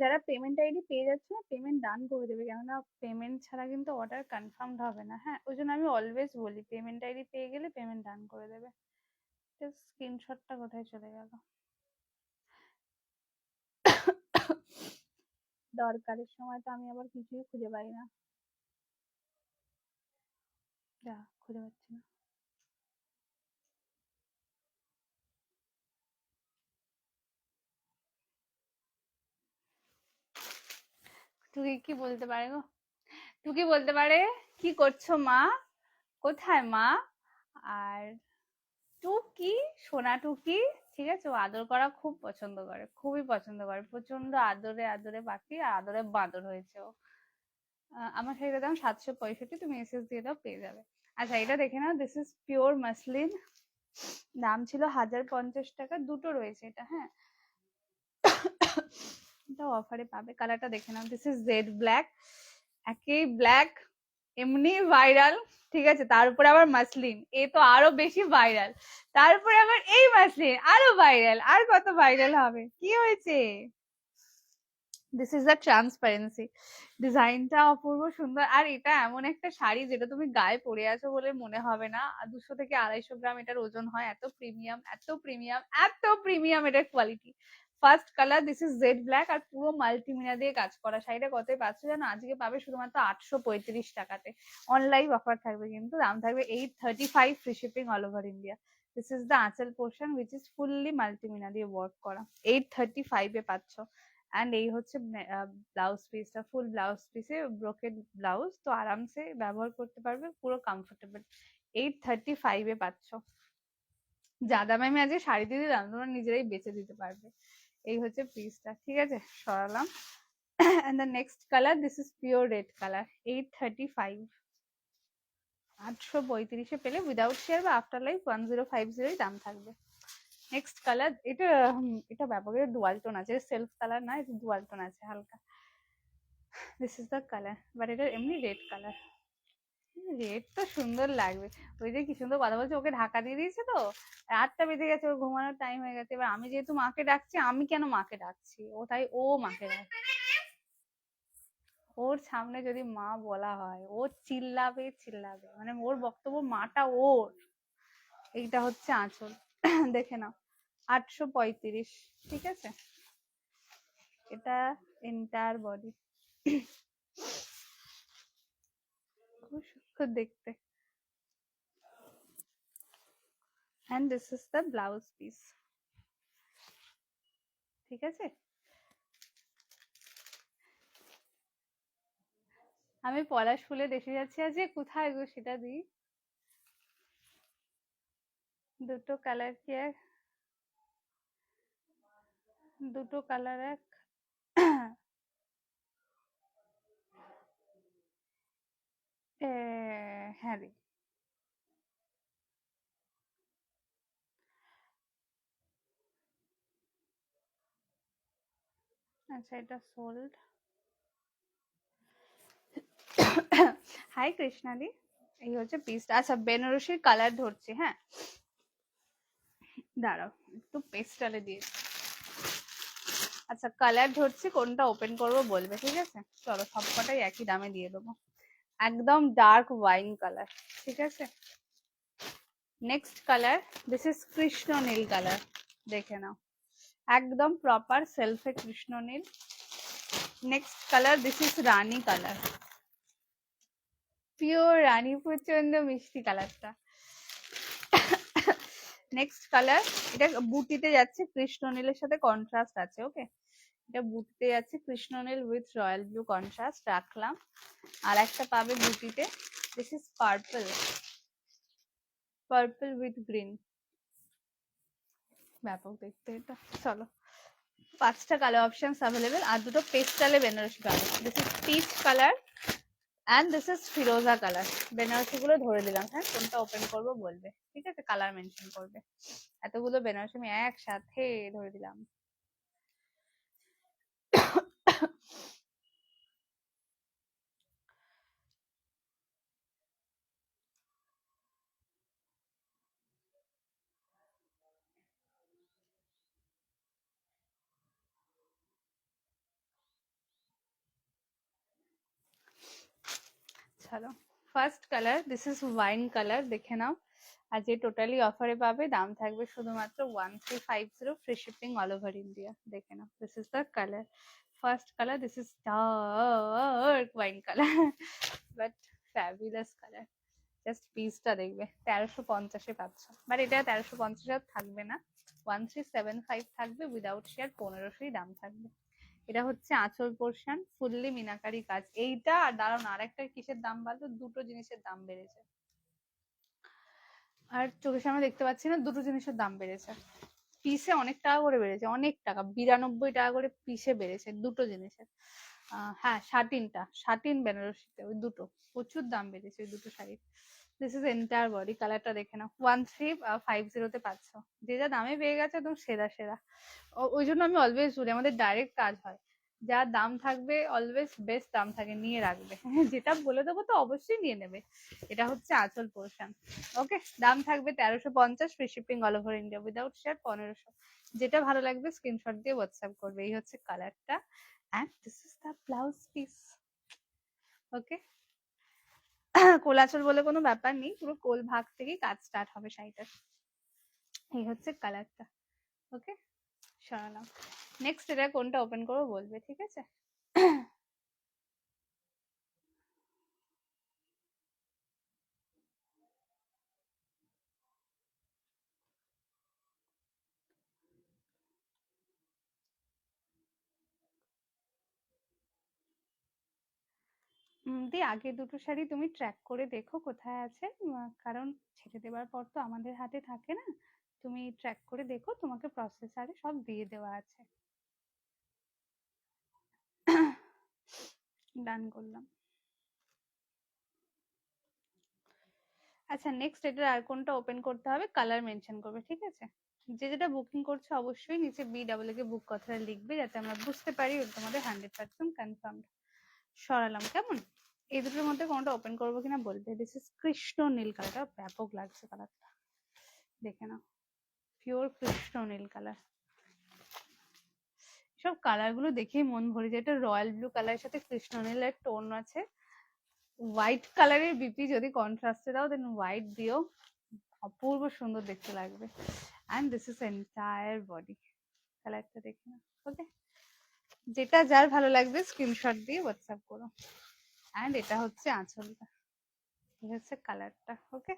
যারা পেমেন্ট আইডি পেয়ে যাচ্ছে না, পেমেন্ট ডান করে দেবে, কেননা পেমেন্ট ছাড়া কিন্তু অর্ডার কনফার্ম হবে না। হ্যাঁ, ওই জন্য আমি অলওয়েজ বলি পেমেন্ট আইডি পেয়ে গেলে পেমেন্ট ডান করে দেবে। স্ক্রিনশটটা কোথায় চলে গেল? দরকারের সময় তো আমি আবার কিছুই খুঁজে পাই না। যা, খুঁজে পাচ্ছি না। তুই কি বলতে পারে গো? তুই কি বলতে পারে? কি করছো মা? কোথায় মা? আর টুকি, সোনা টুকি, ঠিক আছে, ও আদর করা খুব পছন্দ করে, খুবই পছন্দ করে, প্রচন্ড আদরে আদরে পাখি, আর আদরে বাঁদর হয়েছে ও। আমার শাড়িটার দাম 765, তুমি এসএস দিয়ে দাও, পেয়ে যাবে। আচ্ছা, এটা দেখে নাও, দিস ইজ পিওর মাসলিন। দাম ছিল 1050 টাকা, দুটো রয়েছে এটা। হ্যাঁ, এটা অফারে পাবে। কালারটা দেখে নাও, দিস ইজ জেড ব্ল্যাক। একই ব্ল্যাক, এমনি ভাইরাল, ঠিক আছে, তার উপরে আবার মাসলিন, এ তো আরো বেশি ভাইরাল। তারপরে আবার এই মাসলিন আরো ভাইরাল, আর কত ভাইরাল হবে? কি হয়েছে? This is the transparency. ডিজাইনটা অপূর্ব সুন্দর, আর এটা এমন একটা শাড়ি যেটা তুমি গায়ে পরে আছো বলে মনে হবে না। 200 থেকে 250 গ্রাম এটার ওজন হয়। এত প্রিমিয়াম, এত প্রিমিয়াম, এত প্রিমিয়াম এটার quality. First colour, this is jade black, আর পুরো মাল্টিমিনা দিয়ে কাজ করা। শাড়িটা কত পাচ্ছ জানো? আজকে পাবে শুধুমাত্র 835 টাকাতে। অনলাইন অফার থাকবে কিন্তু, দাম থাকবে 835, free shipping all over India. This is the আঁচল পোর্শন, উইচ ইজ ফুললি মাল্টিমিনা দিয়ে ওয়ার্ক করা। 835 এ পাচ্ছ। অ্যান্ড এই হচ্ছে ব্লাউজ পিসটা, ফুল ব্লাউজ পিসে ব্রোকেড ব্লাউজ, তো আরামসে ব্যবহার করতে পারবে, পুরো কমফোর্টেবল। 835 এ পাচ্ছ। যা দামে আমি আজকে শাড়ি দিয়ে দিলাম, তোমরা নিজেরাই বেচে দিতে পারবে। এই হচ্ছে পিসটা, ঠিক আছে, সরালাম। and the next color, this is pure red color, 835। 835 পেলে উইদাউট শেয়ার বা আফটার লাইফ 1050 দাম থাকবে। নেক্সট কালার, এটা ব্যাপকের ডুয়াল টোন আছে, সেলফ কালার না, এটা ডুয়াল টোন আছে হালকা। This is the colour, but এটা এমনি রেড কালার। রেড তো সুন্দর লাগবে। ওই যে কি সুন্দর কথা বলছে, ওকে ঢাকা দিয়ে দিয়েছে তো, 8টা বেজে গেছে, ওর ঘুমানোর টাইম হয়ে গেছে। এবার আমি যেহেতু মাকে ডাকছি, আমি কেন মাকে ডাকছি, ও তাই ও মাকে ডাকছে। ওর সামনে যদি মা বলা হয়, ও চিল্লাবে চিল্লাবে, মানে ওর বক্তব্য মাটা ওর। এইটা হচ্ছে আঁচল, দেখে নাও, 835, ঠিক আছে। এটা এন্টায়ার বডি, খুব সুন্দর দেখতে। and this is the blouse piece, ঠিক আছে। আমি পলাশ ফুলে দেখে যাচ্ছি আজকে, কোথায় গো সেটা দিই। দুটো কালার কি এক? দুটো কালার এক। হ্যাঁ রে, আচ্ছা, এটা সোল্ড। হাই কৃষ্ণাদি, এই হচ্ছে পিসটা। আচ্ছা, বেনারসির কালার ধরছি, হ্যাঁ দাঁড়াও, একটু পেস্টালে দিয়ে। আচ্ছা, কালার ধরছি, কোনটা ওপেন করবো বলবে, ঠিক আছে। চলো, সবকটাই একই দামে দিয়ে দেবো। একদম ডার্ক ওয়াইন কালার, ঠিক আছে। নেক্সট কালার, দিস ইজ কৃষ্ণ নীল কালার, দেখে নাও, একদম প্রপার সেলফে কৃষ্ণ নীল। নেক্সট কালার, দিস ইজ রানী কালার, পিওর রানী, প্রচন্ড মিষ্টি কালারটা। নেক্সট কালার, এটা বুটিতে যাচ্ছে, কৃষ্ণ নীলের সাথে কন্ট্রাস্ট আছে, ওকে। এটা বুটিতে যাচ্ছে কৃষ্ণনীল উইথ রয়্যাল ব্লু কন্ট্রাস্ট রাখলাম। আর একটা পাবে বুটিতে, this is purple, purple with green, ব্যাপক দেখতে এটা। চলো, 5টা কালার অপশনস অ্যাভেলেবেল, আর দুটো পেস্টালে বেনারসি পাবে। This is peach colour and this is ফিরোজা কালার। বেনারসি গুলো ধরে দিলাম, হ্যাঁ কোনটা ওপেন করবো বলবে, ঠিক আছে, কালার মেনশন করবে। এতগুলো বেনারসি আমি একসাথে ধরে দিলাম। চলো, first colour, this is wine colour, দেখে নাও। আর যে টোটালি অফারে পাবে, দাম থাকবে শুধুমাত্র 1350, free shipping all over India. দেখে নাও, this is the colour, first colour, this is dark wine colour, but fabulous colour. Just পিসটা দেখবে, 1350-এ পাচ্ছ, বাট এটা 1350 থাকবে না, 1375 থাকবে উইদাউট শেয়ার, 1500 দাম থাকবে। এটা হচ্ছে আঁচল পোর্শন, ফুললি মিনাকারি কাজ। এইটা আর দাঁড়ানো, আরেকটা কিসের দাম বাড়লো, দুটো জিনিসের দাম বেড়েছে। আর চোখের সামনে দেখতে পাচ্ছি না, দুটো জিনিসের দাম বেড়েছে, পিসে অনেক টাকা করে বেড়েছে, অনেক টাকা, 92 টাকা করে পিসে বেড়েছে দুটো জিনিসের। হ্যাঁ, শাটিন বেনারসিতে ওই দুটো, প্রচুর দাম বেড়েছে ওই দুটো শাড়ির। দিস ইজ এন্টায়ার বডি, কালারটা দেখে নাও, 1350-তে পাচ্ছ। যে যা দামে পেয়ে গেছে একদম সেরা সেরা। ওই জন্য আমি অলওয়েজ বলি, আমাদের ডাইরেক্ট কাজ হয়, যা দাম থাকবে অলওয়েজ বেস্ট দাম থাকে, নিয়ে রাখবে। যেটা বলে দেবো তো অবশ্যই নিয়ে নেবে। এটা হচ্ছে আঁচল পোর্শন, ওকে। দাম থাকবে 1350, free shipping all over India, without share 1500। যেটা ভালো লাগবে স্ক্রিনশট দিয়ে হোয়াটসঅ্যাপ করবে। এই হচ্ছে কালারটা, and this is the blouse piece, okay. কোলাচল বলে কোনো ব্যাপার নেই, পুরো কোল ভাগ থেকেই কাজ স্টার্ট হবে শাড়িটার। এই হচ্ছে কালারটা, ওকে। সরালাম। নেক্সট এটা কোনটা ওপেন করবো বলবে, ঠিক আছে। দি, আগে দুটো শাড়ি তুমি ট্র্যাক করে দেখো কোথায় আছে, কারণ ছেড়ে দেওয়ার পর তো আমাদের হাতে থাকে না। তুমি ট্র্যাক করে দেখো, তোমাকে প্রসেসারে সব দিয়ে দেওয়া আছে। ডান করলাম। আচ্ছা, নেক্সট এটার আর কোনটা ওপেন করতে হবে, কালার মেনশন করবে, ঠিক আছে। যে যেটা বুকিং করছো অবশ্যই নিচে BWK কে বুক কথাটা লিখবে, যাতে আমরা বুঝতে পারি ওটা তোমাদের 100% কনফার্ম। সরালাম, কেমন। এই দুটোর মধ্যে কোনটা ওপেন করবো কিনা বলবে। দিস ইজ কৃষ্ণ নীল কালারটা, ব্যাপক লাগছে কালারটা, দেখে নাও, পিওর কৃষ্ণ নীল কালার। সব কালার গুলো দেখেই মন ভরে যায়। এটা রয়্যাল ব্লু কালারের সাথে কৃষ্ণ নীলের টোন আছে, হোয়াইট কালারের বিপি যদি কন্ট্রাস্টে দাও, দেন হোয়াইট দিও, অপূর্ব সুন্দর দেখতে লাগবে। And this is entire body, কালারটা দেখে নাও, ওকে। যেটা যার ভালো লাগবে স্ক্রিনশট দিয়ে হোয়াটসঅ্যাপ করো। অ্যান্ড এটা হচ্ছে আঁচলটা, এই হচ্ছে কালারটা, ওকে।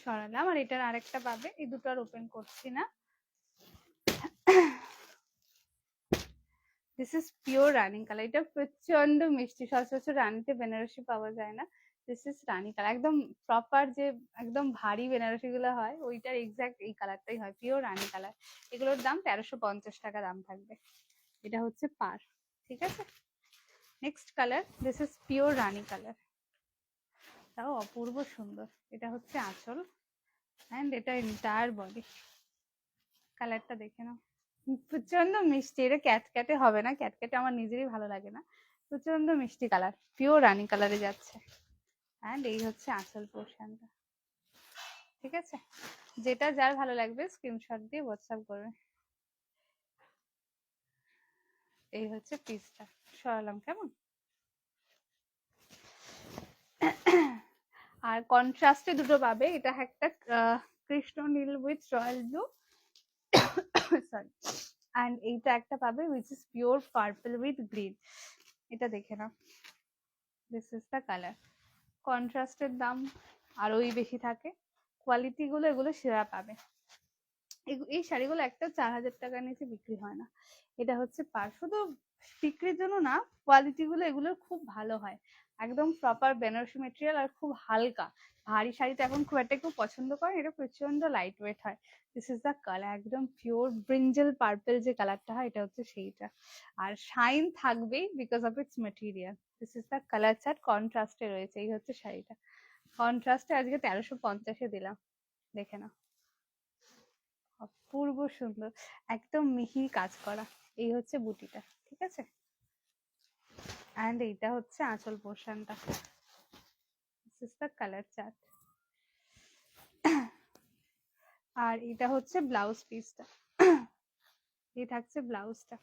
সরালাম। আর এটার আরেকটা পাবে, এই দুটো আর ওপেন করছি না। This is pure Rani colour, এটা প্রচন্ড মিষ্টি, সচরাচর রানিতে বেনারসি পাওয়া যায় না। দিস ইজ রানি কালার, একদম প্রপার যে একদম ভারী বেনারসি গুলো হয়, ওইটার এক্সাক্ট এই কালারটাই হয়, পিওর রানি কালার। এগুলোর দাম 1350 টাকা দাম থাকবে। এটা হচ্ছে পার, ঠিক আছে। Next colour, this is pure Rani colour, তাও অপূর্ব সুন্দর। এটা হচ্ছে আঁচল, অ্যান্ড এটা এন্টায়ার বডি, কালারটা দেখে নাও, প্রচন্ড মিষ্টি। এটা ক্যাটক্যাটে হবে না, ক্যাটক্যাটে আমার নিজেরই ভালো লাগে না, প্রচন্ড মিষ্টি কালার, পিওর রানি কালারে যাচ্ছে। অ্যান্ড এই হচ্ছে আঁচল পোর্শনটা, ঠিক আছে। যেটা যার ভালো লাগবে স্ক্রিনশট দিয়ে হোয়াটসঅ্যাপ করবে। এই হচ্ছে পিসটা, সরালাম, কেমন। আর কন্ট্রাস্টে দুটো পাবে, এটা একটা কৃষ্ণ নীল with royal blue, sorry, and এইটা একটা পাবে which is pure purple with green. এটা দেখে নাও, দিস ইজ দ্য কালার। কন্ট্রাস্টের দাম আরোই বেশি থাকে, কোয়ালিটি গুলো এগুলো সেরা পাবে। এই শাড়িগুলো একটা 4,000 টাকার নিচে বিক্রি হয় না। এটা হচ্ছে পার, শুধু বিক্রির জন্য না, কোয়ালিটি গুলো এগুলোর খুব ভালো হয়, একদম প্রপার বেনারসি মেটেরিয়াল আর খুব হালকা। ভারী শাড়ি তো এখন খুব একটা কেউ পছন্দ করে, এটা প্রচন্ড লাইট ওয়েট হয়। দিস ইজ দ্য কালার, একদম পিওর ব্রিঞ্জেল পার্পল যে কালারটা হয় এটা হচ্ছে সেইটা। আর শাইন থাকবেই because of its material. This is the colour chart, কন্ট্রাস্টে রয়েছে। এই হচ্ছে শাড়িটা, কন্ট্রাস্টে আজকে 1350-এ দিলাম, দেখে নাও। অপূর্ব সুন্দর, একদম মিহি কাজ করা। এই হচ্ছে বুটিটা, ঠিক আছে। এন্ড এইটা হচ্ছে আঁচল পোর্শনটা, this is the colour chart. আর এটা হচ্ছে ব্লাউজ পিসটা, এই থাকছে ব্লাউজটা।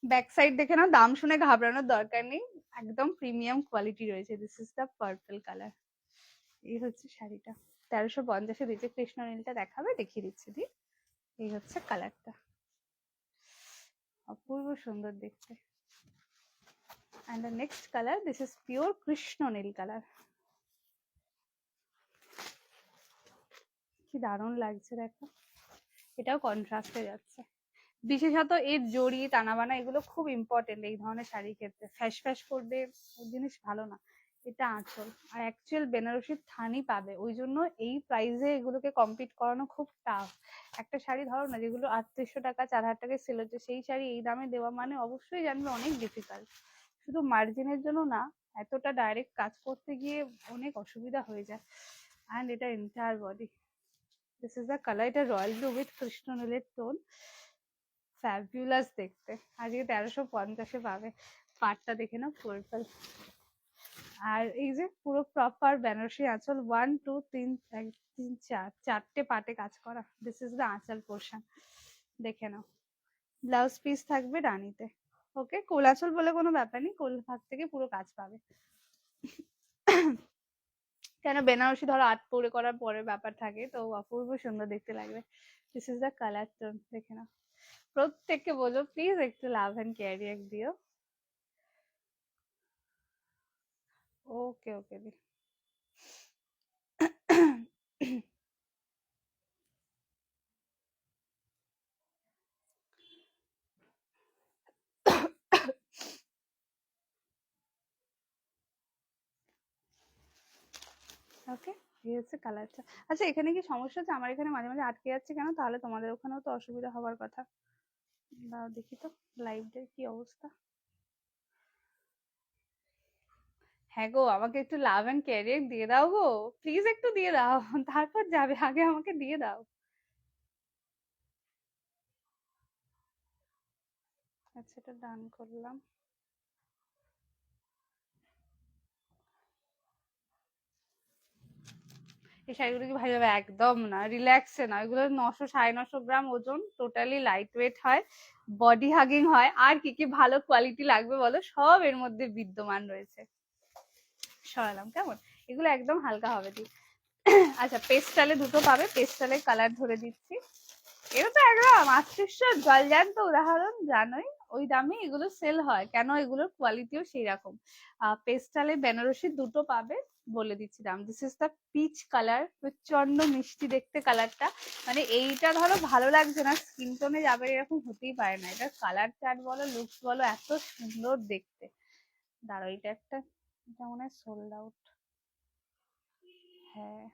ব্যাক সাইড দেখে নাও, দাম শুনে ঘাবড়ানোর দরকার নেই, একদম প্রিমিয়াম কোয়ালিটি রয়েছে। This is the purple colour. এই হচ্ছে শাড়িটা, 1350-এ দিচ্ছে। কৃষ্ণ নীলটা দেখাবে, দেখিয়ে দিচ্ছি দি। এই হচ্ছে কালারটা, অপূর্ব সুন্দর দেখতে। And the next color, this is pure কৃষ্ণ নীল কালার। কি দারুণ লাগছে দেখো, এটাও কন্ট্রাস্টে যাচ্ছে। বিশেষত এর জড়ি টানাবানা এগুলো খুব ইম্পর্টেন্ট এই ধরনের শাড়ির ক্ষেত্রে। ফ্যাশ ফ্যাশ করবে ওই জিনিস ভালো না। এটা আঁচল, আর অ্যাকচুয়াল বেনারসির থানই পাবে, ওই জন্য এই প্রাইসে এগুলোকে কম্পিট করানো খুব টাফ। একটা শাড়ি ধরো না, যেগুলো 3800 টাকা 4000 টাকায় সেল হচ্ছে, সেই শাড়ি এই দামে দেওয়া মানে অবশ্যই জানবে অনেক ডিফিকাল্ট। শুধু মার্জিনের জন্য না, এতটা ডাইরেক্ট কাজ করতে গিয়ে অনেক অসুবিধা হয়ে যায়। অ্যান্ড এটা entire body, this is the colour. এটা রয়্যাল ব্লু উইথ কৃষ্ণ নীলের টোন, ফ্যাবুলাস দেখতে। আজকে 1350-এ পাবে। পাটটা দেখে নাও, পার্পল। আর এই যে পুরো প্রপার বেনারসি আঁচল, 1 2 3 1 3 4 চারটে পাটে কাজ করা। দিস ইজ দ্য আঁচল পোর্শন, দেখে নাও। ব্লাউজ পিস থাকবে রানীতে। ওকে, কোলাচল বলে কোনো ব্যাপার নেই, কোল ভাগ থেকে পুরো কাজ পাবে। কেন বেনারসি ধরো আট পরে করার পরে ব্যাপার থাকে, তো অপূর্ব সুন্দর দেখতে লাগবে। This is the colour tone, দেখে নাও। প্রত্যেককে বলো প্লিজ একটু লাভ এন্ড কেয়ার রিঅ্যাক্ট দিও। ওকে ওকে দি। ওকে, এই হচ্ছে কালারটা। আচ্ছা, এখানে কি সমস্যা হচ্ছে? আমার এখানে মাঝে মাঝে আটকে যাচ্ছে কেন? তাহলে তোমাদের ওখানেও তো অসুবিধা হবার কথা। দাঁড়াও দেখি তো লাইভটার কি অবস্থা। হ্যাঁ গো, আমাকে একটু লাভ এন্ড ক্যারিয়ার দিয়ে দাও গো, প্লিজ একটু দিয়ে দাও। তারপর যাবে, আগে আমাকে দিয়ে দাও। আচ্ছা, এটা ডান করলাম। এই শাড়িগুলো কি ভাই যাবে? একদম না, রিল্যাক্সে না। এগুলো 900 950 গ্রাম ওজন, টোটালি লাইট ওয়েট হয়, বডি হাগিং হয়। আর কি কি ভালো কোয়ালিটি লাগবে বলো, সব এর মধ্যে বিদ্যমান রয়েছে। সরালাম কেমন, এগুলো একদম হালকা হবে দি। আচ্ছা, পেস্টালে দুটো পাবে, পেস্টালে কালার ধরে দিচ্ছি। এটা তো একদম আশ্চর্য জলজান্ত উদাহরণ, জানোই ওই দামে এগুলো সেল হয় কেন, এগুলোর কোয়ালিটিও সেই রকম। পেস্টালে বেনারসি দুটো পাবে, বলে দিচ্ছি দাম। This is the peach colour, প্রচন্ড মিষ্টি দেখতে কালারটা। মানে এইটা ধরো ভালো লাগছে না, স্কিন টোনে যাবে এরকম হতেই পারে না। এটা কালার চার্ট বলো, লুকস বলো, এত সুন্দর দেখতে। দাঁড়ো, এটা একটা, এটা মনে হয় সোল্ড আউট। হ্যাঁ,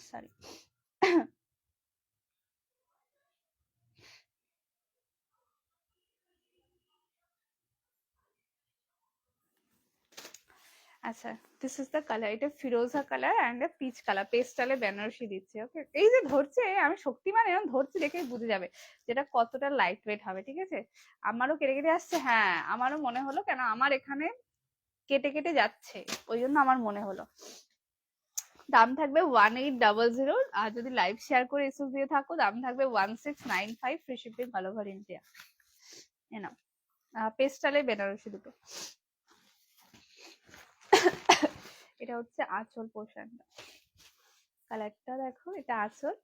সরি। আচ্ছা, দিস ইজ দ্য কালার। এটা ফিরোজা কালার অ্যান্ড পিচ কালার, পেস্টালে বেনারসি দিচ্ছি। ওকে, এই যে ধরছে, আমি শক্তিমান এরকম ধরছি দেখে বুঝে যাবে যেটা কতটা লাইট ওয়েট হবে, ঠিক আছে। আমারও কেটে কেটে আসছে, হ্যাঁ আমারও মনে হলো, কেন আমার এখানে কেটে কেটে যাচ্ছে, ওই জন্য আমার মনে হলো। দাম থাকবে 1800, আর যদি লাইভ শেয়ার করে এসএস দিয়ে থাকো দাম থাকবে 1695, free shipping all over India. এনাও পেস্টালে বেনারসি দুটো। এটা হচ্ছে আঁচল পোর্শনটা, কালারটা দেখো, এটা আঁচল।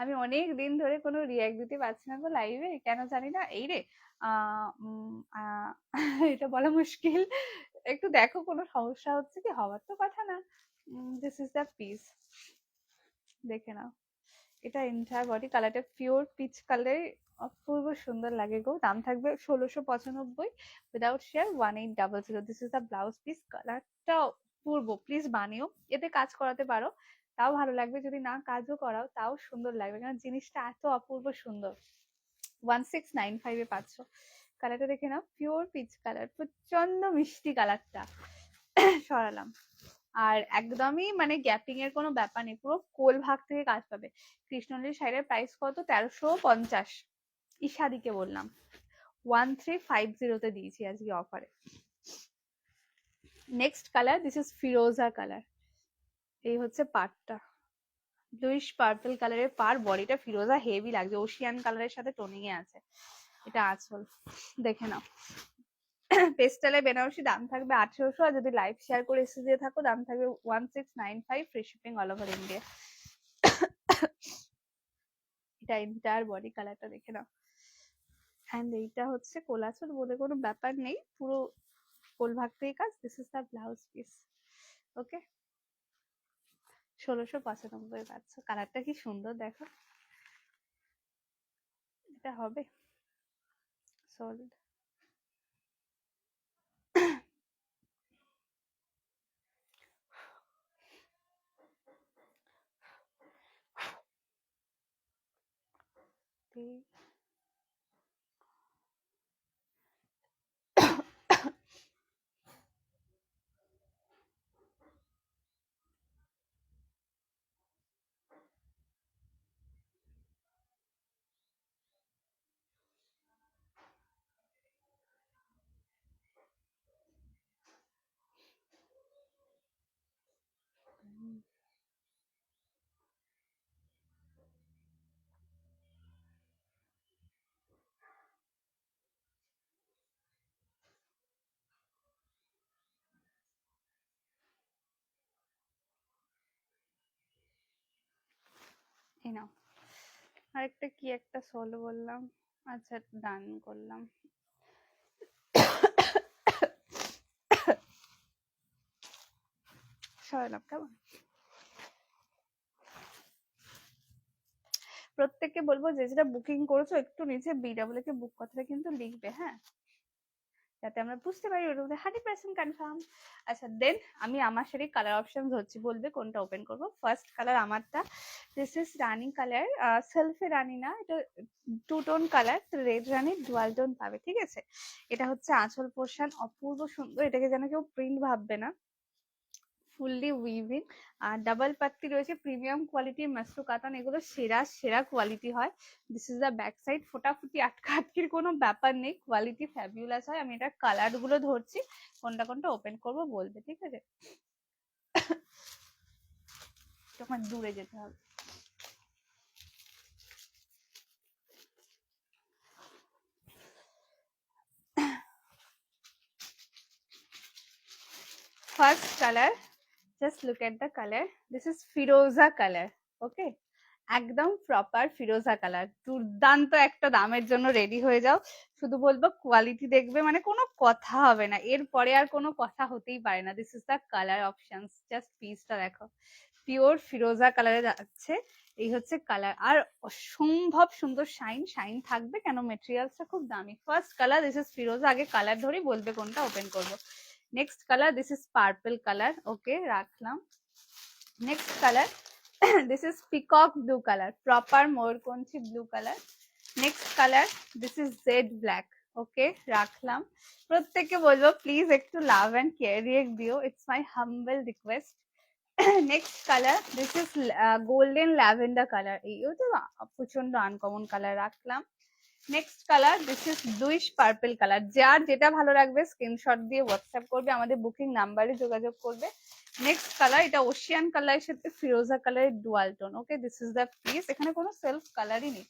আমি অনেক দিন ধরে কোনো রিয়াক্ট দিতে পারছি না তো লাইভে, কেন জানি না। এই রে, এটা বলা মুশকিল। একটু দেখো কোনো সমস্যা হচ্ছে কি, হওয়ার তো কথা না। দিস ইজ দ্য পিস, দেখে নাও। এটা এন্টায়ার বডি কালারটা পিওর পিচ কালার, অপূর্ব সুন্দর লাগে গো। দাম থাকবে 1695 without share 1800। This is the blouse piece, কালারটা অপূর্ব। প্লিজ বানিও, এতে কাজ করাতে পারো তাও ভালো লাগবে, যদি না কাজও করাও তাও সুন্দর লাগবে, কারণ জিনিসটা এত অপূর্ব সুন্দর। 1695 এ পাচ্ছ। কালারটা দেখে নাও, পিওর পিচ কালার, প্রচন্ড মিষ্টি কালারটা। সরালাম। আর একদমই মানে গ্যাপিং এর কোনো ব্যাপার নেই, পুরো কোল ভাগ থেকে কাজ পাবে। কৃষ্ণলীর শাড়ির প্রাইস কত? 1350। ঈশাদিকে বললাম 1350 তে দিয়েছি আজকে অফারে। নেক্সট কালার, দিস ইজ ফিরোজা কালার। এই হচ্ছে পাড়টা, ব্লুইশ পার্পল কালারের পার, বডিটা ফিরোজা, হেভি লাগছে, ওশিয়ান কালারের সাথে টোনিং এ আছে। এটা আঁচল, দেখে নাও। পেস্টালে বেনারসি, দাম থাকবে 1800, আর যদি লাইভ শেয়ার করে এসে দিয়ে থাকো দাম থাকবে 1695, free shipping all over India. এটা এন্টায়ার বডি কালারটা দেখে নাও। এন্ড এইটা হচ্ছে কোলাচল বলে কোনো ব্যাপার নেই, পুরো কোল ভাগ থেকে কাজ। This is the blouse piece, okay. 1695 পাচ্ছ। কালারটা কি সুন্দর দেখো, এটা হবে সলিড। এই নাও, আরেকটা কি একটা সোল বললাম, আচ্ছা ডান করলাম। সরালাম, কেমন। প্রত্যেককে বলবো যে যেটা বুকিং করেছো একটু নিচে BW কে বুক কথাটা কিন্তু লিখবে, হ্যাঁ, যাতে আমরা বুঝতে পারি ওটা 100% কনফার্ম। আচ্ছা দেন আমি আমার শাড়ির কালার অপশন ধরছি, বলবে কোনটা ওপেন করবো। ফার্স্ট কালার আমারটা, দিস ইজ রানি কালার, সেলফে রানি না, এটা টু টোন কালার, রেড রানি ডুয়াল টোন পাবে, ঠিক আছে। এটা হচ্ছে আঁচল পোর্শন, অপূর্ব সুন্দর, এটাকে যেন কেউ প্রিন্ট ভাববে না, ফুললি উইভিং। আর ডাবল পাত্তি রয়েছে, প্রিমিয়াম কোয়ালিটির মাসরু কাতান, এগুলো সেরা সেরা কোয়ালিটি হয়। This is the back side, ফোটাফুটি আটকা আটকির কোনো ব্যাপার নেই, কোয়ালিটি ফ্যাবিউলাস হয়। আমি এটা কালার গুলো ধরছি, কোনটা কোনটা ওপেন করবো বলবে, ঠিক আছে। তখন দূরে যেতে হবে। First colour, just look at the colour, this is ফিরোজা কালার, ওকে। একদম প্রপার ফিরোজা কালার, দুর্দান্ত একটা দামের জন্য রেডি হয়ে যাও। শুধু বলবো কোয়ালিটি দেখবে, মানে কোনো কথা হবে না, এরপরে আর কোনো কথা হতেই পারে না। This is the colour option, just পিসটা দেখো, পিওর ফিরোজা কালারে যাচ্ছে। এই হচ্ছে কালার, আর অসম্ভব সুন্দর শাইন শাইন থাকবে, কেন মেটেরিয়ালসটা খুব দামি। ফার্স্ট কালার, দিস ইজ ফিরোজা, আগে কালার ধরি, বলবে কোনটা ওপেন করবো। Next colour, this is purple colour, okay রাখলাম। Next colour, this is peacock blue color, proper ময়ূরকণ্ঠী blue color. Next color, this is Z black, okay রাখলাম। প্রত্যেককে বলবো প্লিজ একটু লাভ এন্ড কেয়ার রিয়েক্ট দিও, it's my humble request. Next colour, this is golden lavender colour, এইও তো প্রচন্ড uncommon colour, রাখলাম। Next colour, this is bluish purple colour, যার যেটা ভালো লাগবে স্ক্রিনশট দিয়ে হোয়াটসঅ্যাপ করবে, আমাদের বুকিং নাম্বারে যোগাযোগ করবে। নেক্সট কালার, এটা ওশিয়ান কালারের সাথে ফিরোজা কালারের dual tone, okay. This is the piece, এখানে কোনো সেলফ কালারই নেই।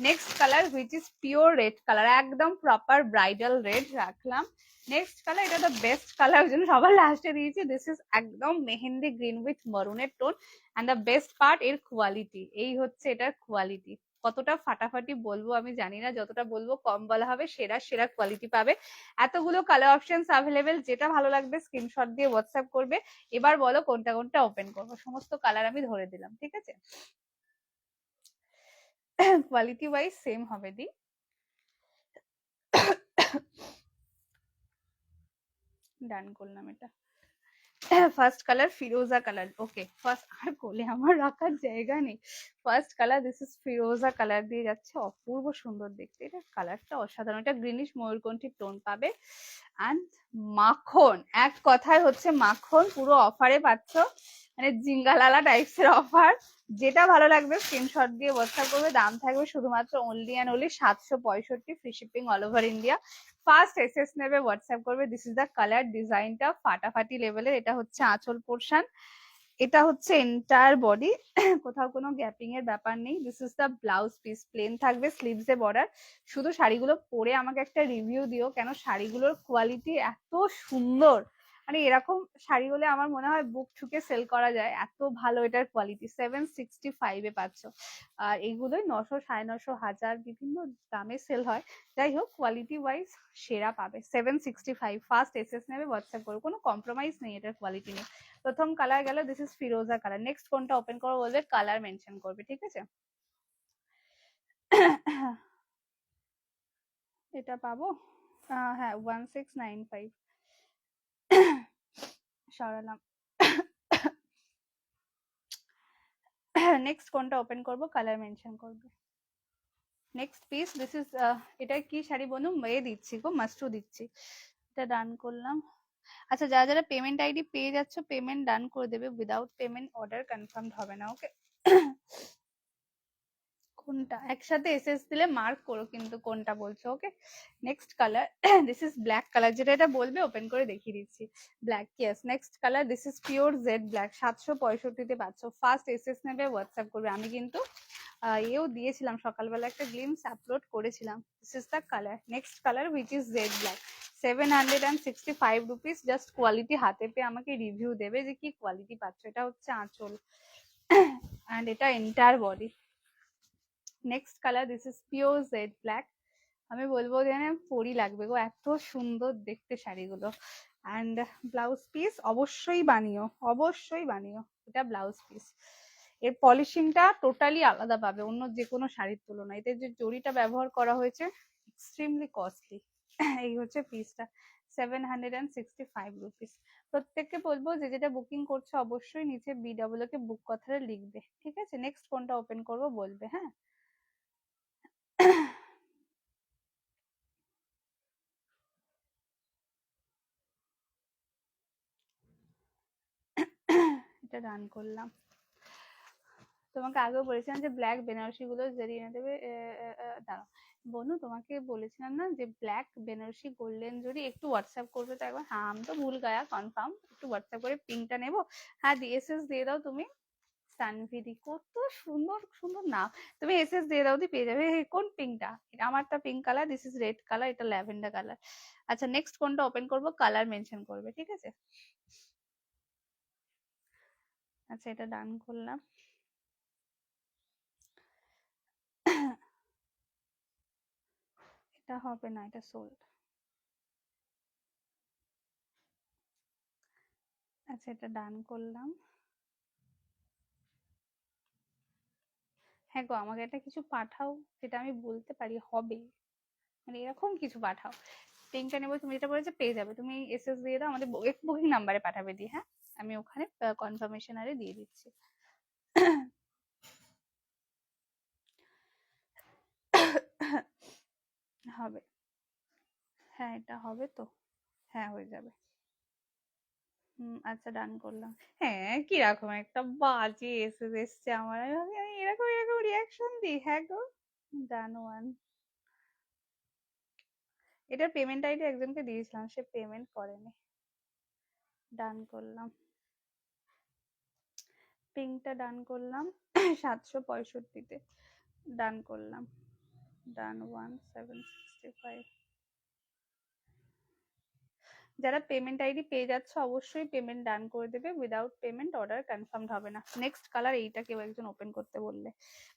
Next colour, which is pure red colour, একদম প্রপার ব্রাইডাল রেড, রাখলাম। নেক্সট কালার, এটা দ্য বেস্ট কালার, ওই জন্য সবার লাস্টে দিয়েছি। দিস ইজ একদম মেহেন্দি গ্রিন উইথ মরুনের tone, and the best part এর কোয়ালিটি, এই হচ্ছে এটার কোয়ালিটি, কতটা ফাটাফাটি বলবো আমি জানি না, যতটা বলবো কম বলা হবে। সেরা সেরা কোয়ালিটি পাবে, এতগুলো কালার অপশনস অ্যাভেলেবেল, যেটা ভালো লাগবে স্ক্রিনশট দিয়ে হোয়াটসঅ্যাপ করবে। এবার বলো কোনটা কোনটা ওপেন করবো, সমস্ত কালার আমি ধরে দিলাম, ঠিক আছে? কোয়ালিটি ওয়াইজ সেম হবে দি। ডান করলাম এটা। ফার্স্ট কালার ফিরোজা কালার, ওকে ফার্স্ট, আর কোলে আমার রাখার জায়গা নেই। ফার্স্ট কালার দিস ইজ ফিরোজা কালার দিয়ে যাচ্ছে, অপূর্ব সুন্দর দেখতে, এটা কালারটা অসাধারণ, এটা গ্রিনিশ ময়ূরকণ্ঠী টোন পাবে। অ্যান্ড মাখন, এক কথায় হচ্ছে মাখন, পুরো অফারে পাচ্ছ, মানে জিঙ্গালালা টাইপস এর অফার। যেটা ভালো লাগবে স্ক্রিনশট দিয়ে হোয়াটসঅ্যাপ করবে, দাম থাকবে শুধুমাত্র only and only 765, free shipping all over India. First SS নেবে হোয়াটসঅ্যাপ করবে। দিস ইজ দ্য কালার, ডিজাইনটা ফাটাফাটি লেভেলের, এটা হচ্ছে আঁচল পোর্শন, এটা হচ্ছে এন্টায়ার বডি, কোথাও কোনো গ্যাপিং এর ব্যাপার নেই। This is the blouse piece, plain থাকবে, স্লিভস এ বর্ডার। শুধু শাড়িগুলো পরে আমাকে একটা রিভিউ দিও, কেন শাড়িগুলোর কোয়ালিটি এত সুন্দর, মানে এরকম শাড়ি হলে আমার মনে হয় বুক ঠুকে সেল করা যায়, এত ভালো এটার কোয়ালিটি। 765 এ পাচ্ছ, আর এইগুলোই 900, 950, 1000 বিভিন্ন দামে সেল হয়। যাই হোক কোয়ালিটি ওয়াইজ সেরা পাবে। 765, ফার্স্ট এসএস নেবে হোয়াটসঅ্যাপ করো, কোনো কম্প্রোমাইজ নেই এটার কোয়ালিটি নিয়ে। প্রথম কালার গেল, দিস ইজ ফিরোজা কালার। নেক্সট কোনটা ওপেন করো বলবে, কালার মেনশন করবে, ঠিক আছে? এটা পাবো, হ্যাঁ 1695, সরালাম। নেক্সট কোনটা ওপেন করব, কালার মেনশন করবে। নেক্সট পিস, দিস ইজ, এটা কি শাড়ি বনু, এ দিচ্ছি গো, মাস্টু দিচ্ছি। এটা ডান করলাম। আচ্ছা, যারা যারা পেমেন্ট আইডি পেয়ে যাচ্ছ, পেমেন্ট ডান করে দেবে, উইদাউট পেমেন্ট অর্ডার কনফার্ম হবে না, ওকে? কোনটা একসাথে এসএস দিলে মার্ক করো কিন্তু কোনটা বলছো, okay? Next colour, this is black colour, যেটা এটা বলবে ওপেন করে দেখিয়ে দিচ্ছি। Black, yes. Next colour, this is pure jade black, 765 পাচ্ছ। ফার্স্ট এসএস নেবে হোয়াটসঅ্যাপ করবে। আমি কিন্তু এও দিয়েছিলাম সকালবেলা, একটা গ্লিমস আপলোড করেছিলাম। This is the colour, next colour which is jade black. 765 rupees, just quality হাতে পেয়ে আমাকে রিভিউ দেবে যে কি কোয়ালিটি পাচ্ছ। এটা হচ্ছে আঁচল, অ্যান্ড এটা entire body. Next colour, this is pure jade black. আমি বলবো যে পরি লাগবে গো, এত সুন্দর দেখতে শাড়িগুলো। অ্যান্ড ব্লাউজ পিস অবশ্যই বানিও, অবশ্যই বানিও, এটা ব্লাউজ পিস। এর পলিশিংটা টোটালি আলাদা পাবে অন্য যে কোনো শাড়ির তুলনায়। এতে যে জরিটা ব্যবহার করা হয়েছে এক্সট্রিমলি কস্টলি। এই হচ্ছে পিসটা, 765 রুপিস। প্রত্যেককে বলবো যে যেটা বুকিং করছে অবশ্যই নিচে BW কে বুক কথাটা লিখবে, ঠিক আছে? নেক্সট কোনটা ওপেন করবো বলবে, হ্যাঁ? এটা রান করলাম। তোমাকে আগেও বলেছিলাম যে ব্ল্যাক বেনারসি গুলো জারি এনে দেবে, দাঁড়াও বনু, তোমাকে বলেছিলাম না যে ব্ল্যাক বেনারসি গোল্ডেন জরি একটু হোয়াটসঅ্যাপ করবে তো একবার। হ্যাঁ আমি তো ভুল গায়া, কনফার্ম, একটু হোয়াটসঅ্যাপ করে পিঙ্কটা নেবো। হ্যাঁ এসএস দিয়ে দাও তুমি। সানভিদি, কত সুন্দর সুন্দর নাম। তুমি এসএস দিয়ে দাও, পেয়ে যাবে। কোন পিঙ্কটা? আমারটা pink colour, this is red colour, এটা ল্যাভেন্ডার কালার। আচ্ছা নেক্সট কোনটা ওপেন করবো, কালার মেনশন করবে, ঠিক আছে? আচ্ছা এটা ডান করলাম। এটা হবে না, এটা সোল্ড। আচ্ছা এটা ডান করলাম। হ্যাঁ গো, আমাকে একটা কিছু পাঠাও যেটা আমি বলতে পারি হবে, মানে এরকম কিছু পাঠাও। পিঙ্কটা নেবো, তুমি যেটা বলেছো পেয়ে যাবে। তুমি এসএস দিয়ে দাও, আমাদের বুকিং নাম্বারে পাঠাবে দিয়ে, হ্যাঁ আমি ওখানে কনফার্মেশন আরে দিয়ে দিচ্ছি। হবে, হ্যাঁ এটা হবে তো, হ্যাঁ হয়ে যাবে। আচ্ছা ডান করলাম। হ্যাঁ কিরকম একটা বাজে এসএস এসছে আমার, আমি ভাবি আমি এরকম এরকম রিয়াকশন দিই, হ্যাঁ গো। Done one. এটার পেমেন্ট আইডি একজনকে দিয়েছিলাম, সে পেমেন্ট করেনি। ডান করলাম। পিঙ্কটা ডান করলাম 765-তে, ডান করলাম। ডান 1765। যারা পেমেন্ট আইডি পেয়ে যাচ্ছ অবশ্যই পেমেন্ট ডান করে দেবে, উইদাউট পেমেন্ট অর্ডার কনফার্ম হবে না। নেক্সট কালার এইটা কেউ একজন ওপেন করতে বললে,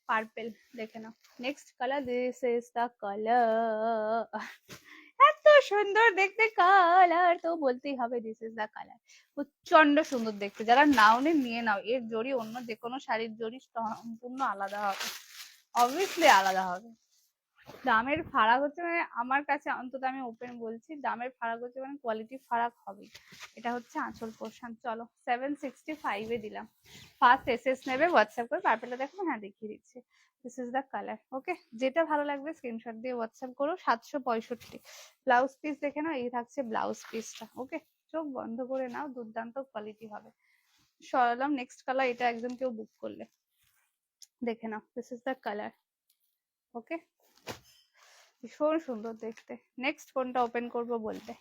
পার্পেল, দেখে নাও next colour, this is the colour. এত সুন্দর দেখতে কালার তো বলতেই হবে দিস ইজ দ্য কালার, প্রচন্ড সুন্দর দেখতে। যারা নাওনে নিয়ে নাও, এর জড়ি অন্য যে কোনো শাড়ির জড়ি সম্পূর্ণ আলাদা হবে, অবভিয়াসলি আলাদা হবে। দামের ফারাক হচ্ছে মানে আমার কাছে অন্তত আমি ওপেন বলছি, দামের ফারাক হচ্ছে মানে কোয়ালিটি ফারাক হবে। এটা হচ্ছে আঁচল পোর্শন। চলো 765 এ দিলাম। ফার্স্ট এসএস নেবে, হোয়াটসঅ্যাপ করে পার্পেলটা দেখো, হ্যাঁ দেখিয়ে দিচ্ছি। This is the colour. Okay, যেটা ভালো লাগবে স্ক্রিনশট দিয়ে হোয়াটসঅ্যাপ করো। 765 ব্লাউজ পিস দেখে নাও, এই থাকছে ব্লাউজ পিসটা। ওকে, চোখ বন্ধ করে নাও, দুর্দান্ত কোয়ালিটি হবে। সরালাম। নেক্সট কালার, এটা একজন কেউ বুক করলে, দেখে নাও, দিস ইজ দ্য কালার। ওকে, ভীষণ সুন্দর দেখতে। নেক্সট কোনটা ওপেন করব বলতে,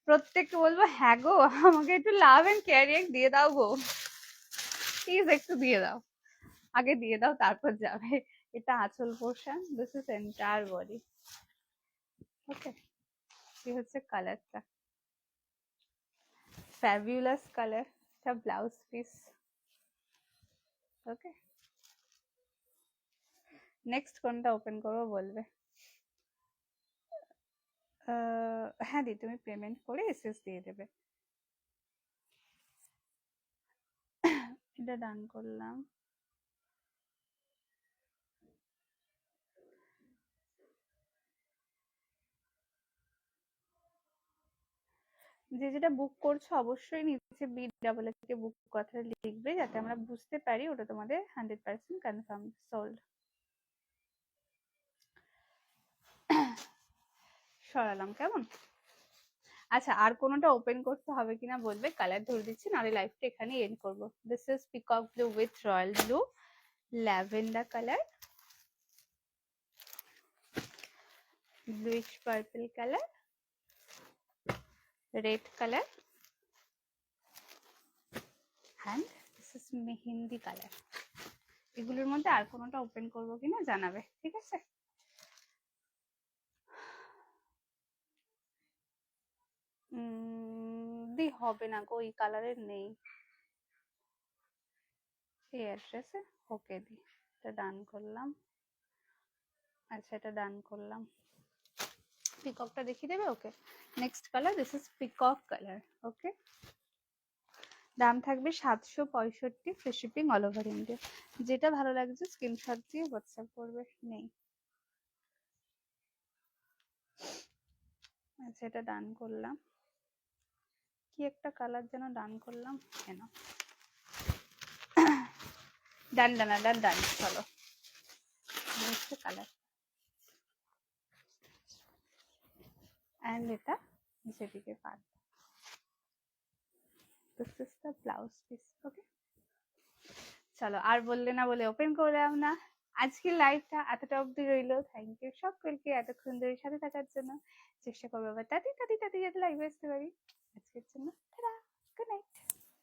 প্রত্যেককে বলবো হ্যাঁ গো আমাকে একটু লাভ এন্ড কেয়ারিং দিয়ে দাও গো, প্লিজ একটু দিয়ে দাও, আগে দিয়ে দাও তারপর যাবে। এটা আঁচল portion, this is entire body. Okay, এই হচ্ছে কালারটা, ফ্যাবিউলাস কালার। এটা ব্লাউজ পিস। ওকে, নেক্সট কোনটা ওপেন করবো বলবে। হ্যাঁ দি, তুমি পেমেন্ট করে এসএস দিয়ে দেবে। এটা ডান করলাম। যে যেটা বুক করছো অবশ্যই নিচে BAA থেকে বুক কথা লিখবে, যাতে আমরা বুঝতে পারি ওটা তোমাদের 100% কনফার্ম সোল্ড। সরালাম, কেমন? আচ্ছা, আর কোনোটা ওপেন করতে হবে কিনা বলবে, কালার ধরে দিচ্ছি, নাহলে লাইভটা এখানে এন্ড করবো। This is peacock blue with royal blue, lavender colour, bluish purple colour, red colour, and this is mehndi colour. এগুলোর মধ্যে আর কোনোটা ওপেন করবো কিনা জানাবে, ঠিক আছে? দি হবে না গো, এই কালারের নেই এই অ্যাড্রেসে। ওকে দি, এটা ডান করলাম। আচ্ছা, এটা ডান করলাম। পিককটা দেখিয়ে দেবে? Okay, next colour, this is peacock colour. Okay, দাম থাকবে 765, free shipping all over India. যেটা ভালো লাগছে স্ক্রিনশট দিয়ে হোয়াটসঅ্যাপ করবে। নেই। আচ্ছা, এটা ডান করলাম। কি একটা কালার যেন ডান করলাম, কেন ডান ডান ডান ডান। চলো, হচ্ছে কালার, অ্যান্ড এটা নিচেদিকে পাত, this is the blouse piece. Okay, চলো আর বললে না বলে ওপেন করলাম না। আজকের লাইভটা এতটা অবধি রইলো। থ্যাংক ইউ সকলকে এতক্ষণ ধরে সাথে থাকার জন্য। চেষ্টা করবো আবার তাড়াতাড়ি যাতে লাইভে আসতে পারি।